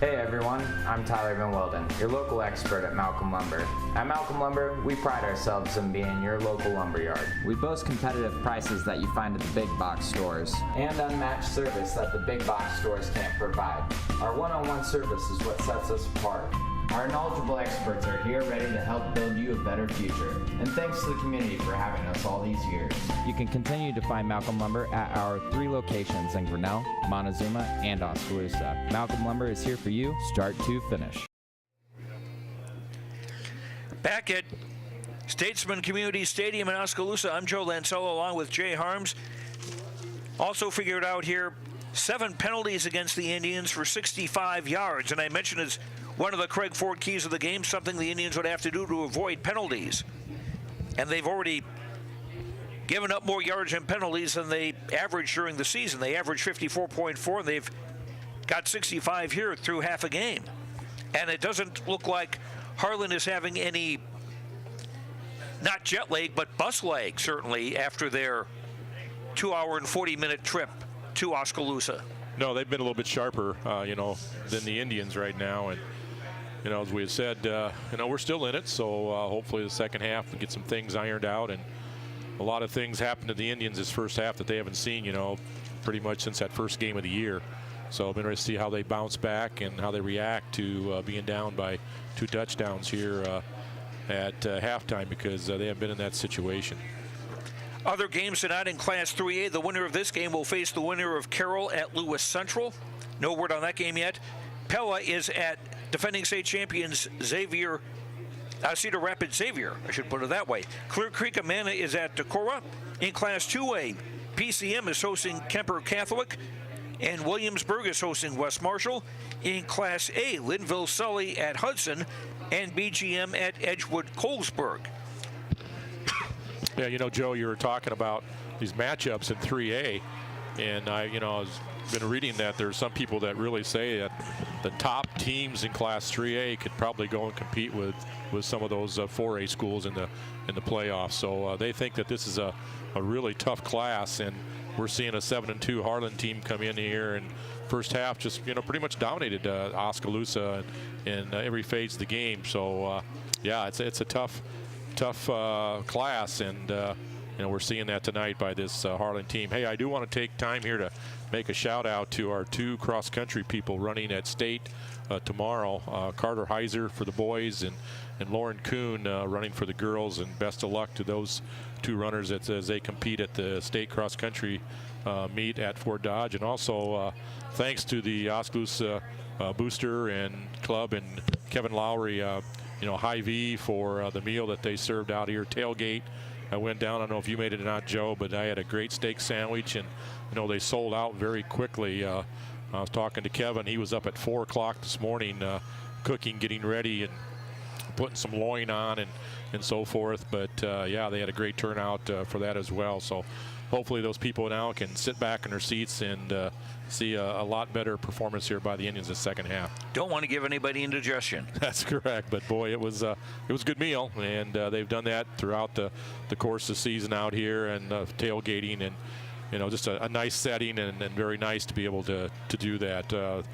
Hey everyone, I'm Tyler Van Welden, your local expert at Malcolm Lumber. At Malcolm Lumber, we pride ourselves in being your local lumberyard. We boast competitive prices that you find at the big box stores. And unmatched service that the big box stores can't provide. Our one-on-one service is what sets us apart. Our knowledgeable experts are here ready to help build you a better future. And thanks to the community for having us all these years. You can continue to find Malcolm Lumber at our 3 locations in Grinnell, Montezuma, and Oskaloosa. Malcolm Lumber is here for you, start to finish. Back at Statesman Community Stadium in Oskaloosa, I'm Joe Lancello along with Jay Harms. Also figured out here, 7 penalties against the Indians for 65 yards. And I mentioned as one of the Craig Ford keys of the game, something the Indians would have to do to avoid penalties. And they've already given up more yards and penalties than they averaged during the season. They averaged 54.4, and they've got 65 here through half a game. And it doesn't look like Harlan is having any, not jet lag, but bus lag, certainly, after their 2-hour and 40-minute trip to Oskaloosa. No, they've been a little bit sharper, than the Indians right now. And, as we had said, we're still in it. So hopefully the second half we get some things ironed out. And a lot of things happened to the Indians this first half that they haven't seen, pretty much since that first game of the year. So I've been ready to see how they bounce back and how they react to being down by 2 touchdowns here at halftime, because they haven't been in that situation. Other games tonight in Class 3A. The winner of this game will face the winner of Carroll at Lewis Central. No word on that game yet. Pella is at defending state champions Cedar Rapids Xavier, I should put it that way. Clear Creek Amana is at Decorah. In Class 2A, PCM is hosting Kemper Catholic, and Williamsburg is hosting West Marshall. In Class A, Linville Sully at Hudson, and BGM at Edgewood Colesburg. Yeah, Joe, you were talking about these matchups in 3A, and I've been reading that there's some people that really say that the top teams in Class 3A could probably go and compete with some of those 4A schools in the playoffs. So they think that this is a really tough class, and we're seeing a 7-2 Harlan team come in here and first half just pretty much dominated Oskaloosa in every phase of the game. So yeah, it's a tough class, and we're seeing that tonight by this Harlan team. Hey, I do want to take time here to make a shout out to our 2 cross-country people running at state tomorrow. Carter Heiser for the boys and Lauren Kuhn running for the girls, and best of luck to those 2 runners as they compete at the state cross-country meet at Fort Dodge. And also thanks to the Oskaloosa Booster and Club and Kevin Lowry, Hy-Vee for the meal that they served out here. Tailgate, I went down. I don't know if you made it or not, Joe, but I had a great steak sandwich, and they sold out very quickly. I was talking to Kevin. He was up at 4 o'clock this morning cooking, getting ready, and putting some loin on and so forth. But yeah, they had a great turnout for that as well. So hopefully those people now can sit back in their seats and see a lot better performance here by the Indians in the second half. Don't want to give anybody indigestion. That's correct, but boy, it was a good meal, and they've done that throughout the course of the season out here, and tailgating, and just a nice setting, and very nice to be able to do that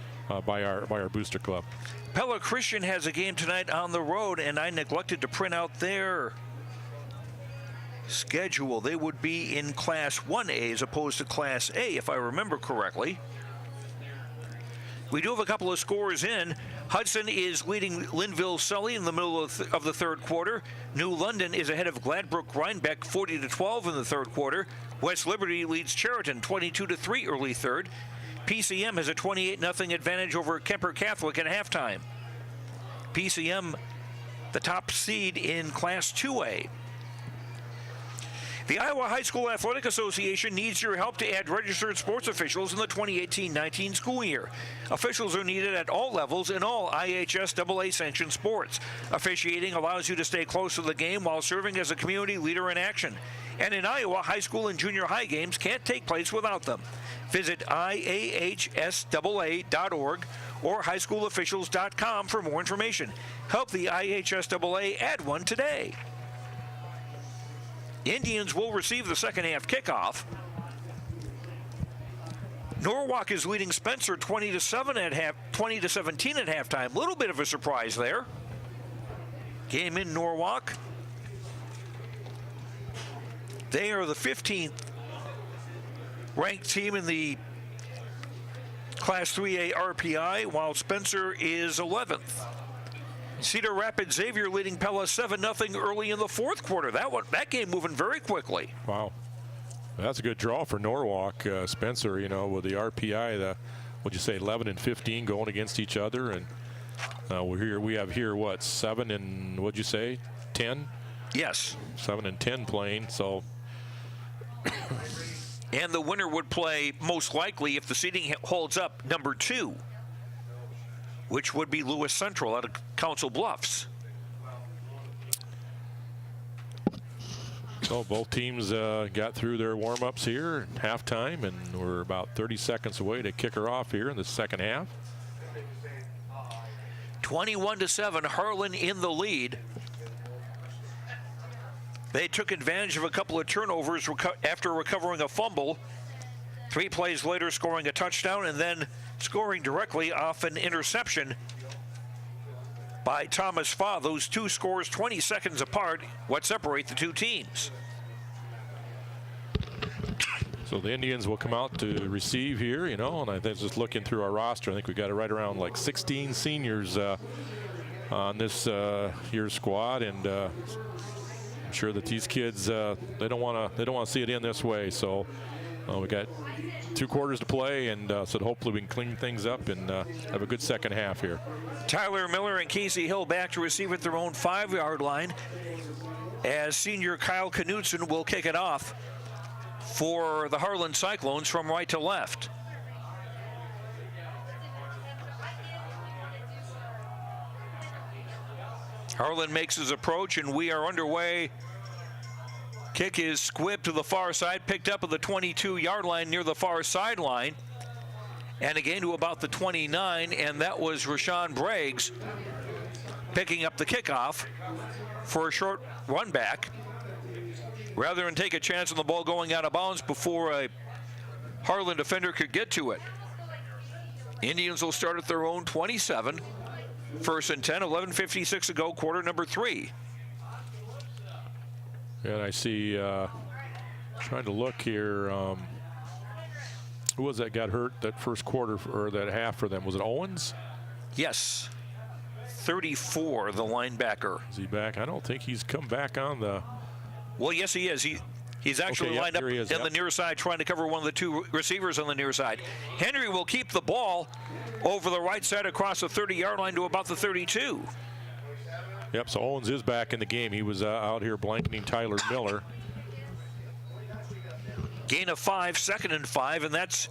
by our booster club. Pella Christian has a game tonight on the road, and I neglected to print out their schedule. They would be in Class 1A as opposed to Class A, if I remember correctly. We do have a couple of scores in. Hudson is leading Linville-Sully in the middle of the third quarter. New London is ahead of Gladbrook-Rhinebeck 40-12 in the third quarter. West Liberty leads Cheriton 22-3 early third. PCM has a 28-0 advantage over Kemper Catholic at halftime. PCM, the top seed in Class 2A. The Iowa High School Athletic Association needs your help to add registered sports officials in the 2018-19 school year. Officials are needed at all levels in all IHS AA sanctioned sports. Officiating allows you to stay close to the game while serving as a community leader in action. And in Iowa, high school and junior high games can't take place without them. Visit IAHSAA.org or highschoolofficials.com for more information. Help the IHSAA add one today. Indians will receive the second half kickoff. Norwalk is leading Spencer 20-17 at halftime. Little bit of a surprise there. Game in Norwalk. They are the 15th ranked team in the Class 3A RPI, while Spencer is 11th. Cedar Rapids Xavier leading Pella 7-0 early in the fourth quarter. That game moving very quickly. Wow. That's a good draw for Norwalk. Spencer, with the RPI, what'd you say, 11 and 15 going against each other. And we have here, what, 7 and, what'd you say, 10? Yes. 7 and 10 playing, so. And the winner would play, most likely, if the seeding holds up, number 2. Which would be Lewis Central out of Council Bluffs. So both teams got through their warm-ups here at halftime, and we're about 30 seconds away to kick her off here in the second half. 21-7, Harlan in the lead. They took advantage of a couple of turnovers after recovering a fumble. 3 plays later, scoring a touchdown, and then scoring directly off an interception by Thomas Fa. Those two scores 20 seconds apart, what separate the two teams. So the Indians will come out to receive here, and I think just looking through our roster, I think we got it right around like 16 seniors on this year's squad, and I'm sure that these kids they don't want to see it in this way. So we got 2 quarters to play, and so hopefully we can clean things up and have a good second half here. Tyler Miller and Casey Hill back to receive at their own 5-yard line, as senior Kyle Knutson will kick it off for the Harlan Cyclones from right to left. Harlan makes his approach, and we are underway. Kick is squibbed to the far side, picked up at the 22-yard line near the far sideline, and again to about the 29, and that was Rashawn Braggs picking up the kickoff for a short run back, rather than take a chance on the ball going out of bounds before a Harlan defender could get to it. Indians will start at their own 27. 1st and 10, 11:56 to go, quarter number 3. And I see, trying to look here, who was that got hurt that first quarter, or that half for them? Was it Owens? Yes. 34, the linebacker. Is he back? I don't think he's come back on the... Well, yes, he is. He's actually lined up in the near side, trying to cover one of the 2 receivers on the near side. Henry will keep the ball over the right side across the 30-yard line to about the 32. Yep, so Owens is back in the game. He was out here blanketing Tyler Miller. Gain of 5, 2nd and 5, and that's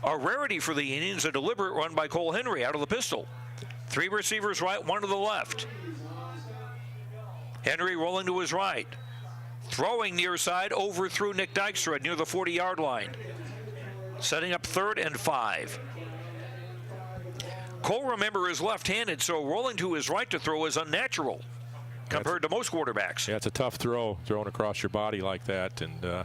a rarity for the Indians, a deliberate run by Cole Henry out of the pistol. 3 receivers right, 1 to the left. Henry rolling to his right. Throwing near side, overthrew Nick Dykstra near the 40-yard line. Setting up 3rd and 5. Cole, remember, is left-handed, so rolling to his right to throw is unnatural compared to most quarterbacks. Yeah, it's a tough throw, throwing across your body like that. And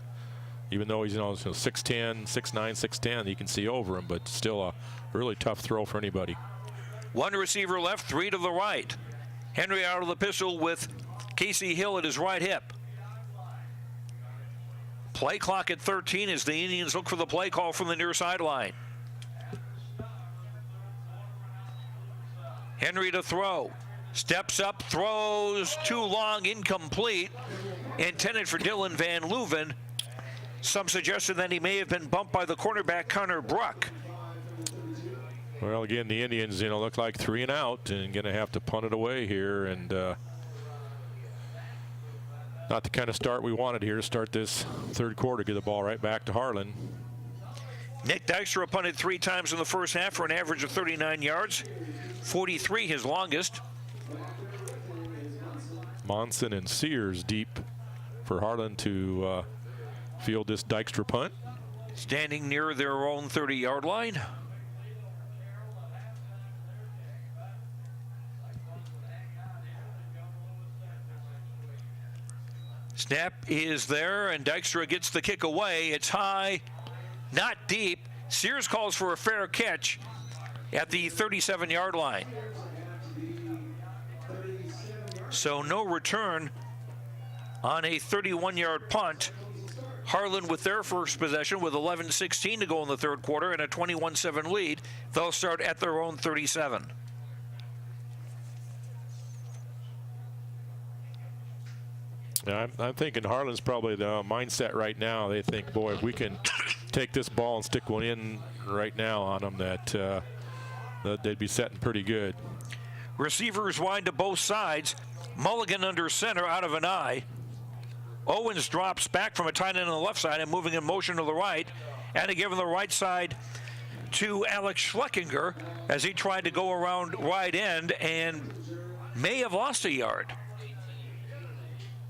even though he's 6'10", 6'9", 6'10", you can see over him, but still a really tough throw for anybody. 1 receiver left, 3 to the right. Henry out of the pistol with Casey Hill at his right hip. Play clock at 13 as the Indians look for the play call from the near sideline. Henry to throw. Steps up, throws too long, incomplete. Intended for Dylan Van Leuven. Some suggestion that he may have been bumped by the cornerback Connor Bruck. Well, again, the Indians, look like 3 and out and going to have to punt it away here. And not the kind of start we wanted here to start this third quarter. Get the ball right back to Harlan. Nick Dykstra punted 3 times in the first half for an average of 39 yards. 43 his longest. Monson and Sears deep for Harlan to field this Dykstra punt. Standing near their own 30-yard line. Snap is there, and Dykstra gets the kick away. It's high, not deep. Sears calls for a fair catch at the 37-yard line. So no return on a 31-yard punt. Harlan with their first possession with 11:16 to go in the third quarter and a 21-7 lead. They'll start at their own 37. I'm thinking Harlan's probably the mindset right now. They think, boy, if we can take this ball and stick one in right now on them, that they'd be setting pretty good. Receivers wide to both sides. Mulligan under center out of an eye. Owens drops back from a tight end on the left side and moving in motion to the right. And given the right side to Alex Schleckinger as he tried to go around wide end and may have lost a yard.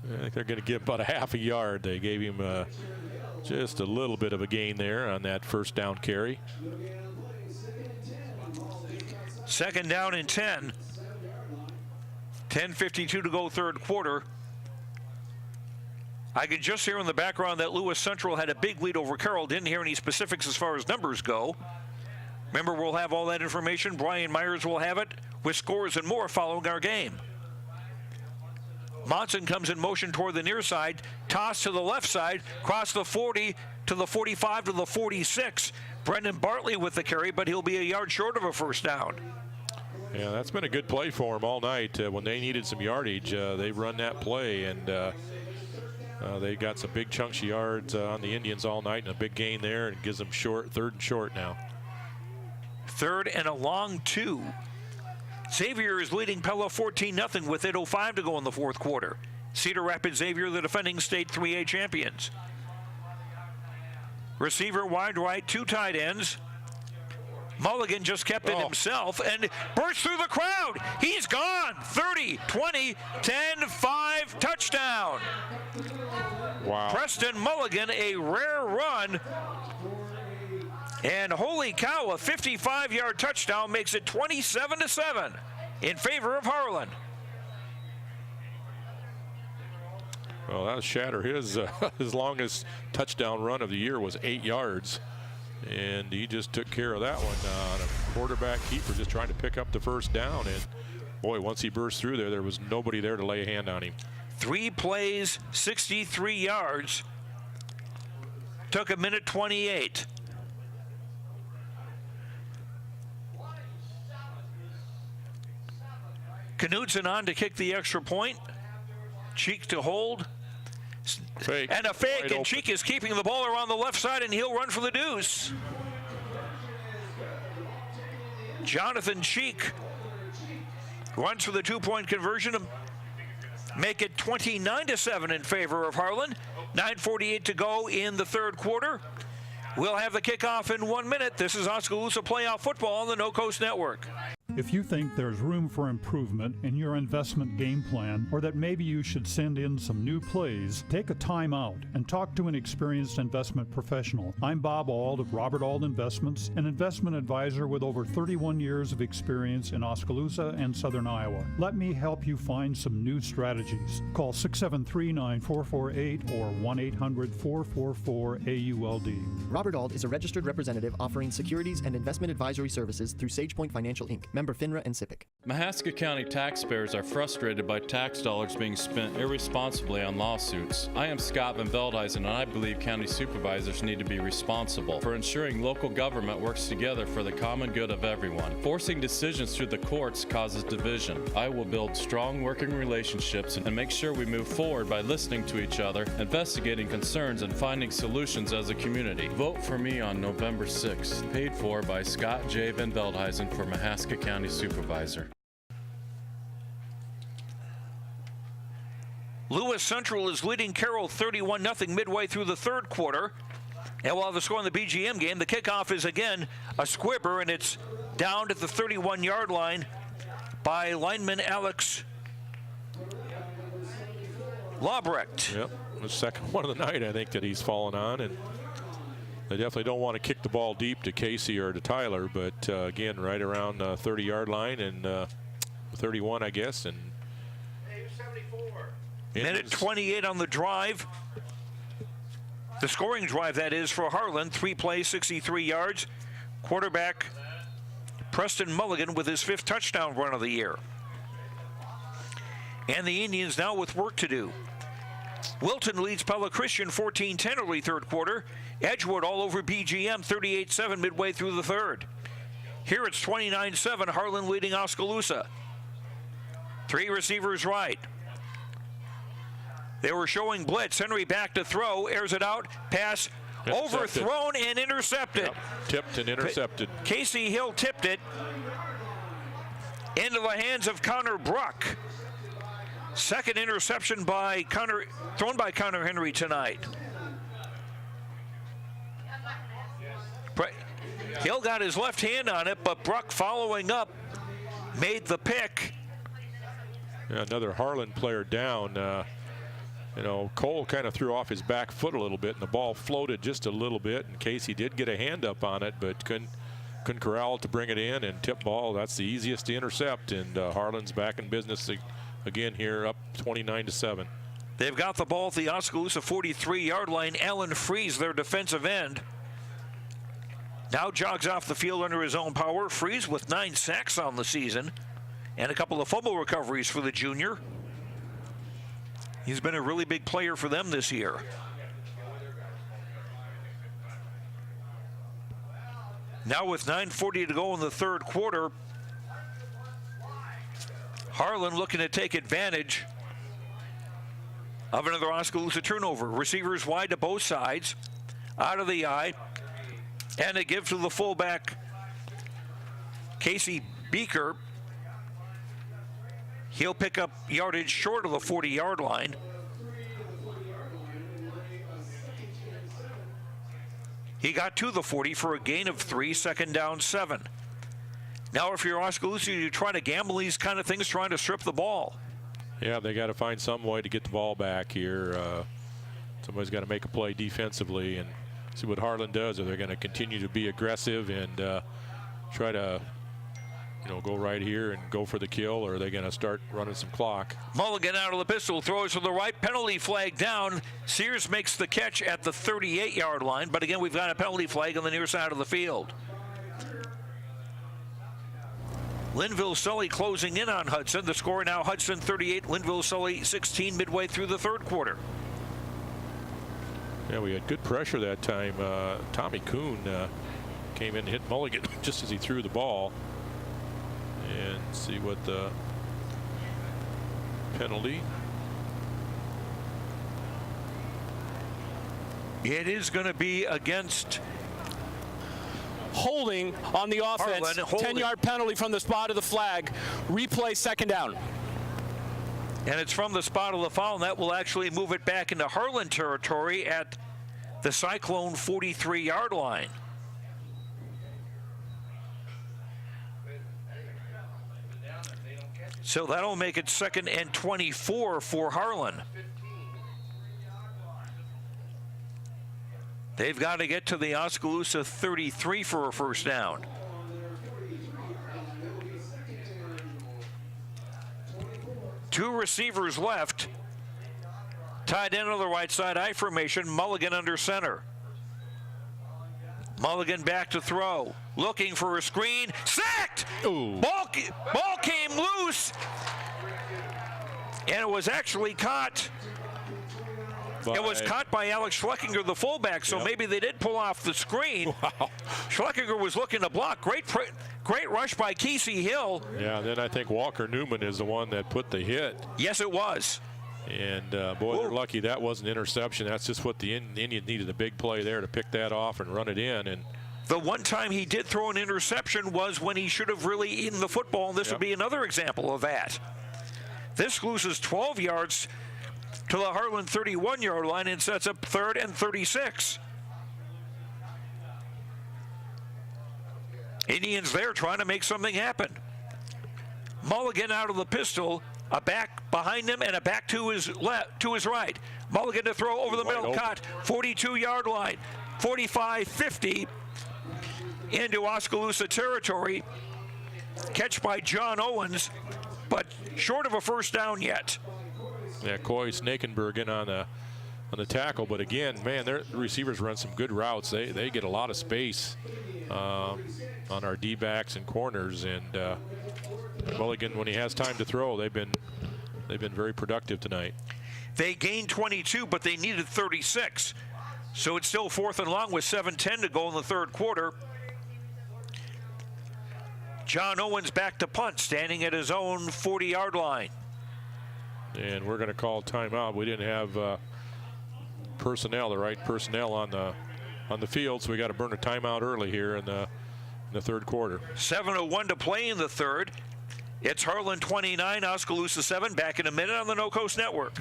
I think they're going to give about a half a yard. They gave him just a little bit of a gain there on that first down carry. Second down and 10. 10:52 to go third quarter. I could just hear in the background that Lewis Central had a big lead over Carroll. Didn't hear any specifics as far as numbers go. Remember, we'll have all that information. Brian Myers will have it with scores and more following our game. Monson comes in motion toward the near side, toss to the left side, cross the 40 to the 45 to the 46. Brendan Bartley with the carry, but he'll be a yard short of a first down. Yeah, that's been a good play for him all night. When they needed some yardage, they run that play, and they got some big chunks of yards on the Indians all night, and a big gain there, and gives them third and short now. Third and a long 2. Xavier is leading Pella 14-0 with 8:05 to go in the fourth quarter. Cedar Rapids Xavier, the defending state 3A champions. Receiver wide right, 2 tight ends. Mulligan just kept it himself and burst through the crowd. He's gone. 30, 20, 10, 5, touchdown. Wow. Preston Mulligan, a rare run. And holy cow, a 55-yard touchdown makes it 27-7 in favor of Harlan. Well, that'll shatter his longest touchdown run of the year was 8 yards. And he just took care of that one on a quarterback keeper just trying to pick up the first down. And, boy, once he burst through there was nobody there to lay a hand on him. 3 plays, 63 yards. Took a minute 28. Knudsen on to kick the extra point. Cheek to hold. Fake. And a fake, and Cheek is keeping the ball around the left side, and he'll run for the deuce. Jonathan Cheek runs for the 2-point conversion to make it 29-7 in favor of Harlan. 9:48 to go in the third quarter. We'll have the kickoff in 1 minute. This is Oskaloosa Playoff Football on the No Coast Network. If you think there's room for improvement in your investment game plan, or that maybe you should send in some new plays, take a time out and talk to an experienced investment professional. I'm Bob Auld of Robert Auld Investments, an investment advisor with over 31 years of experience in Oskaloosa and Southern Iowa. Let me help you find some new strategies. Call 673-9448 or 1-800-444-AULD. Robert Auld is a registered representative offering securities and investment advisory services through SagePoint Financial Inc., member Member FINRA and SIPC. Mahaska County taxpayers are frustrated by tax dollars being spent irresponsibly on lawsuits. I am Scott Van Veldhuizen, and I believe county supervisors need to be responsible for ensuring local government works together for the common good of everyone. Forcing decisions through the courts causes division. I will build strong working relationships and make sure we move forward by listening to each other, investigating concerns, and finding solutions as a community. Vote for me on November 6th. Paid for by Scott J. Van Veldhuizen for Mahaska County Supervisor. Lewis Central is leading Carroll 31-0 midway through the third quarter. And while the score in the BGM game, the kickoff is again a squibber, and it's down at the 31-yard line by lineman Alex Lobrecht. Yep, the second one of the night, I think, that he's fallen on. And they definitely don't want to kick the ball deep to Casey or to Tyler, but again, right around the 30-yard line and 31, I guess. And minute 28 on the drive. The scoring drive, that is, for Harlan. 3 plays, 63 yards. Quarterback Preston Mulligan with his 5th touchdown run of the year. And the Indians now with work to do. Wilton leads Pella Christian 14-10 early third quarter. Edgewood all over BGM 38-7 midway through the third. Here it's 29-7, Harlan leading Oskaloosa. 3 receivers right. They were showing blitz. Henry back to throw, airs it out, pass overthrown and intercepted. Yep. Tipped and intercepted. Casey Hill tipped it into the hands of Connor Bruck. Second interception by thrown by Connor Henry tonight. Hill got his left hand on it, but Bruck following up made the pick. Yeah, another Harlan player down. You know, Cole kind of threw off his back foot a little bit, and the ball floated just a little bit, and Casey did get a hand up on it, but couldn't corral it to bring it in. And tip ball, that's the easiest to intercept, and Harlan's back in business again here, up 29-7. They've got the ball at the Oskaloosa 43-yard line. Alan Freeze, their defensive end, now jogs off the field under his own power. Freeze with 9 sacks on the season and a couple of fumble recoveries for the junior. He's been a really big player for them this year. Now with 9:40 to go in the third quarter, Harlan looking to take advantage of another Oskaloosa turnover. Receivers wide to both sides, out of the eye, and a give to the fullback, Casey Beaker. He'll pick up yardage short of the 40-yard line. He got to the 40 for a gain of 3, second down 7. Now if you're Oskaloosa, you try to gamble these kind of things, trying to strip the ball. Yeah, they got to find some way to get the ball back here. Somebody's got to make a play defensively and see what Harlan does. Are they going to continue to be aggressive and try to, go right here and go for the kill, or are they going to start running some clock? Mulligan out of the pistol, throws to the right, penalty flag down. Sears makes the catch at the 38-yard line, but again, we've got a penalty flag on the near side of the field. Linville-Sully closing in on Hudson. The score now Hudson 38, Linville-Sully 16 midway through the third quarter. Yeah, we had good pressure that time. Tommy Kuhn came in and hit Mulligan just as he threw the ball. And see what the penalty. It is going to be against holding on the offense. 10-yard penalty from the spot of the flag. Replay, second down. And it's from the spot of the foul, and that will actually move it back into Harlan territory at the Cyclone 43-yard line. So that'll make it 2nd and 24 for Harlan. They've got to get to the Oskaloosa 33 for a first down. Two receivers left. Tied in on the right side, I formation, Mulligan under center. Mulligan back to throw. Looking for a screen. Sacked! Ooh. Ball came loose. And it was actually caught. It was caught by Alex Schleckinger, the fullback, so maybe they did pull off the screen. Wow. Schleckinger was looking to block. Great rush by Casey Hill. Yeah, then I think Walker Newman is the one that put the hit. Yes, it was. And, boy, they're lucky that wasn't an interception. That's just what the Indians needed, a big play there to pick that off and run it in. And the one time he did throw an interception was when he should have really eaten the football, and this would be another example of that. This loses 12 yards to the Harlan 31-yard line and sets up 3rd and 36. Indians there trying to make something happen. Mulligan out of the pistol, a back behind him and a back to his left, to his right. Mulligan to throw over the middle, caught 42-yard line, 45-50 into Oskaloosa territory. Catch by John Owens, but short of a first down yet. Yeah, Coy Snakenberg in on the tackle, but again, man, their receivers run some good routes. They get a lot of space on our D-backs and corners, and Mulligan, when he has time to throw, they've been very productive tonight. They gained 22, but they needed 36, so it's still 4th and long with 7:10 to go in the third quarter. John Owens back to punt, standing at his own 40-yard line. And we're going to call timeout. We didn't have the right personnel on the field, so we got to burn a timeout early here in the third quarter. 7:01 to play in the third. It's Harlan 29, Oskaloosa 7. Back in a minute on the No Coast Network.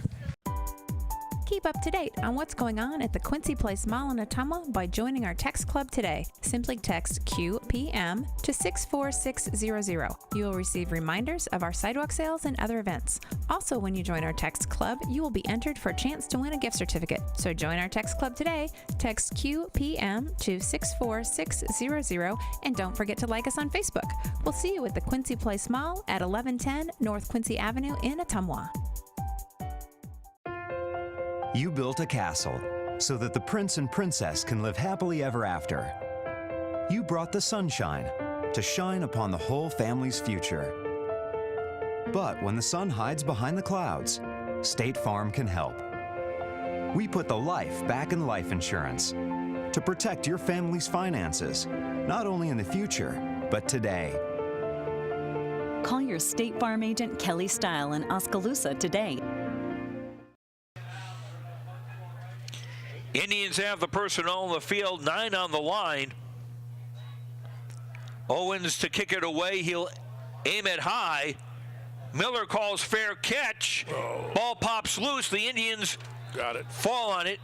Keep up to date on what's going on at the Quincy Place Mall in Ottumwa by joining our text club today. Simply text QPM to 64600. You will receive reminders of our sidewalk sales and other events. Also, when you join our text club, you will be entered for a chance to win a gift certificate. So join our text club today. Text QPM to 64600 and don't forget to like us on Facebook. We'll see you at the Quincy Place Mall at 1110 North Quincy Avenue in Ottumwa. You built a castle so that the prince and princess can live happily ever after. You brought the sunshine to shine upon the whole family's future. But when the sun hides behind the clouds, State Farm can help. We put the life back in life insurance to protect your family's finances, not only in the future, but today. Call your State Farm agent Kelly Style in Oskaloosa today. Indians have the personnel on the field, 9 on the line. Owens to kick it away. He'll aim it high. Miller calls fair catch. Ball pops loose. The Indians got it. Fall on it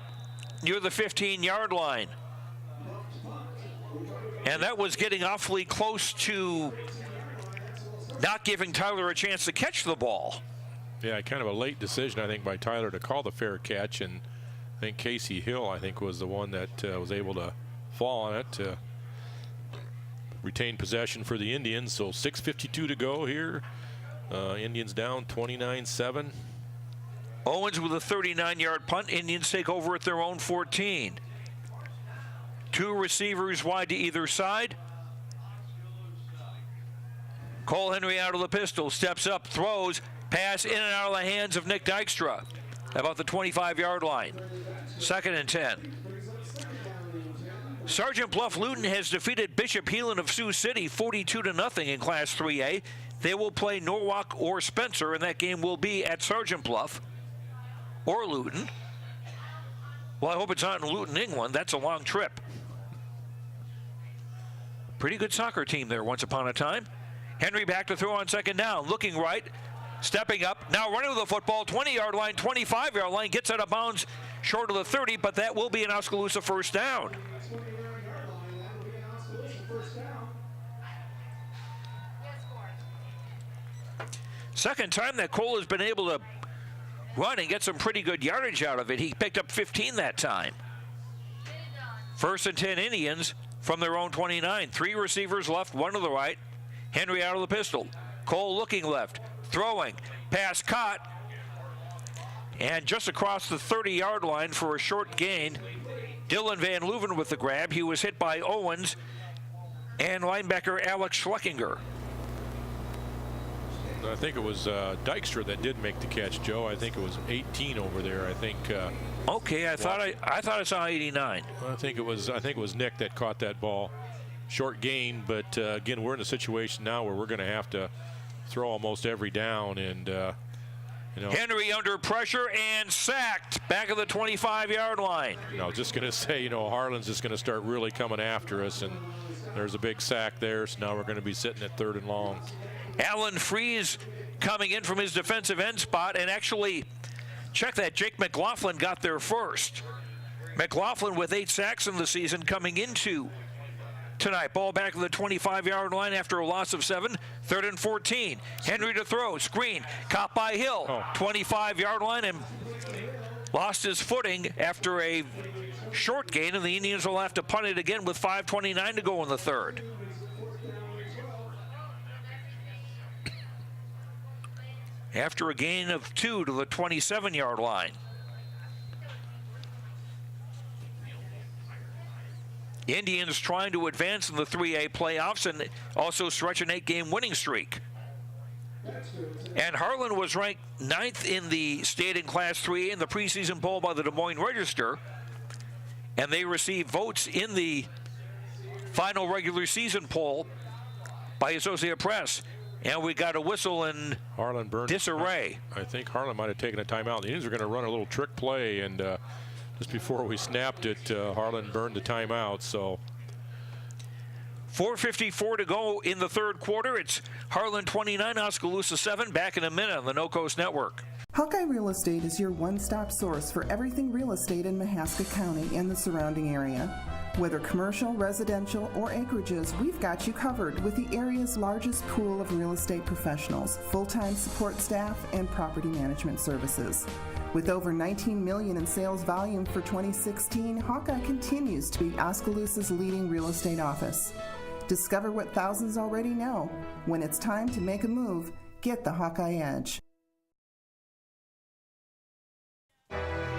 near the 15-yard line. And that was getting awfully close to not giving Tyler a chance to catch the ball. Yeah, kind of a late decision, I think, by Tyler to call the fair catch, and I think Casey Hill, was the one that was able to fall on it to retain possession for the Indians. So 6:52 to go here. Indians down 29-7. Owens with a 39-yard punt. Indians take over at their own 14. 2 receivers wide to either side. Cole Henry out of the pistol, steps up, throws, pass in and out of the hands of Nick Dykstra. About the 25-yard line. 2nd and 10. Sergeant Bluff Luton has defeated Bishop Heelan of Sioux City 42-0 in Class 3A. They will play Norwalk or Spencer, and that game will be at Sergeant Bluff or Luton. Well, I hope it's not in Luton, England. That's a long trip. Pretty good soccer team there once upon a time. Henry back to throw on 2nd down. Looking right. Stepping up, now running with the football, 20-yard line, 25-yard line, gets out of bounds short of the 30, but that will be an Oskaloosa first down. Second time that Cole has been able to run and get some pretty good yardage out of it. He picked up 15 that time. 1st and 10 Indians from their own 29. 3 receivers left, 1 to the right. Henry out of the pistol. Cole looking left. Throwing, pass caught, and just across the 30-yard line for a short gain Dylan Van Leuven with the grab. He was hit by Owens and linebacker Alex Schleckinger. I think it was Dykstra that did make the catch, Joe. I think it was 18 over there. I think. Okay, I thought I saw 89. I think it was Nick that caught that ball. Short gain, but again, we're in a situation now where we're going to have to throw almost every down, and Henry under pressure and sacked back of the 25-yard line. I was just going to say, Harlan's just going to start really coming after us, and there's a big sack there, so now we're going to be sitting at 3rd and long. Alan Freeze coming in from his defensive end spot, and actually, check that, Jake McLaughlin got there first. McLaughlin with 8 sacks in the season coming into tonight. Ball back to the 25-yard line after a loss of 7. 3rd and 14. Henry to throw. Screen. Caught by Hill. 25-yard line and lost his footing after a short gain, and the Indians will have to punt it again with 5:29 to go in the 3rd. After a gain of 2 to the 27-yard line. Indians trying to advance in the 3A playoffs and also stretch an 8-game winning streak. And Harlan was ranked 9th in the state in Class 3A in the preseason poll by the Des Moines Register. And they received votes in the final regular season poll by Associated Press. And we got a whistle in Harlan burned disarray. I think Harlan might have taken a timeout. The Indians are going to run a little trick play, and just before we snapped it, Harlan burned the timeout. So 4:54 to go in the 3rd quarter. It's Harlan 29, Oskaloosa 7. Back in a minute on the No Coast Network. Hawkeye Real Estate is your one-stop source for everything real estate in Mahaska County and the surrounding area. Whether commercial, residential, or acreages, we've got you covered with the area's largest pool of real estate professionals, full-time support staff, and property management services. With over $19 million in sales volume for 2016, Hawkeye continues to be Oskaloosa's leading real estate office. Discover what thousands already know. When it's time to make a move, get the Hawkeye Edge.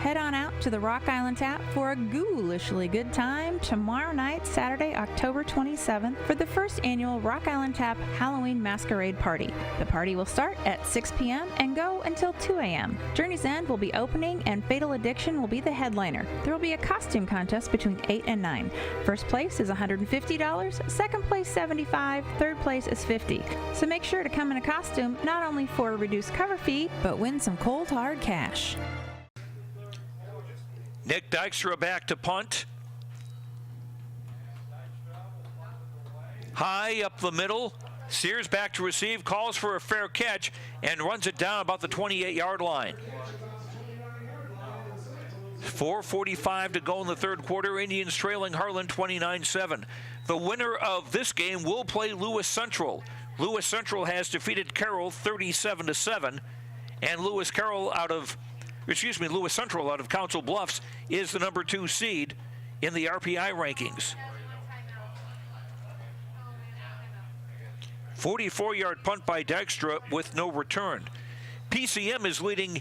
Head on out to the Rock Island Tap for a ghoulishly good time tomorrow night, Saturday, October 27th, for the first annual Rock Island Tap Halloween Masquerade Party. The party will start at 6 p.m. and go until 2 a.m. Journey's End will be opening, and Fatal Addiction will be the headliner. There will be a costume contest between 8 and 9. First place is $150, second place $75, third place is $50. So make sure to come in a costume, not only for a reduced cover fee, but win some cold hard cash. Nick Dykstra back to punt. High up the middle. Sears back to receive, calls for a fair catch, and runs it down about the 28-yard line. 4:45 to go in the 3rd quarter. Indians trailing Harlan 29-7. The winner of this game will play Lewis Central. Lewis Central has defeated Carroll 37-7, and Lewis Central out of Council Bluffs is the number 2 seed in the RPI rankings. 44-yard punt by Dykstra with no return. PCM is leading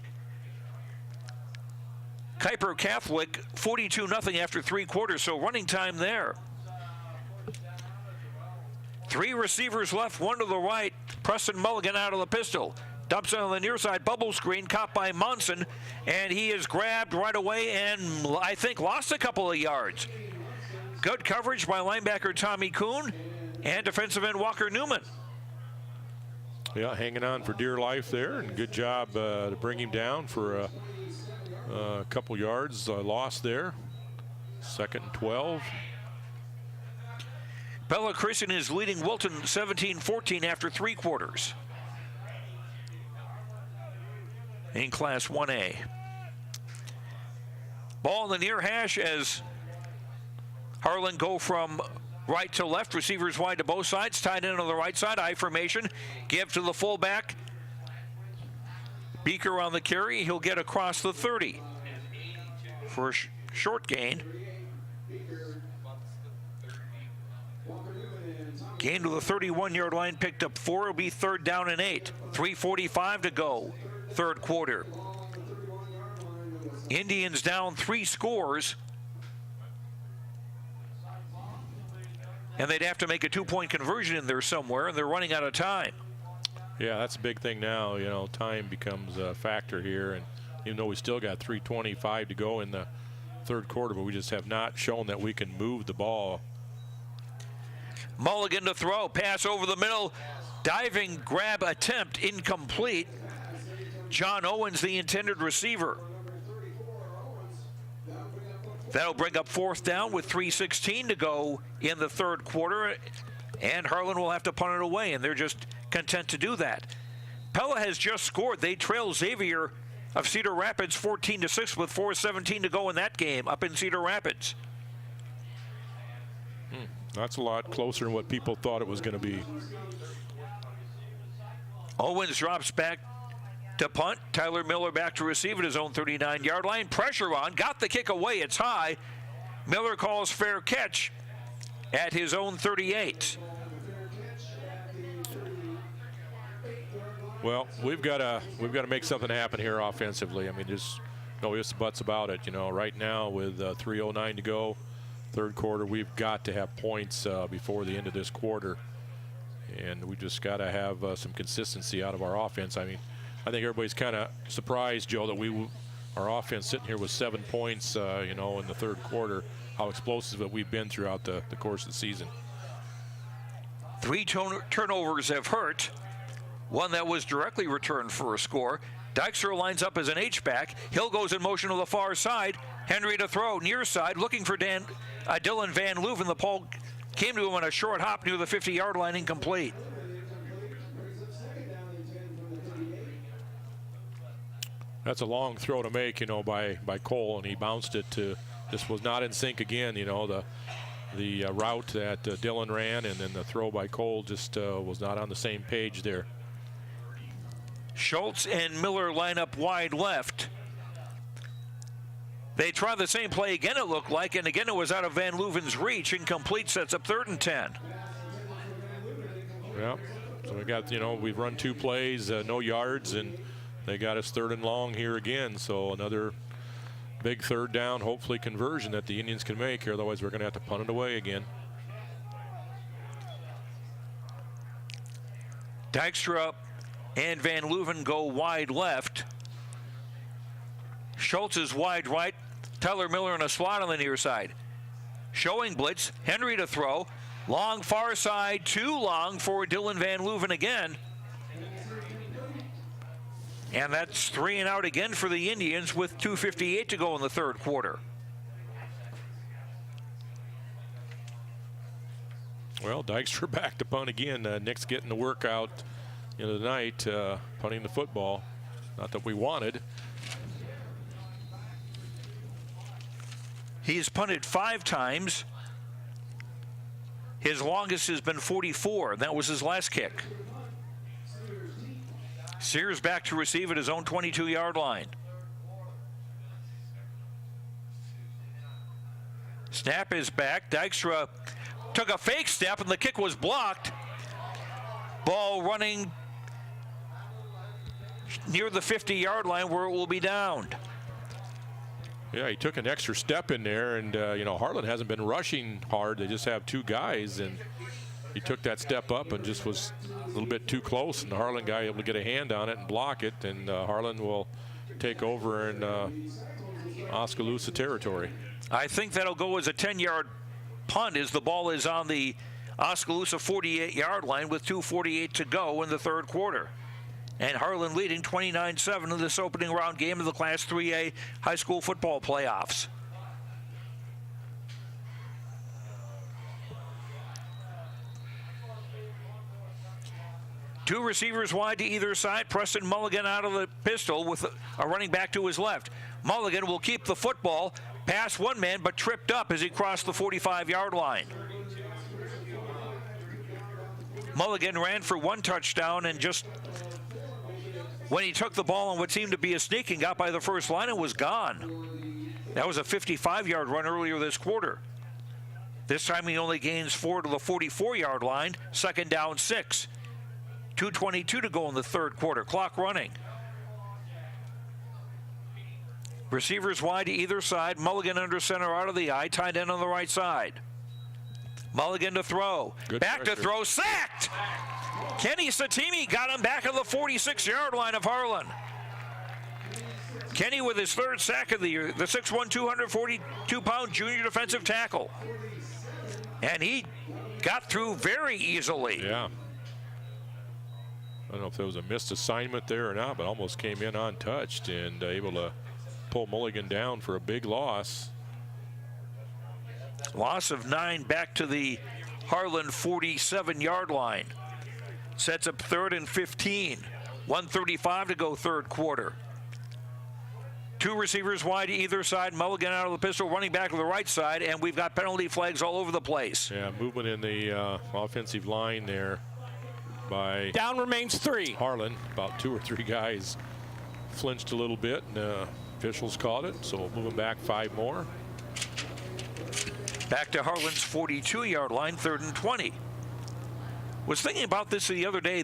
Kuiper Catholic 42-0 after 3 quarters, so running time there. 3 receivers left, 1 to the right. Preston Mulligan out of the pistol. Dumps on the near side, bubble screen, caught by Monson, and he is grabbed right away and I think lost a couple of yards. Good coverage by linebacker Tommy Kuhn and defensive end Walker Newman. Yeah, hanging on for dear life there, and good job to bring him down for a couple yards lost there. 2nd and 12. Bella Christian is leading Wilton 17-14 after 3 quarters. In Class 1A. Ball in the near hash as Harlan go from right to left. Receivers wide to both sides. Tied in on the right side. I formation. Give to the fullback. Beaker on the carry. He'll get across the 30 for a short gain. Gain to the 31-yard line. Picked up 4. It'll be 3rd down and 8. 3:45 to go. 3rd quarter. Indians down 3 scores And they'd have to make a 2-point conversion in there somewhere, and they're running out of time. Yeah, that's a big thing now. You know, time becomes a factor here. And even though we still got 3:25 to go in the third quarter, but we just have not shown that we can move the ball. Mulligan to throw, pass over the middle, diving grab attempt incomplete. John Owens, the intended receiver. That'll bring up 4th down with 3:16 to go in the third quarter, and Harlan will have to punt it away, and they're just content to do that. Pella has just scored. They trail Xavier of Cedar Rapids 14-6 with 4:17 to go in that game up in Cedar Rapids. That's a lot closer than what people thought it was going to be. Owens drops back to punt. Tyler Miller back to receive at his own 39-yard line. Pressure on, got the kick away, it's high. Miller calls fair catch at his own 38. Well, we've got to make something happen here offensively. I mean, just no ifs, buts about it. You know, right now with 3:09 to go, third quarter, we've got to have points before the end of this quarter, and we just got to have some consistency out of our offense. I mean, I think everybody's kind of surprised, Joe, that our offense sitting here with 7 points, you know, in the third quarter. How explosive that we've been throughout the course of the season. 3 turnovers have hurt. One that was directly returned for a score. Dykstra lines up as an H-back. Hill goes in motion to the far side. Henry to throw, near side, looking for Dylan Van Leuven. The ball came to him on a short hop near the 50-yard line, incomplete. That's a long throw to make, you know, by Cole, and he bounced it to, just was not in sync again. You know, the route that Dylan ran and then the throw by Cole just was not on the same page there. Schultz and Miller line up wide left. They try the same play again, it looked like, and again it was out of Van Leuven's reach. Incomplete, sets up 3rd and 10. Yeah, so we got, you know, we've run 2 plays, no yards, and they got us 3rd and long here again. So another big 3rd down, hopefully conversion that the Indians can make here. Otherwise, we're going to have to punt it away again. Dykstra and Van Leuven go wide left. Schultz is wide right. Tyler Miller in a slot on the near side. Showing blitz. Henry to throw. Long far side. Too long for Dylan Van Leuven again. And that's 3 and out again for the Indians with 2:58 to go in the third quarter. Well, Dykstra back to punt again. Nick's getting the workout into the night, punting the football. Not that we wanted. He's punted 5 times. His longest has been 44. That was his last kick. Sears back to receive at his own 22-yard line. Snap is back. Dykstra took a fake step and the kick was blocked. Ball running near the 50-yard line where it will be downed. Yeah, he took an extra step in there, and you know, Harlan hasn't been rushing hard. They just have 2 guys, and he took that step up and just was a little bit too close, and the Harlan guy able to get a hand on it and block it, and Harlan will take over in Oskaloosa territory. I think that'll go as a 10-yard punt as the ball is on the Oskaloosa 48-yard line with 2:48 to go in the third quarter. And Harlan leading 29-7 in this opening round game of the Class 3A high school football playoffs. Two receivers wide to either side. Preston Mulligan out of the pistol with a running back to his left. Mulligan will keep the football, pass one man, but tripped up as he crossed the 45-yard line. Mulligan ran for 1 touchdown, and just when he took the ball on what seemed to be a sneak and got by the first line, it was gone. That was a 55-yard run earlier this quarter. This time he only gains 4 to the 44-yard line, 2nd down 6. 2:22 to go in the third quarter, clock running. Receivers wide to either side. Mulligan under center out of the eye, tight end on the right side. Mulligan to throw. Back to throw. Sacked! Kenny Satimi got him back at the 46-yard line of Harlan. Kenny with his third sack of the year, the 6'1", 242-pound junior defensive tackle. And he got through very easily. Yeah. I don't know if there was a missed assignment there or not, but almost came in untouched and able to pull Mulligan down for a big loss. Loss of 9 back to the Harlan 47-yard line. Sets up 3rd and 15. 1:35 to go third quarter. 2 receivers wide either side. Mulligan out of the pistol, running back to the right side, and we've got penalty flags all over the place. Yeah, movement in the offensive line there by... Down remains 3. Harlan. About 2 or 3 guys flinched a little bit, and officials caught it, so we'll move them back 5 more. Back to Harlan's 42-yard line, 3rd and 20. Was thinking about this the other day.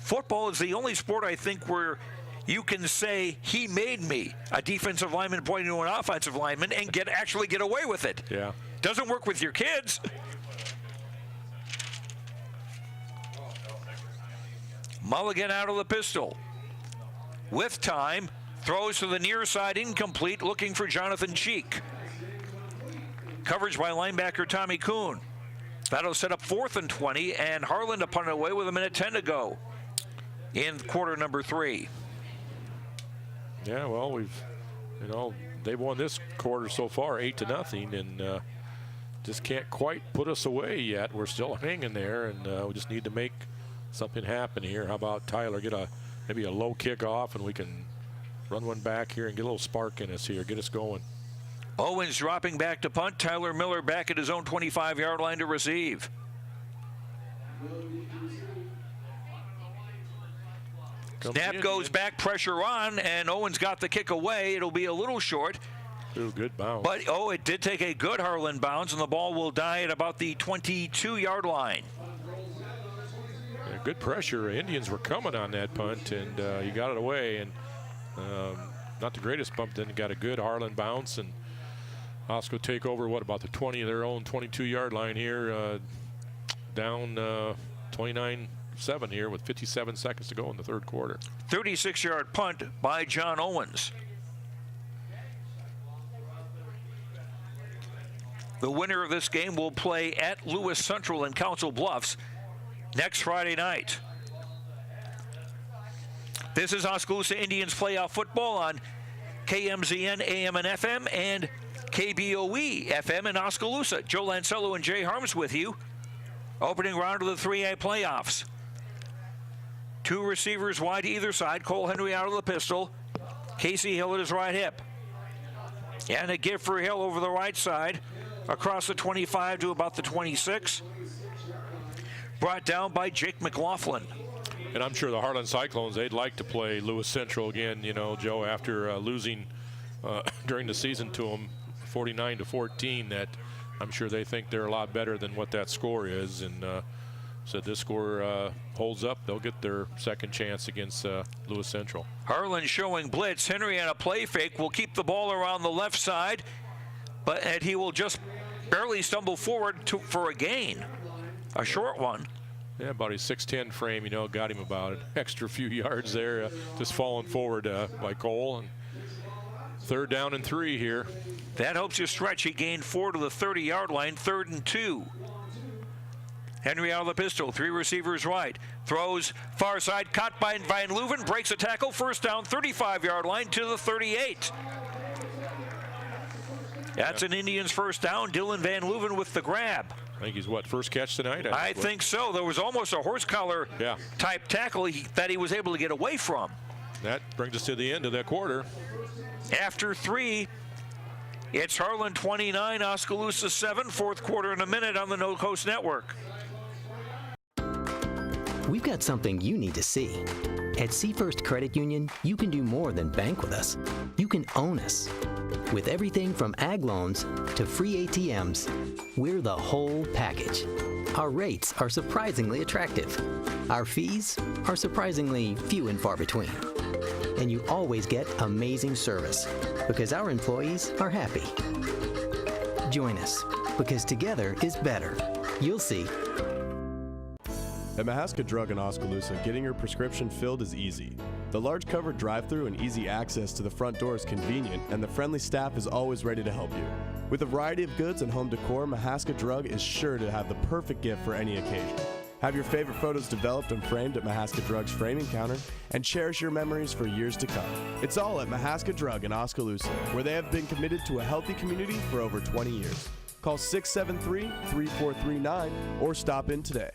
Football is the only sport, I think, where you can say, he made me, a defensive lineman pointing to an offensive lineman, and actually get away with it. Yeah. Doesn't work with your kids. Mulligan out of the pistol. With time, throws to the near side, incomplete, looking for Jonathan Cheek. Coverage by linebacker Tommy Kuhn. That'll set up 4th and 20, and Harlan to punt it away with 1:10 to go in quarter number 3. Yeah, well, they've won this quarter so far 8-0, and just can't quite put us away yet. We're still hanging there, and we just need to make something happen here. How about Tyler get maybe a low kick off, and we can run one back here and get a little spark in us here, get us going. Owens dropping back to punt. Tyler Miller back at his own 25-yard line to receive. Snap goes back, pressure on, and Owens got the kick away. It'll be a little short. Ooh, good bounce. But, it did take a good Harlan bounce, and the ball will die at about the 22-yard line. Yeah, good pressure. Indians were coming on that punt, and you got it away. And not the greatest bump, then got a good Harlan bounce, and Osco take over, about the 20 of their own 22-yard line here, down 29-7 here with 57 seconds to go in the third quarter. 36-yard punt by John Owens. The winner of this game will play at Lewis Central in Council Bluffs next Friday night. This is Oskaloosa Indians playoff football on KMZN AM and FM and KBOE FM in Oskaloosa. Joe Lancello and Jay Harms with you. Opening round of the 3A playoffs. 2 receivers wide either side. Cole Henry out of the pistol. Casey Hill at his right hip. And a give for Hill over the right side. Across the 25 to about the 26. Brought down by Jake McLaughlin. And I'm sure the Harlan Cyclones, they'd like to play Lewis Central again, Joe, after losing during the season to them 49-14, that I'm sure they think they're a lot better than what that score is. And so this score holds up, they'll get their second chance against Lewis Central. Harlan showing blitz. Henry on a play fake will keep the ball around the left side, and he will just barely stumble forward for a gain, a short one. Yeah, about his 6'10" frame, got him about an extra few yards there, just falling forward by Cole. And 3rd down and 3 here. That helps you stretch. He gained 4 to the 30-yard line, 3rd and 2. Henry out of the pistol, 3 receivers right. Throws far side, caught by Van Leuven, breaks a tackle, 1st down, 35-yard line to the 38. That's an Indians 1st down. Dylan Van Leuven with the grab. I think he's, first catch tonight? I think so. There was almost a horse collar type tackle that he was able to get away from. That brings us to the end of that quarter. After 3, it's Harlan 29, Oskaloosa 7, 4th quarter in a minute on the No Coast Network. We've got something you need to see. At Seafirst Credit Union, you can do more than bank with us. You can own us. With everything from ag loans to free ATMs, we're the whole package. Our rates are surprisingly attractive. Our fees are surprisingly few and far between. And you always get amazing service because our employees are happy. Join us because together is better. You'll see. At Mahaska Drug in Oskaloosa, getting your prescription filled is easy. The large covered drive-thru and easy access to the front door is convenient, and the friendly staff is always ready to help you. With a variety of goods and home decor, Mahaska Drug is sure to have the perfect gift for any occasion. Have your favorite photos developed and framed at Mahaska Drug's framing counter, and cherish your memories for years to come. It's all at Mahaska Drug in Oskaloosa, where they have been committed to a healthy community for over 20 years. Call 673-3439 or stop in today.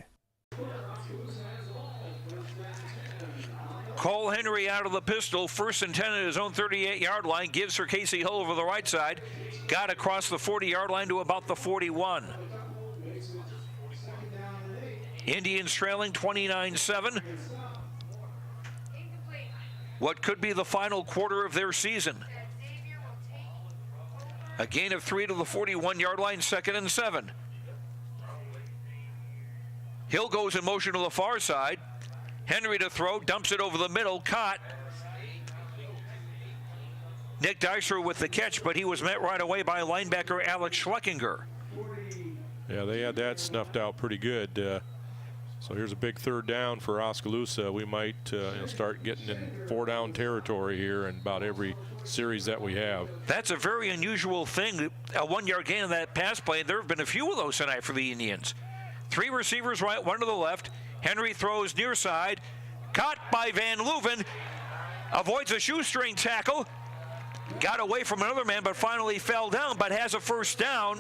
Cole Henry out of the pistol, 1st and 10 at his own 38-yard line, gives for Casey Hill over the right side, got across the 40-yard line to about the 41. Indians trailing 29-7. What could be the final quarter of their season? A gain of 3 to the 41-yard line, 2nd and 7. Hill goes in motion to the far side. Henry to throw, dumps it over the middle, caught. Nick Deiser with the catch, but he was met right away by linebacker Alex Schleckinger. Yeah, they had that snuffed out pretty good. So here's a big 3rd down for Oskaloosa. We might start getting in 4-down territory here in about every series that we have. That's a very unusual thing, a 1-yard gain in that pass play. There have been a few of those tonight for the Indians. 3 receivers right, 1 to the left. Henry throws near side, caught by Van Leuven, avoids a shoestring tackle, got away from another man, but finally fell down, but has a 1st down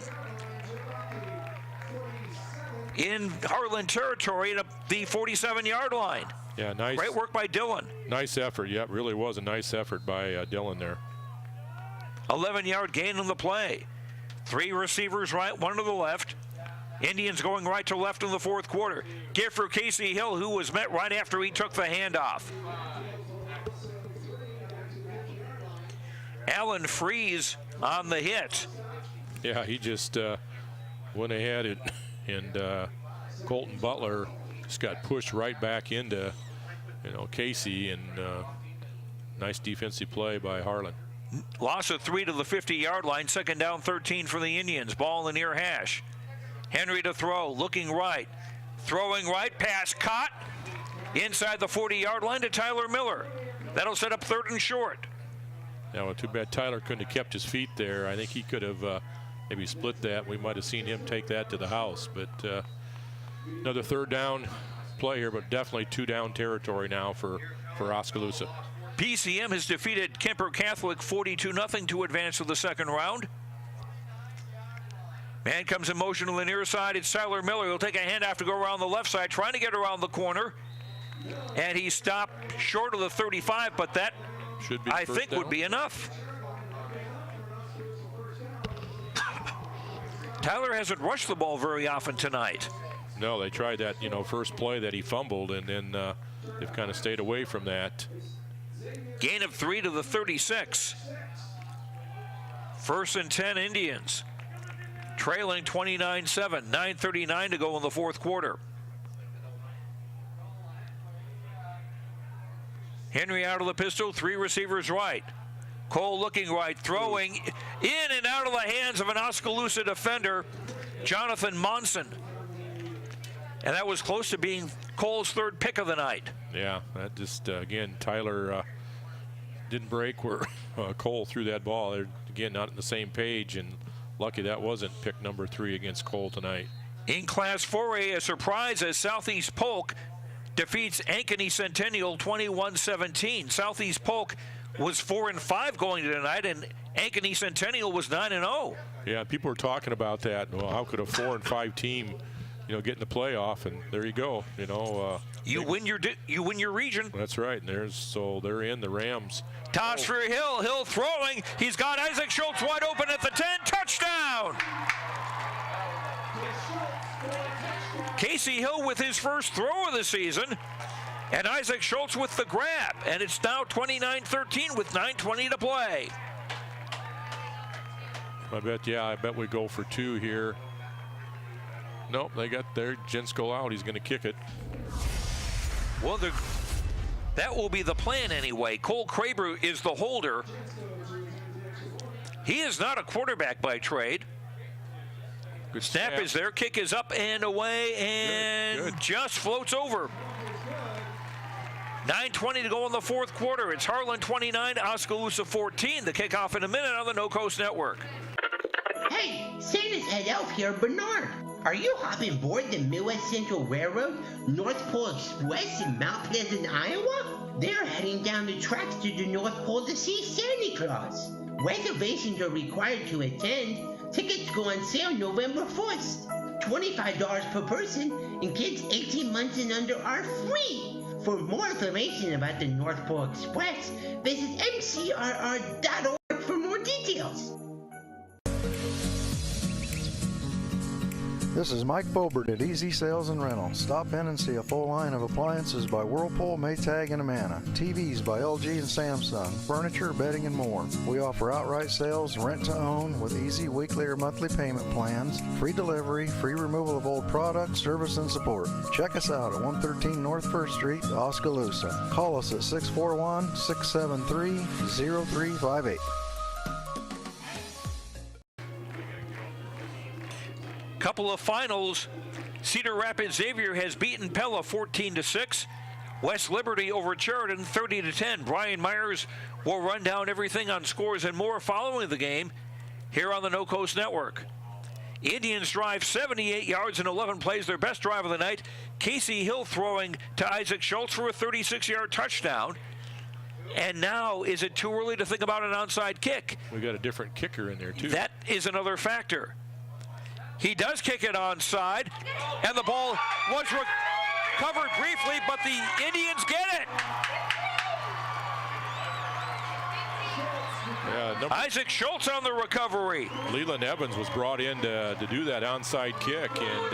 in Harlan territory at the 47-yard line. Yeah, nice. Great work by Dillon. Nice effort. Yeah, it really was a nice effort by Dillon there. 11-yard gain on the play. 3 receivers right, 1 to the left. Indians going right to left in the 4th quarter. Give for Casey Hill, who was met right after he took the handoff. Alan Freeze on the hit. Yeah, he just went ahead and Colton Butler just got pushed right back into, Casey, and nice defensive play by Harlan. Loss of 3 to the 50-yard line, 2nd down, 13 for the Indians. Ball in the near hash. Henry to throw, looking right, throwing right, pass caught inside the 40-yard line to Tyler Miller. That'll set up 3rd and short. Yeah, well, too bad Tyler couldn't have kept his feet there. I think he could have maybe split that. We might have seen him take that to the house. But another 3rd down play here, but definitely 2-down territory now for Oskaloosa. PCM has defeated Kemper Catholic 42-0 to advance to the 2nd round. Man comes in motion to the near side. It's Tyler Miller. He'll take a handoff to go around the left side, trying to get around the corner. And he stopped short of the 35, but that, should be I think, would be enough. Tyler hasn't rushed the ball very often tonight. No, they tried that, first play that he fumbled, and then they've kind of stayed away from that. Gain of 3 to the 36. 1st and 10 Indians. Trailing 29-7, 9:39 to go in the 4th quarter. Henry out of the pistol, 3 receivers right. Cole looking right, throwing in and out of the hands of an Oskaloosa defender, Jonathan Monson. And that was close to being Cole's 3rd pick of the night. Yeah, that just, again, Tyler didn't break where Cole threw that ball. They're, again, not on the same page, and lucky that wasn't pick number 3 against Cole tonight. In Class 4A, a surprise as Southeast Polk defeats Ankeny Centennial 21-17. Southeast Polk was 4-5 going to tonight, and Ankeny Centennial was 9-0. Yeah, people were talking about that. Well, how could a 4-5 team, get in the playoff? And there you go. You win your region. That's right. And they're in the Rams. Toss for Hill. Hill throwing. He's got Isaac Schultz wide open at the 10. Touchdown! Casey Hill with his first throw of the season, and Isaac Schultz with the grab. And it's now 29-13 with 9:20 to play. I bet we go for 2 here. Nope, they got their Jensko out. He's going to kick it. Well, that will be the plan anyway. Cole Kraber is the holder. He is not a quarterback by trade. Good snap is there. Kick is up and away and just floats over. 9:20 to go in the fourth quarter. It's Harlan 29, Oskaloosa 14. The kickoff in a minute on the No Coast Network. Hey, Santa's Ed Elf here, Bernard. Are you hopping aboard the Midwest Central Railroad, North Pole Express in Mount Pleasant, Iowa? They're heading down the tracks to the North Pole to see Santa Claus. Reservations are required to attend. Tickets go on sale November 1st. $25 per person, and kids 18 months and under are free. For more information about the North Pole Express, visit mcrr.org for more details. This is Mike Bobert at Easy Sales and Rental. Stop in and see a full line of appliances by Whirlpool, Maytag, and Amana. TVs by LG and Samsung. Furniture, bedding, and more. We offer outright sales, rent to own with easy weekly or monthly payment plans, free delivery, free removal of old products, service, and support. Check us out at 113 North 1st Street, Oskaloosa. Call us at 641-673-0358. Couple of finals. Cedar Rapids Xavier has beaten Pella 14-6. West Liberty over Sheridan 30-10. Brian Myers will run down everything on scores and more following the game here on the No Coast Network. Indians drive 78 yards in 11 plays, their best drive of the night. Casey Hill throwing to Isaac Schultz for a 36-yard touchdown. And now, is it too early to think about an onside kick? We got a different kicker in there, too. That is another factor. He does kick it onside, and the ball was recovered briefly, but the Indians get it. Isaac Schultz on the recovery. Leland Evans was brought in to do that onside kick, and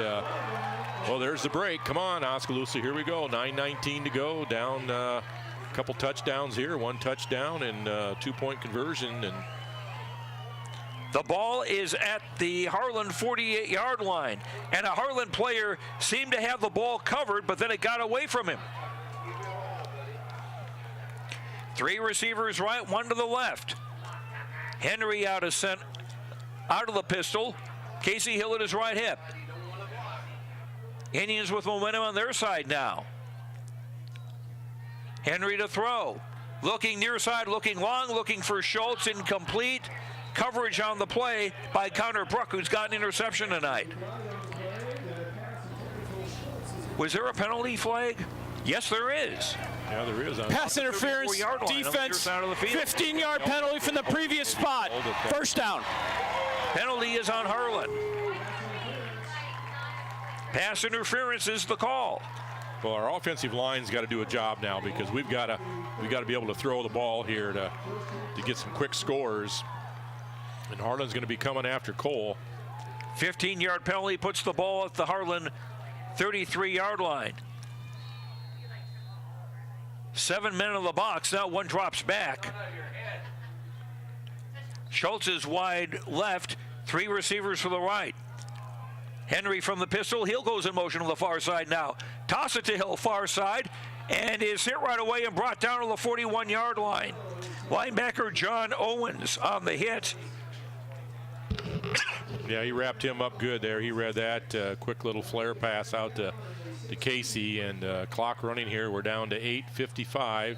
well, there's the break. Come on, Oskaloosa, here we go. 9:19 to go, down a couple touchdowns here, one touchdown and 2-point conversion, and the ball is at the Harlan 48-yard line, and a Harlan player seemed to have the ball covered, but then it got away from him. 3 receivers right, 1 to the left. Henry out of the pistol. Casey Hill at his right hip. Indians with momentum on their side now. Henry to throw. Looking near side, looking long, looking for Schultz, incomplete. Coverage on the play by Connor Brook, who's got an interception tonight. Was there a penalty flag? Yes, there is. Yeah, there is. Pass interference, defense, 15-yard penalty from the previous spot. First down. Penalty is on Harlan. Pass interference is the call. Well, our offensive line's got to do a job now, because we've got to be able to throw the ball here to get some quick scores. And Harlan's going to be coming after Cole. 15-yard penalty puts the ball at the Harlan 33-yard line. 7 men in the box. Now 1 drops back. Schultz is wide left. 3 receivers for the right. Henry from the pistol. Hill goes in motion on the far side now. Toss it to Hill, far side, and is hit right away and brought down to the 41-yard line. Linebacker John Owens on the hit. Yeah, he wrapped him up good there. He read that quick little flare pass out to Casey, and clock running here. We're down to 8:55.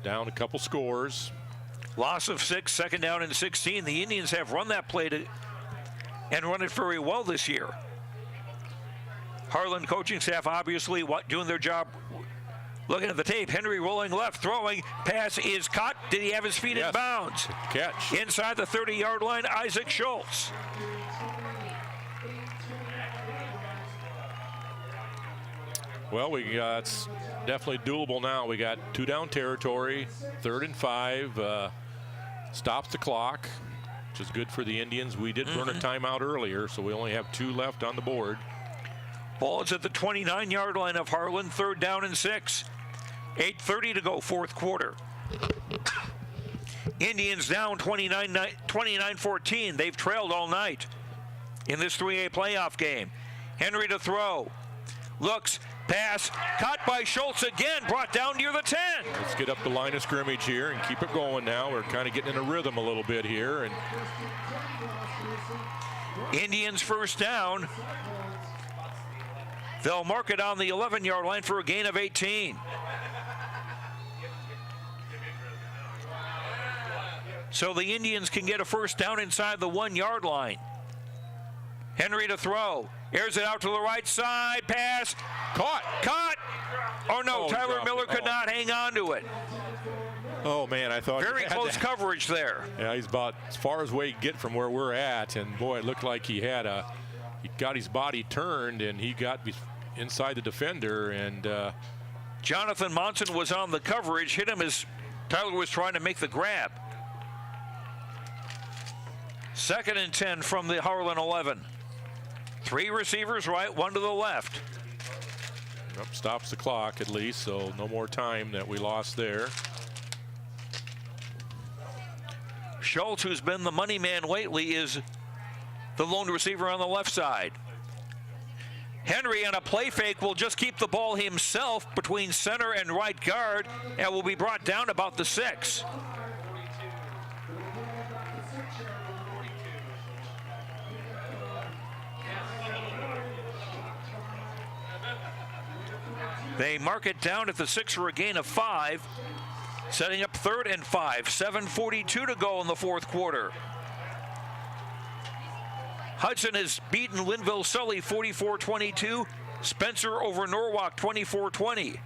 Down a couple scores. Loss of 6, second down and 16. The Indians have run that play and run it very well this year. Harlan coaching staff obviously doing their job. Looking at the tape, Henry rolling left, throwing, pass is caught. Did he have his feet in bounds? Catch. Inside the 30-yard line, Isaac Schultz. Well, it's definitely doable now. We got 2 down territory, 3rd and 5. Stops the clock, which is good for the Indians. We did burn a timeout earlier, so we only have 2 left on the board. Ball is at the 29-yard line of Harlan, 3rd down and 6. 8:30 to go, 4th quarter. Indians down 29-14. They've trailed all night in this 3A playoff game. Henry to throw. Looks, pass, caught by Schultz again, brought down near the 10. Let's get up the line of scrimmage here and keep it going now. We're kind of getting in a rhythm a little bit here. And Indians first down. They'll mark it on the 11-yard line for a gain of 18. So the Indians can get a first down inside the 1-yard line. Henry to throw. Airs it out to the right side. Pass. Caught. Oh, no. Tyler Miller could not hang on to it. Oh, man, I thought very close coverage there. Yeah, he's about as far as we get from where we're at. And, boy, it looked like he got his body turned, and he got inside the defender. And Jonathan Monson was on the coverage, hit him as Tyler was trying to make the grab. 2nd and 10 from the Harlan 11. 3 receivers right, 1 to the left. Yep, stops the clock at least, so no more time that we lost there. Schultz, who's been the money man lately, is the lone receiver on the left side. Henry on a play fake will just keep the ball himself between center and right guard and will be brought down about the 6. They mark it down at the 6 for a gain of 5, setting up 3rd and 5. 7:42 to go in the 4th quarter. Hudson has beaten Linville Sully 44-22. Spencer over Norwalk 24-20.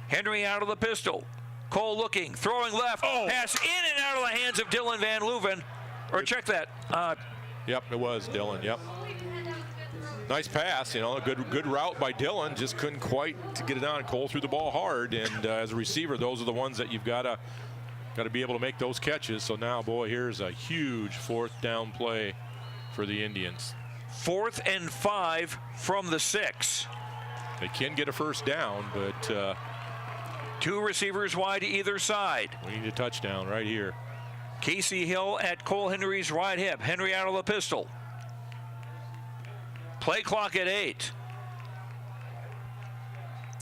Henry out of the pistol. Cole looking, throwing left. Pass in and out of the hands of Dylan Van Leuven. Or check that. Yep, it was Dylan. Yep. Nice pass, a good route by Dylan. Just couldn't quite to get it on. Cole threw the ball hard, and as a receiver, those are the ones that you've got to be able to make those catches. So now, boy, here's a huge 4th down play for the Indians. 4th and 5 from the 6. They can get a first down, but 2 receivers wide either side. We need a touchdown right here. Casey Hill at Cole Henry's right hip. Henry out of the pistol. Play clock at 8.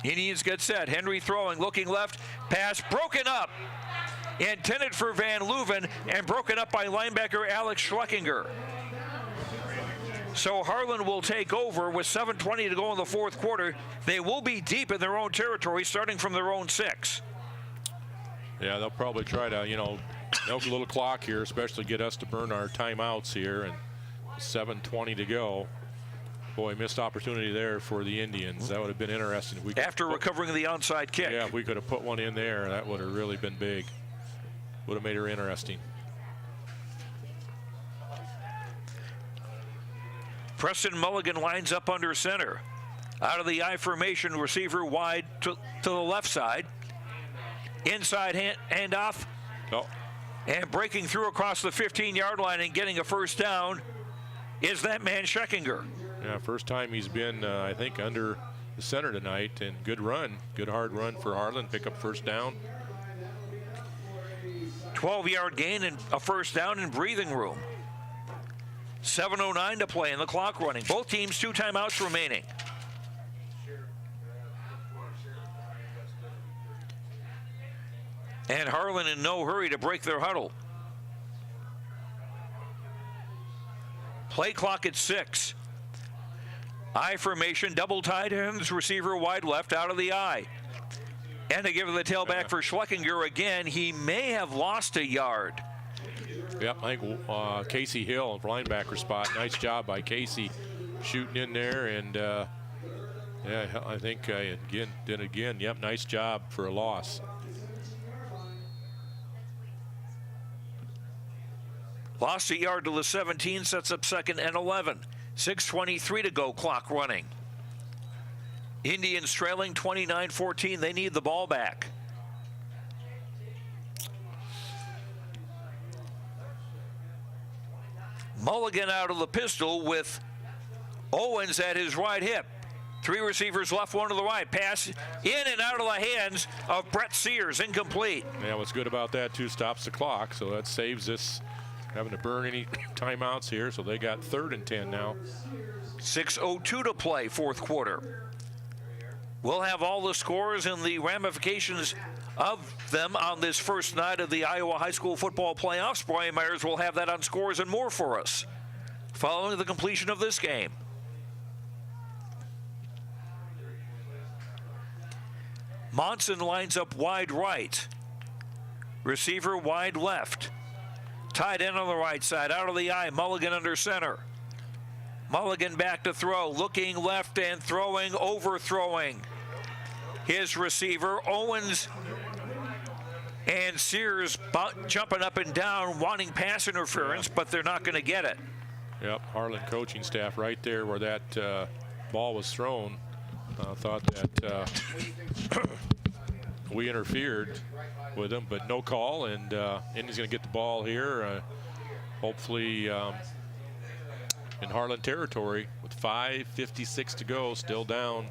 Indians get set. Henry throwing, looking left. Pass broken up. Intended for Van Leuven and broken up by linebacker Alex Schleckinger. So Harlan will take over with 7:20 to go in the 4th quarter. They will be deep in their own territory, starting from their own 6. Yeah, they'll probably try to, milk a little clock here, especially get us to burn our timeouts here. And 7:20 to go. Boy, missed opportunity there for the Indians. That would have been interesting. After recovering the onside kick. Yeah, if we could have put one in there, that would have really been big. Would have made her interesting. Preston Mulligan lines up under center. Out of the I formation, receiver wide to the left side. Inside handoff. And breaking through across the 15-yard line and getting a first down is that man Schleckinger. Yeah, first time he's been, I think, under the center tonight. And good run. Good hard run for Harlan. Pick up first down. 12-yard gain and a first down in breathing room. 7:09 to play and the clock running. Both teams 2 timeouts remaining. And Harlan in no hurry to break their huddle. Play clock at 6. I formation, double tight ends, receiver wide left out of the I. And they give it the tailback for Schleckinger again. He may have lost a yard. Yep, I think Casey Hill, linebacker spot. Nice job by Casey shooting in there. And, yeah, I think did again. Yep, nice job for a loss. Lost a yard to the 17, sets up 2nd and 11. 6:23 to go, clock running. Indians trailing 29-14. They need the ball back. Mulligan out of the pistol with Owens at his right hip. 3 receivers left, 1 to the right. Pass in and out of the hands of Brett Sears, incomplete. Yeah, what's good about that, too, stops the clock, so that saves us having to burn any timeouts here. So they got 3rd and 10 now. 6:02 to play, 4th quarter. We'll have all the scores and the ramifications of them on this first night of the Iowa High School Football Playoffs. Brian Myers will have that on Scores and More for us following the completion of this game. Monson lines up wide right. Receiver wide left. Tight end on the right side. Out of the eye. Mulligan under center. Mulligan back to throw. Looking left and throwing. Overthrowing his receiver. Owens and Sears jumping up and down, wanting pass interference, but they're not going to get it. Yep, Harlan coaching staff right there where that ball was thrown. Thought that we interfered with him, but no call, and Indy's going to get the ball here, hopefully in Harlan territory with 5:56 to go, still down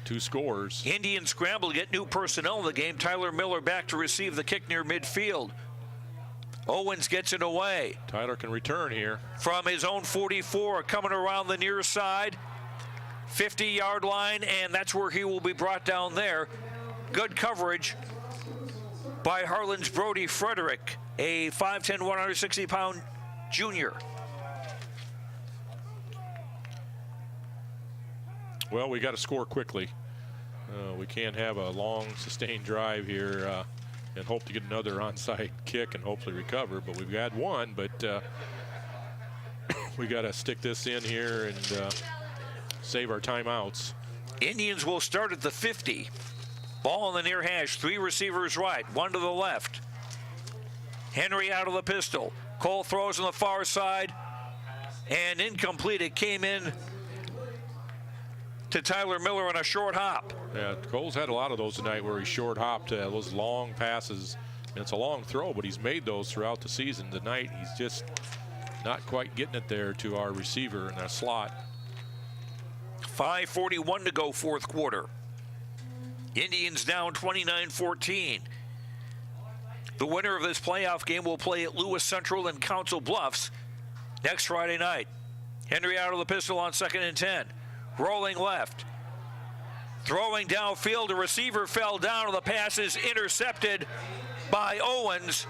2 scores. Indians scramble to get new personnel in the game. Tyler Miller back to receive the kick near midfield. Owens gets it away. Tyler can return here. From his own 44, coming around the near side. 50-yard line, and that's where he will be brought down there. Good coverage by Harlan's Brody Frederick, a 5'10", 160-pound junior. Well, we got to score quickly. We can't have a long, sustained drive here and hope to get another onside kick and hopefully recover. But we've got one, but we got to stick this in here and save our timeouts. Indians will start at the 50. Ball in the near hash. 3 receivers right, 1 to the left. Henry out of the pistol. Cole throws on the far side and incomplete. It came in to Tyler Miller on a short hop. Yeah, Cole's had a lot of those tonight where he short hopped those long passes. And it's a long throw, but he's made those throughout the season. Tonight, he's just not quite getting it there to our receiver in that slot. 5:41 to go, fourth quarter. Indians down 29-14. The winner of this playoff game will play at Lewis Central and Council Bluffs next Friday night. Henry out of the pistol on 2nd and 10. Rolling left. Throwing downfield. A receiver fell down, and the pass is intercepted by Owens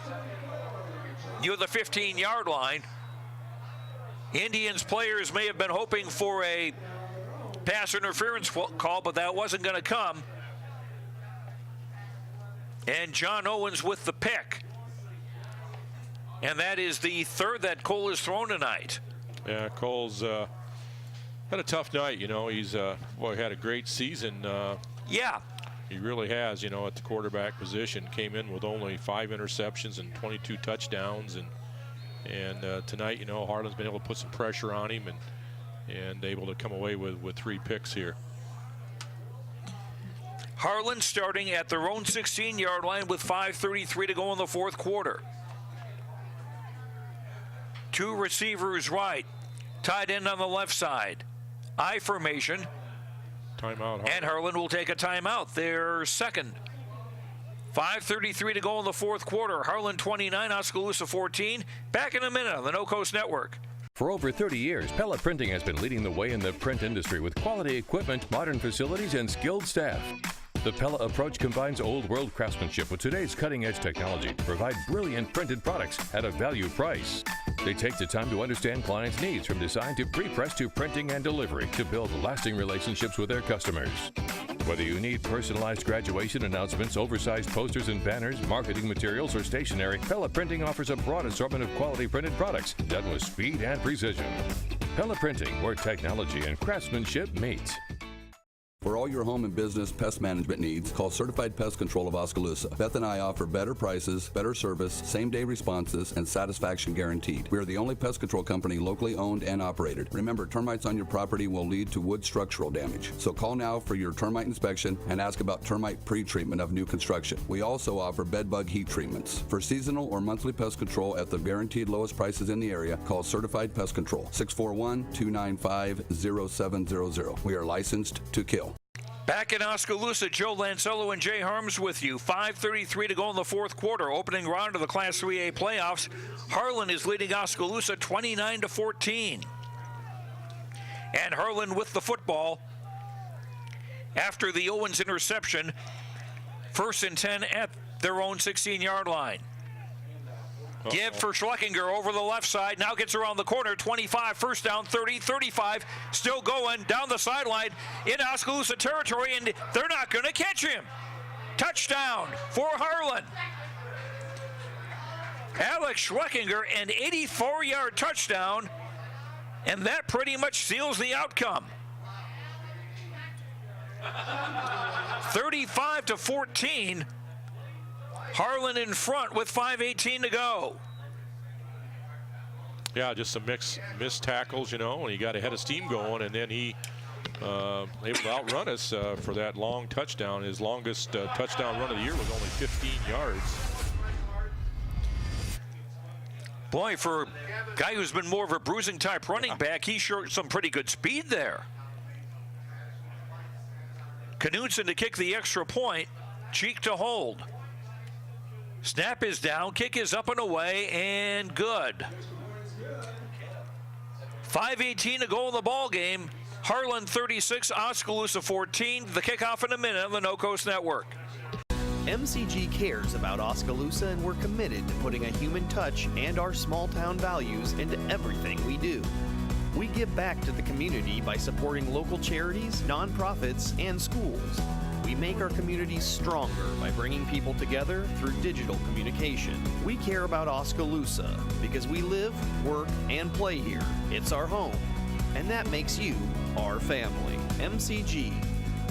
near the 15-yard line. Indians players may have been hoping for a pass interference call, but that wasn't going to come. And John Owens with the pick. And that is the 3rd that Cole has thrown tonight. Yeah, Cole's had a tough night. You know, he's had a great season. Yeah. He really has, you know, at the quarterback position. Came in with only 5 interceptions and 22 touchdowns. And tonight, you know, Harlan's been able to put some pressure on him and able to come away with 3 picks here. Harlan starting at their own 16-yard line with 5:33 to go in the fourth quarter. 2 receivers right. Tight end on the left side. I formation. Timeout. And Harlan will take a timeout. Their second. 5:33 to go in the fourth quarter. Harlan 29, Oskaloosa 14. Back in a minute on the No Coast Network. For over 30 years, Pellet Printing has been leading the way in the print industry with quality equipment, modern facilities, and skilled staff. The Pella approach combines old world craftsmanship with today's cutting-edge technology to provide brilliant printed products at a value price. They take the time to understand clients' needs from design to pre-press to printing and delivery to build lasting relationships with their customers. Whether you need personalized graduation announcements, oversized posters and banners, marketing materials, or stationery, Pella Printing offers a broad assortment of quality printed products done with speed and precision. Pella Printing, where technology and craftsmanship meet. For all your home and business pest management needs, call Certified Pest Control of Oskaloosa. Beth and I offer better prices, better service, same-day responses, and satisfaction guaranteed. We are the only pest control company locally owned and operated. Remember, termites on your property will lead to wood structural damage. So call now for your termite inspection and ask about termite pre-treatment of new construction. We also offer bed bug heat treatments. For seasonal or monthly pest control at the guaranteed lowest prices in the area, call Certified Pest Control, 641-295-0700. We are licensed to kill. Back in Oskaloosa, Joe Lancello and Jay Harms with you. 5:33 to go in the fourth quarter. Opening round of the Class 3A playoffs. Harlan is leading Oskaloosa 29-14. And Harlan with the football after the Owens interception. 1st and 10 at their own 16-yard line. Give for Schleckinger over the left side. Now gets around the corner. 25, first down, 30, 35. Still going down the sideline in Oskaloosa territory, and they're not going to catch him. Touchdown for Harlan. Alex Schleckinger, an 84-yard touchdown, and that pretty much seals the outcome. 35-14. Harlan in front with 5:18 to go. Yeah, just some missed tackles, and he got a head of steam going, and then he able to outrun us for that long touchdown. His longest touchdown run of the year was only 15 yards. Boy, for a guy who's been more of a bruising type running back, he showed some pretty good speed there. Knudsen to kick the extra point. Cheek to hold. Snap is down, kick is up and away, and good. 5:18 to go in the ball game. Harlan 36, Oskaloosa 14. The kickoff in a minute on the No Coast Network. MCG cares about Oskaloosa, and we're committed to putting a human touch and our small town values into everything we do. We give back to the community by supporting local charities, nonprofits, and schools. We make our communities stronger by bringing people together through digital communication. We care about Oskaloosa because we live, work, and play here. It's our home, and that makes you our family. MCG,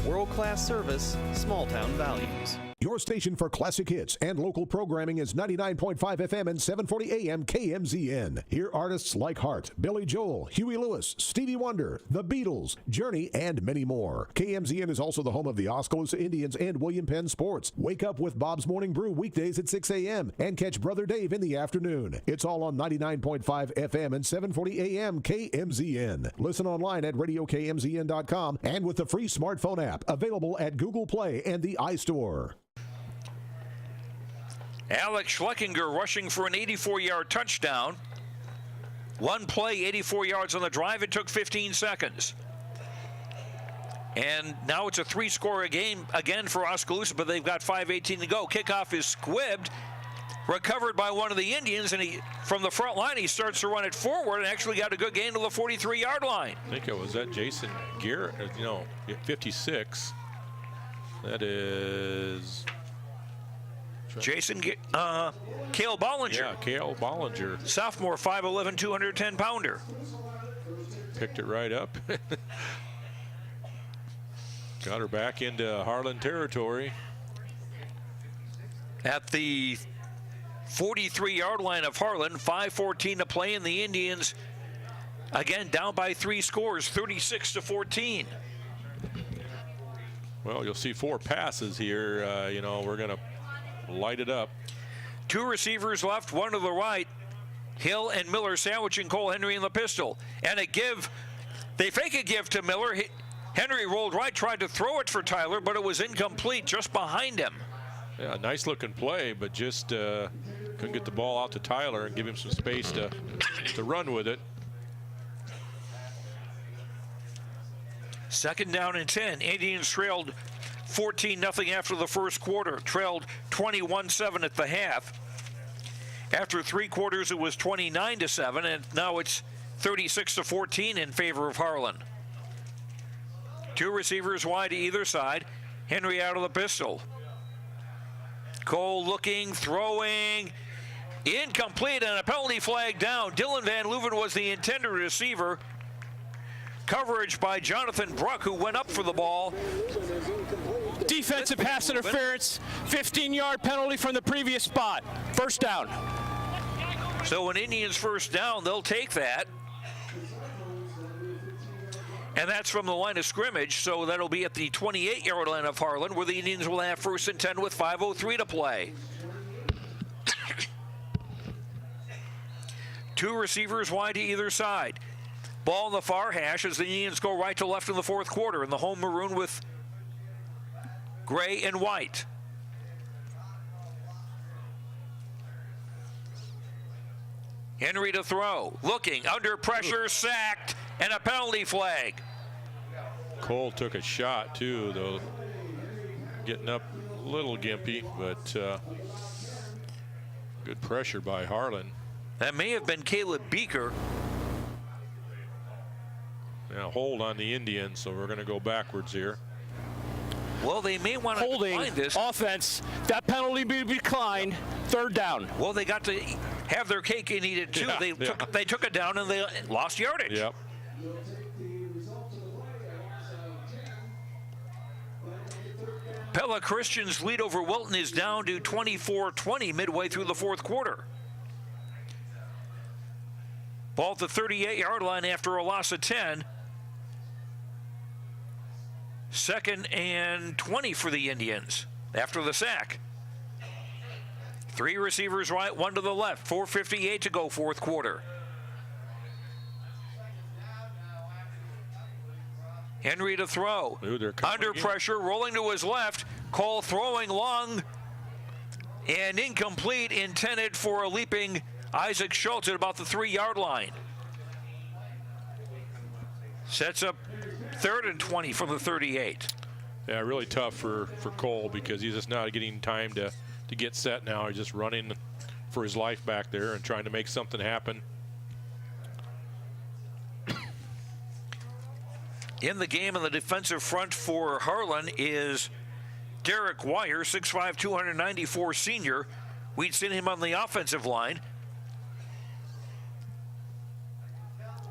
world-class service, small-town values. Your station for classic hits and local programming is 99.5 FM and 740 AM KMZN. Hear artists like Hart, Billy Joel, Huey Lewis, Stevie Wonder, The Beatles, Journey, and many more. KMZN is also the home of the Oskaloosa Indians and William Penn Sports. Wake up with Bob's Morning Brew weekdays at 6 a.m. and catch Brother Dave in the afternoon. It's all on 99.5 FM and 740 AM KMZN. Listen online at radiokmzn.com and with the free smartphone app available at Google Play and the iStore. Alex Schleckinger rushing for an 84-yard touchdown. One play, 84 yards on the drive. It took 15 seconds. And now it's a three-score game again for Oskaloosa, but they've got 5:18 to go. Kickoff is squibbed, recovered by one of the Indians, and from the front line, he starts to run it forward and actually got a good gain to the 43-yard line. I think it was that Jason Garrett, 56. That is... Jason, Cale Bollinger. Yeah, Cale Bollinger. Sophomore, 5'11", 210-pounder. Picked it right up. Got her back into Harlan territory. At the 43-yard line of Harlan, 5:14 to play, and the Indians, again, down by 3 scores, 36-14. Well, you'll see 4 passes here. We're going to light it up. 2 receivers left, one to the right. Hill and Miller sandwiching Cole Henry in the pistol. And a give. They fake a give to Miller. Henry rolled right, tried to throw it for Tyler, but it was incomplete just behind him. Yeah, nice looking play, but just couldn't get the ball out to Tyler and give him some space to run with it. 2nd down and 10. Indians trailed 14-0 after the first quarter, trailed 21-7 at the half. After 3 quarters, it was 29-7, and now it's 36-14 in favor of Harlan. 2 receivers wide to either side. Henry out of the pistol. Cole looking, throwing, incomplete, and a penalty flag down. Dylan Van Leuven was the intended receiver. Coverage by Jonathan Bruck, who went up for the ball. Defensive pass interference, 15-yard penalty from the previous spot. First down. So when Indians first down, they'll take that. And that's from the line of scrimmage, so that'll be at the 28-yard line of Harlan, where the Indians will have 1st and 10 with 5:03 to play. 2 receivers wide to either side. Ball in the far hash as the Indians go right to left in the 4th quarter in the home maroon with gray and white. Henry to throw, looking, under pressure, sacked, and a penalty flag. Cole took a shot too, though, getting up a little gimpy, but good pressure by Harlan. That may have been Caleb Beaker. Now hold on the Indians, so we're going to go backwards here. Well, they may want to decline this. Offense. That penalty be declined. 3rd down. Well, they got to have their cake and eat it too. They took it down and they lost yardage. Yep. Pella Christian's lead over Wilton is down to 24-20 midway through the 4th quarter. Ball at the 38-yard line after a loss of 10. 2nd and 20 for the Indians after the sack. 3 receivers right, 1 to the left. 4:58 to go, 4th quarter. Henry to throw. Under pressure, rolling to his left. Cole throwing long and incomplete, intended for a leaping Isaac Schultz at about the 3-yard line. Sets up 3rd and 20 from the 38. Yeah, really tough for Cole because he's just not getting time to get set now. He's just running for his life back there and trying to make something happen. In the game on the defensive front for Harlan is Derek Wire, 6'5", 294 senior. We'd seen him on the offensive line.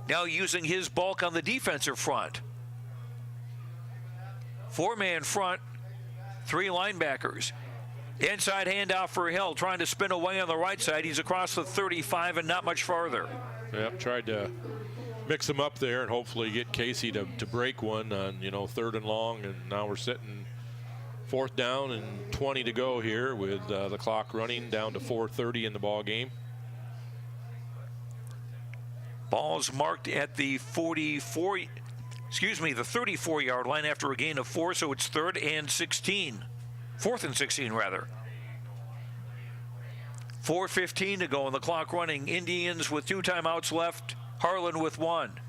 Now using his bulk on the defensive front. 4-man front, 3 linebackers. Inside handoff for Hill, trying to spin away on the right side. He's across the 35 and not much farther. Yep, tried to mix them up there and hopefully get Casey to break one on 3rd and long, and now we're sitting 4th down and 20 to go here with the clock running down to 4:30 in the ball game. Ball's marked at the 34-yard line after a gain of 4, so it's 4th and 16 rather. 4:15 to go on the clock running. Indians with 2 timeouts left. Harlan with 1.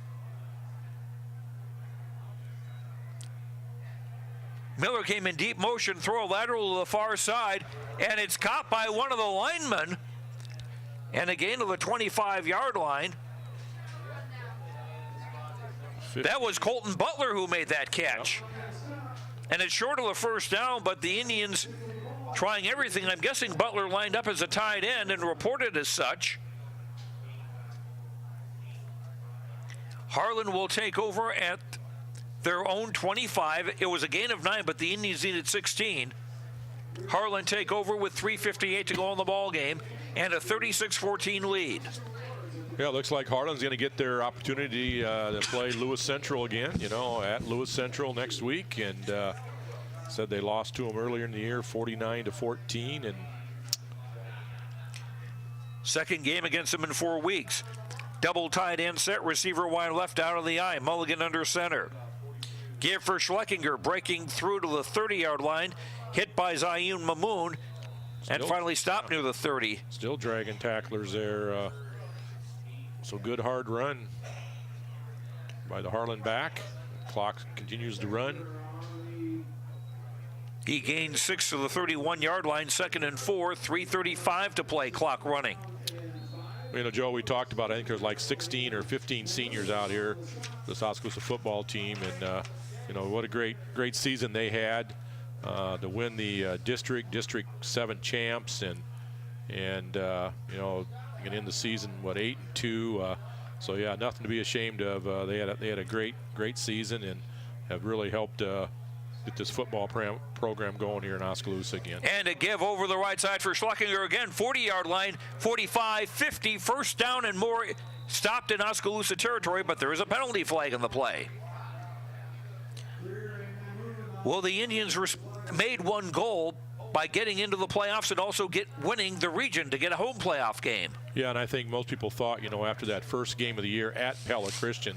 Miller came in deep motion, throw a lateral to the far side, and it's caught by one of the linemen. And a gain of the 25-yard line. That was Colton Butler who made that catch. And it's short of the 1st down, but the Indians trying everything. I'm guessing Butler lined up as a tight end and reported as such. Harlan will take over at their own 25. It was a gain of 9, but the Indians needed 16. Harlan take over with 3:58 to go in the ball game and a 36-14 lead. Yeah, it looks like Harlan's going to get their opportunity to play Lewis Central again, at Lewis Central next week. And said they lost to them earlier in the year, 49-14. And second game against them in 4 weeks. Double tight end set, receiver wide left out of the eye. Mulligan under center. Give for Schleckinger, breaking through to the 30-yard line. Hit by Zayun Mamoon. And finally stopped near the 30. Still dragging tacklers there. So good hard run by the Harlan back. Clock continues to run. He gained 6 to the 31-yard line, 2nd and 4, 3:35 to play, clock running. Joe, we talked about, I think there's like 16 or 15 seniors out here, this Oskaloosa football team, and what a great season they had to win the District 7 champs, and get in the season 8-2. So yeah, nothing to be ashamed of. They had a great season and have really helped get this football program going here in Oskaloosa again. And a give over the right side for Schleckinger again, 40-yard line, 45, 50, 1st down and more. Stopped in Oskaloosa territory, but there is a penalty flag in the play. Well, the Indians made 1 goal by getting into the playoffs and also winning the region to get a home playoff game. Yeah, and I think most people thought, after that first game of the year at Pella Christian,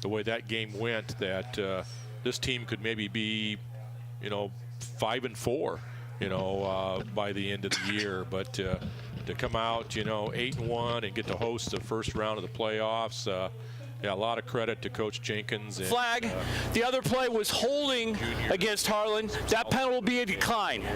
the way that game went, that this team could maybe be, 5-4, by the end of the year. But to come out, 8-1 and get to host the first round of the playoffs, Yeah, a lot of credit to Coach Jenkins. And, flag. The other play was holding against Harlan. That penalty will be a decline. To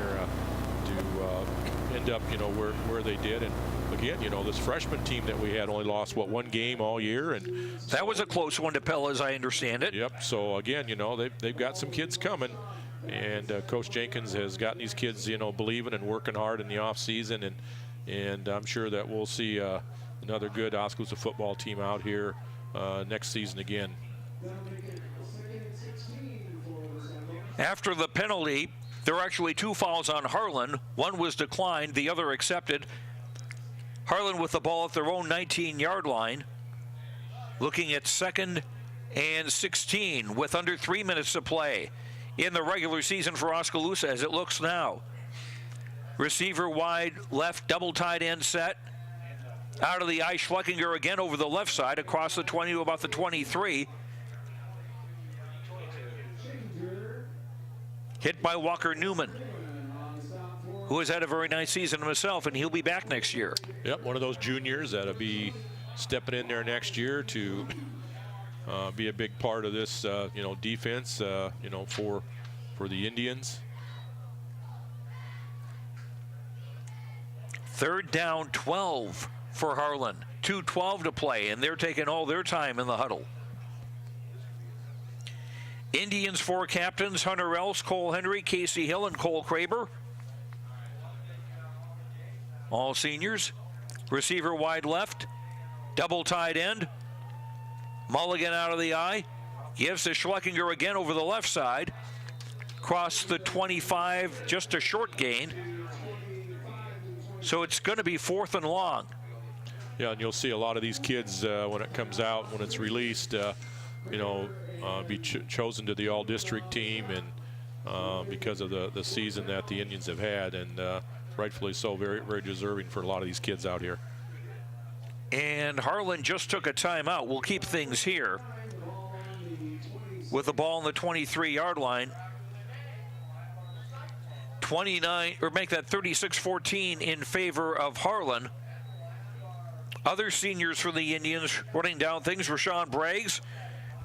end up, where they did. And again, this freshman team that we had only lost, one game all year. And that was a close one to Pella, as I understand it. Yep. So, again, they've got some kids coming. And Coach Jenkins has gotten these kids, believing and working hard in the off season. And I'm sure that we'll see another good Oskaloosa football team out here next season again. After the penalty, there were actually 2 fouls on Harlan. One was declined, the other accepted. Harlan with the ball at their own 19-yard line, looking at 2nd and 16 with under 3 minutes to play in the regular season for Oskaloosa as it looks now. Receiver wide left, double tight end set. Out of the eye, Schleckinger again over the left side, across the 20 to about the 23. Hit by Walker Newman, who has had a very nice season himself, and he'll be back next year. Yep, one of those juniors that'll be stepping in there next year to be a big part of this, defense, for the Indians. 3rd down, 12 for Harlan. 2:12 to play, and they're taking all their time in the huddle. Indians 4 captains, Hunter Else, Cole Henry, Casey Hill, and Cole Kraber. All seniors. Receiver wide left, double tight end. Mulligan out of the eye. Gives to Schleckinger again over the left side. Cross the 25, just a short gain. So it's going to be 4th and long. Yeah, and you'll see a lot of these kids when it comes out, when it's released, be chosen to the all-district team, and because of the season that the Indians have had, and rightfully so, very, very deserving for a lot of these kids out here. And Harlan just took a timeout. We'll keep things here with the ball on the 23-yard line. 29, or make that 36-14 in favor of Harlan. Other seniors for the Indians running down things. Rashawn Braggs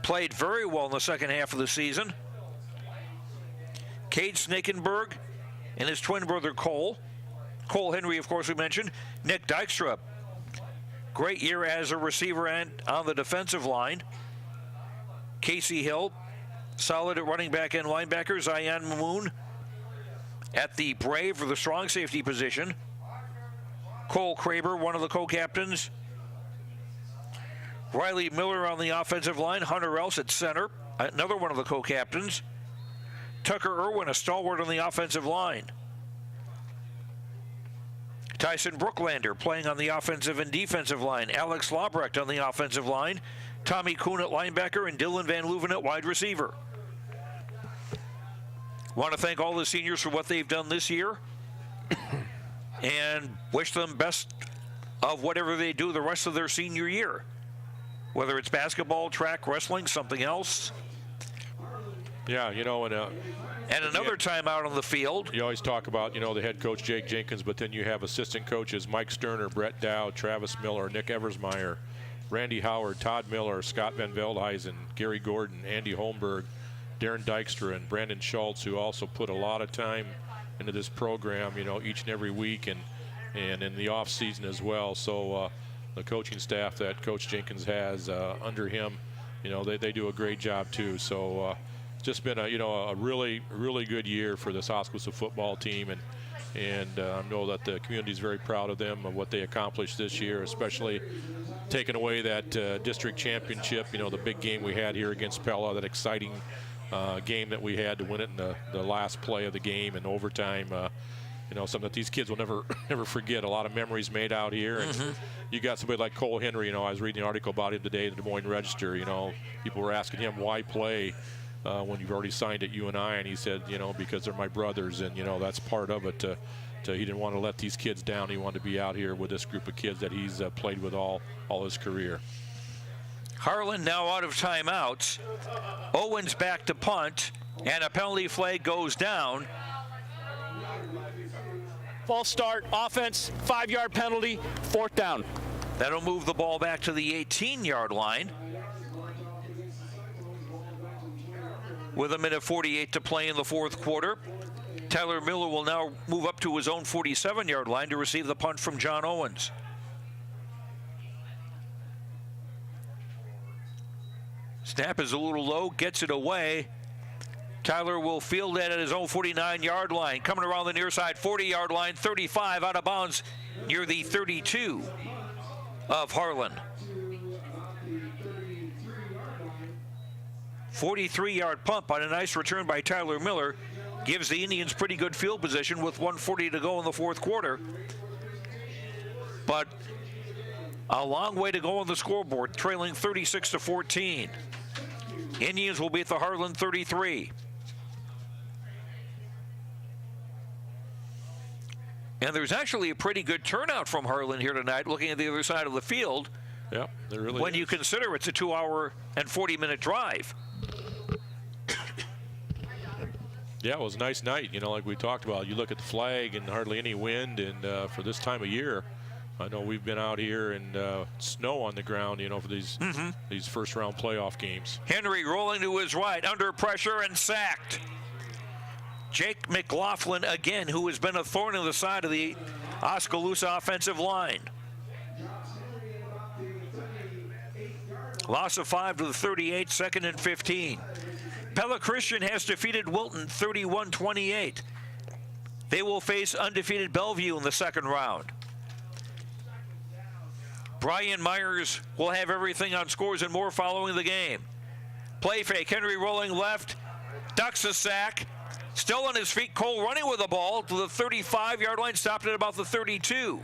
played very well in the second half of the season. Cade Snakenberg and his twin brother Cole. Cole Henry, of course, we mentioned. Nick Dykstra, great year as a receiver and on the defensive line. Casey Hill, solid at running back and linebacker. Zion Mamoon at the Brave for the strong safety position. Cole Kraber, one of the co-captains. Riley Miller on the offensive line. Hunter Else at center, another one of the co-captains. Tucker Irwin, a stalwart on the offensive line. Tyson Brooklander playing on the offensive and defensive line. Alex Labrecht on the offensive line. Tommy Kuhn at linebacker and Dylan Van Leuven at wide receiver. Want to thank all the seniors for what they've done this year and wish them best of whatever they do the rest of their senior year. Whether it's basketball, track, wrestling, something else. Yeah, and another time out on the field. You always talk about, the head coach, Jake Jenkins, but then you have assistant coaches, Mike Sterner, Brett Dowd, Travis Miller, Nick Eversmeyer, Randy Howard, Todd Miller, Scott Van Veldhuizen, Gary Gordon, Andy Holmberg, Darren Dykstra, and Brandon Schultz, who also put a lot of time into this program, each and every week and in the off season as well. So the coaching staff that Coach Jenkins has under him, they do a great job too. So it's just been a really, really good year for this Oskaloosa football team, and I know that the community is very proud of them, of what they accomplished this year, especially taking away that district championship, the big game we had here against Pella, that exciting game that we had to win it in the last play of the game in overtime. Something that these kids will never forget. A lot of memories made out here. And you got somebody like Cole Henry. I was reading an article about him today in the Des Moines Register. People were asking him, why play when you've already signed at UNI? And he said, because they're my brothers, and that's part of it. He didn't want to let these kids down. He wanted to be out here with this group of kids that he's played with all his career. Harlan now out of timeouts. Owens back to punt, and a penalty flag goes down. False start, offense, 5-yard penalty, 4th down. That'll move the ball back to the 18-yard line. with 1:48 to play in the fourth quarter. Tyler Miller will now move up to his own 47-yard line to receive the punt from John Owens. Snap is a little low, gets it away. Tyler will field it at his own 49-yard line. Coming around the near side 40-yard line, 35 out of bounds near the 32 of Harlan. 43-yard pump on a nice return by Tyler Miller gives the Indians pretty good field position with 1:40 to go in the fourth quarter. But a long way to go on the scoreboard, trailing 36-14. Indians will be at the Harlan 33. And there's actually a pretty good turnout from Harlan here tonight, looking at the other side of the field. Yep, there really when is. you consider it's a 2-hour and 40-minute drive. Yeah, it was a nice night, you know, like we talked about. You look at the flag and hardly any wind, and for this time of year, I know we've been out here and snow on the ground, you know, for these first-round playoff games. Henry rolling to his right, under pressure and sacked. Jake McLaughlin again, who has been a thorn in the side of the Oskaloosa offensive line. Loss of 5 to the 38, 2nd and 15. Pella Christian has defeated Wilton 31-28. They will face undefeated Bellevue in the second round. Brian Myers will have everything on Scores and More following the game. Play fake, Henry rolling left, ducks a sack, still on his feet, Cole running with the ball to the 35-yard line, stopped at about the 32.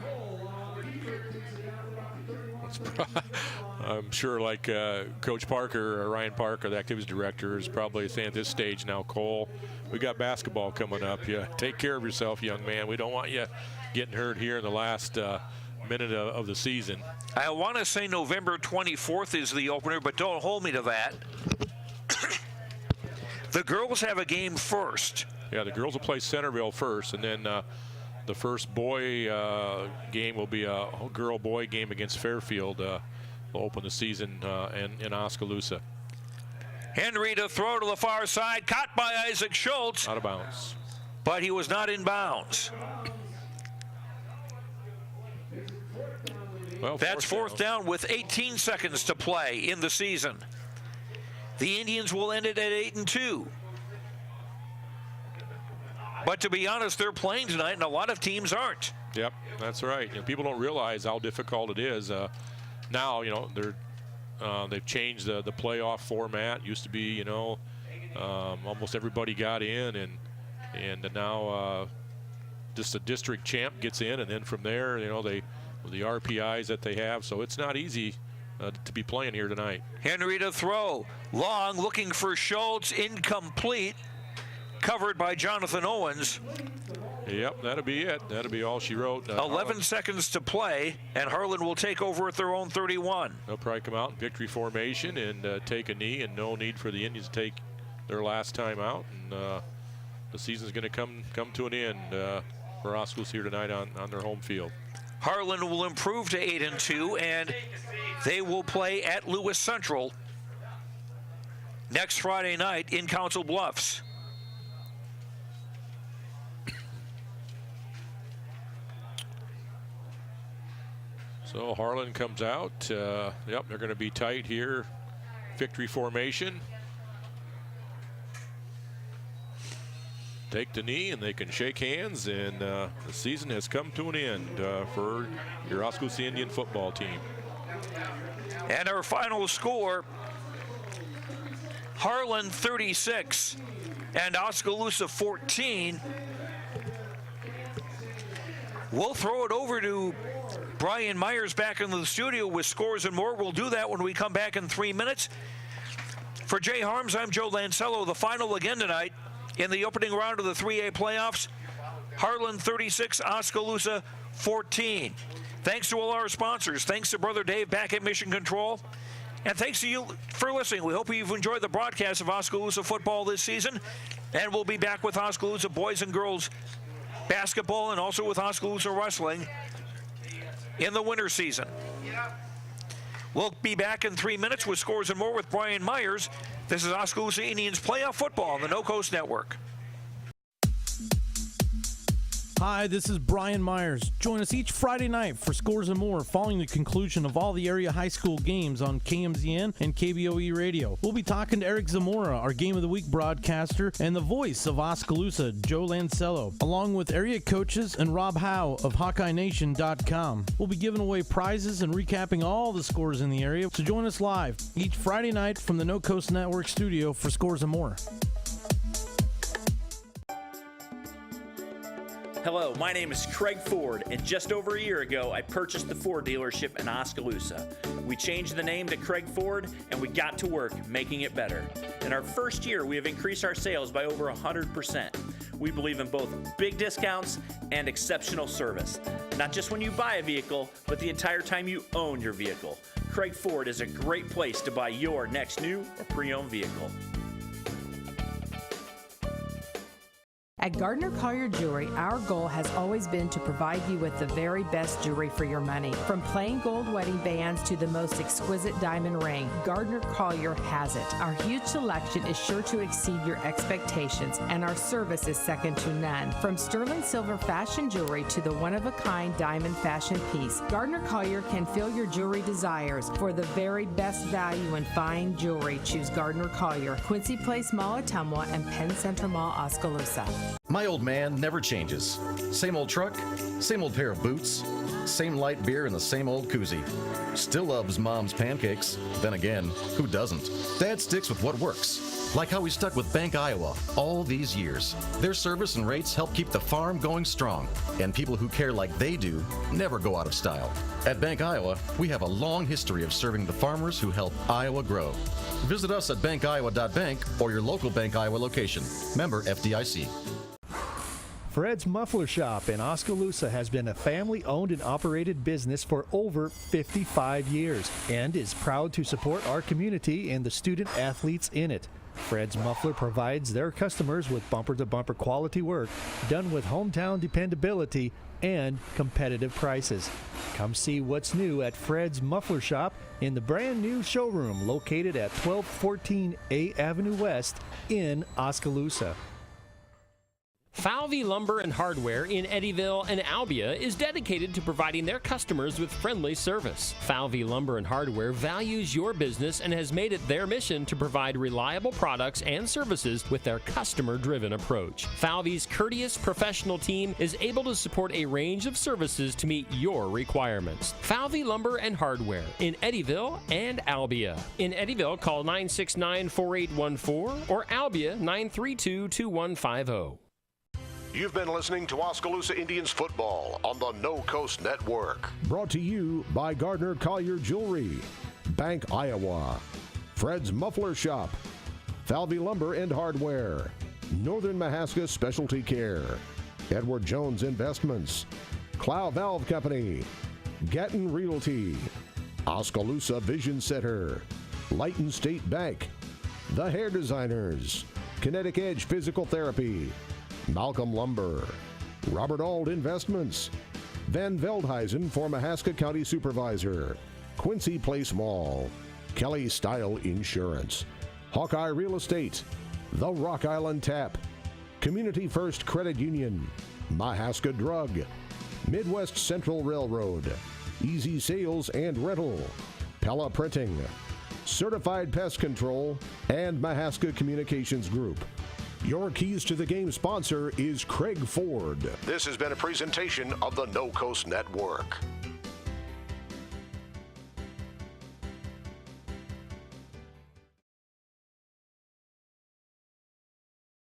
I'm sure like Coach Parker, or Ryan Parker, the activities director, is probably saying at this stage now, Cole, we got basketball coming up. Yeah, take care of yourself, young man. We don't want you getting hurt here in the last minute of the season. I want to say November 24th is the opener, but don't hold me to that. The girls have a game first. Yeah, the girls will play Centerville first, and then the first boy game will be a girl-boy game against Fairfield. Will open the season in Oskaloosa. Henry to throw to the far side, caught by Isaac Schultz. Out of bounds. But he was not in bounds. Well, that's fourth down with 18 seconds to play in the season. The Indians will end it at 8-2. But to be honest, they're playing tonight, and a lot of teams aren't. Yep, that's right. You know, people don't realize how difficult it is. Now, you know, they've changed the playoff format. Used to be, you know, almost everybody got in, and now just a district champ gets in, and then from there, you know, the RPIs that they have. So it's not easy to be playing here tonight. Henry to throw. Long, looking for Schultz. Incomplete. Covered by Jonathan Owens. Yep, that'll be it. That'll be all she wrote. 11 seconds to play, and Harlan will take over at their own 31. They'll probably come out in victory formation and take a knee, and no need for the Indians to take their last time out. And the season's going to come to an end for Oskaloosa here tonight on their home field. Harlan will improve to 8-2, and they will play at Lewis Central next Friday night in Council Bluffs. So Harlan comes out. Yep, they're going to be tight here. Victory formation. Take the knee and they can shake hands, and the season has come to an end for your Oskaloosa Indian football team. And our final score, Harlan 36 and Oskaloosa 14. We'll throw it over to Brian Myers back into the studio with Scores and More. We'll do that when we come back in 3 minutes. For Jay Harms, I'm Joe Lancello. The final again tonight in the opening round of the 3A playoffs. Harlan 36, Oskaloosa 14. Thanks to all our sponsors. Thanks to Brother Dave back at Mission Control. And thanks to you for listening. We hope you've enjoyed the broadcast of Oskaloosa football this season. And we'll be back with Oskaloosa boys and girls basketball and also with Oskaloosa wrestling in the winter season. We'll be back in 3 minutes with Scores and More with Brian Myers. This is Oskaloosa Indians Playoff Football on the No Coast Network. Hi, this is Brian Myers. Join us each Friday night for Scores and More following the conclusion of all the area high school games on KMZN and KBOE Radio. We'll be talking to Eric Zamora, our Game of the Week broadcaster, and the voice of Oskaloosa, Joe Lancello, along with area coaches and Rob Howe of HawkeyeNation.com. We'll be giving away prizes and recapping all the scores in the area, so join us live each Friday night from the No Coast Network studio for Scores and More. Hello, my name is Craig Ford, and just over a year ago, I purchased the Ford dealership in Oskaloosa. We changed the name to Craig Ford, and we got to work making it better. In our first year, we have increased our sales by over 100%. We believe in both big discounts and exceptional service. Not just when you buy a vehicle, but the entire time you own your vehicle. Craig Ford is a great place to buy your next new or pre-owned vehicle. At Gardner Collier Jewelry, our goal has always been to provide you with the very best jewelry for your money. From plain gold wedding bands to the most exquisite diamond ring, Gardner Collier has it. Our huge selection is sure to exceed your expectations, and our service is second to none. From sterling silver fashion jewelry to the one-of-a-kind diamond fashion piece, Gardner Collier can fill your jewelry desires. For the very best value in fine jewelry, choose Gardner Collier, Quincy Place Mall, Ottumwa, and Penn Center Mall, Oskaloosa. My old man never changes. Same old truck, same old pair of boots, same light beer in the same old koozie. Still loves Mom's pancakes. Then again, who doesn't? Dad sticks with what works. Like how we stuck with Bank Iowa all these years. Their service and rates help keep the farm going strong. And people who care like they do never go out of style. At Bank Iowa, we have a long history of serving the farmers who help Iowa grow. Visit us at bankiowa.bank or your local Bank Iowa location. Member FDIC. Fred's Muffler Shop in Oskaloosa has been a family-owned and operated business for over 55 years and is proud to support our community and the student athletes in it. Fred's Muffler provides their customers with bumper-to-bumper quality work done with hometown dependability and competitive prices. Come see what's new at Fred's Muffler Shop in the brand new showroom located at 1214 A Avenue West in Oskaloosa. Falvey Lumber and Hardware in Eddyville and Albia is dedicated to providing their customers with friendly service. Falvey Lumber and Hardware values your business and has made it their mission to provide reliable products and services with their customer-driven approach. Falvey's courteous professional team is able to support a range of services to meet your requirements. Falvey Lumber and Hardware in Eddyville and Albia. In Eddyville, call 969-4814 or Albia 932-2150. You've been listening to Oskaloosa Indians football on the No Coast Network. Brought to you by Gardner Collier Jewelry, Bank Iowa, Fred's Muffler Shop, Falvey Lumber and Hardware, Northern Mahaska Specialty Care, Edward Jones Investments, Clow Valve Company, Gatton Realty, Oskaloosa Vision Center, Lighton State Bank, The Hair Designers, Kinetic Edge Physical Therapy, Malcolm Lumber, Robert Auld Investments, Van Veldhuizen for Mahaska County Supervisor, Quincy Place Mall, Kelly Style Insurance, Hawkeye Real Estate, The Rock Island Tap, Community First Credit Union, Mahaska Drug, Midwest Central Railroad, Easy Sales and Rental, Pella Printing, Certified Pest Control, and Mahaska Communications Group. Your Keys to the Game sponsor is Craig Ford. This has been a presentation of the No Coast Network.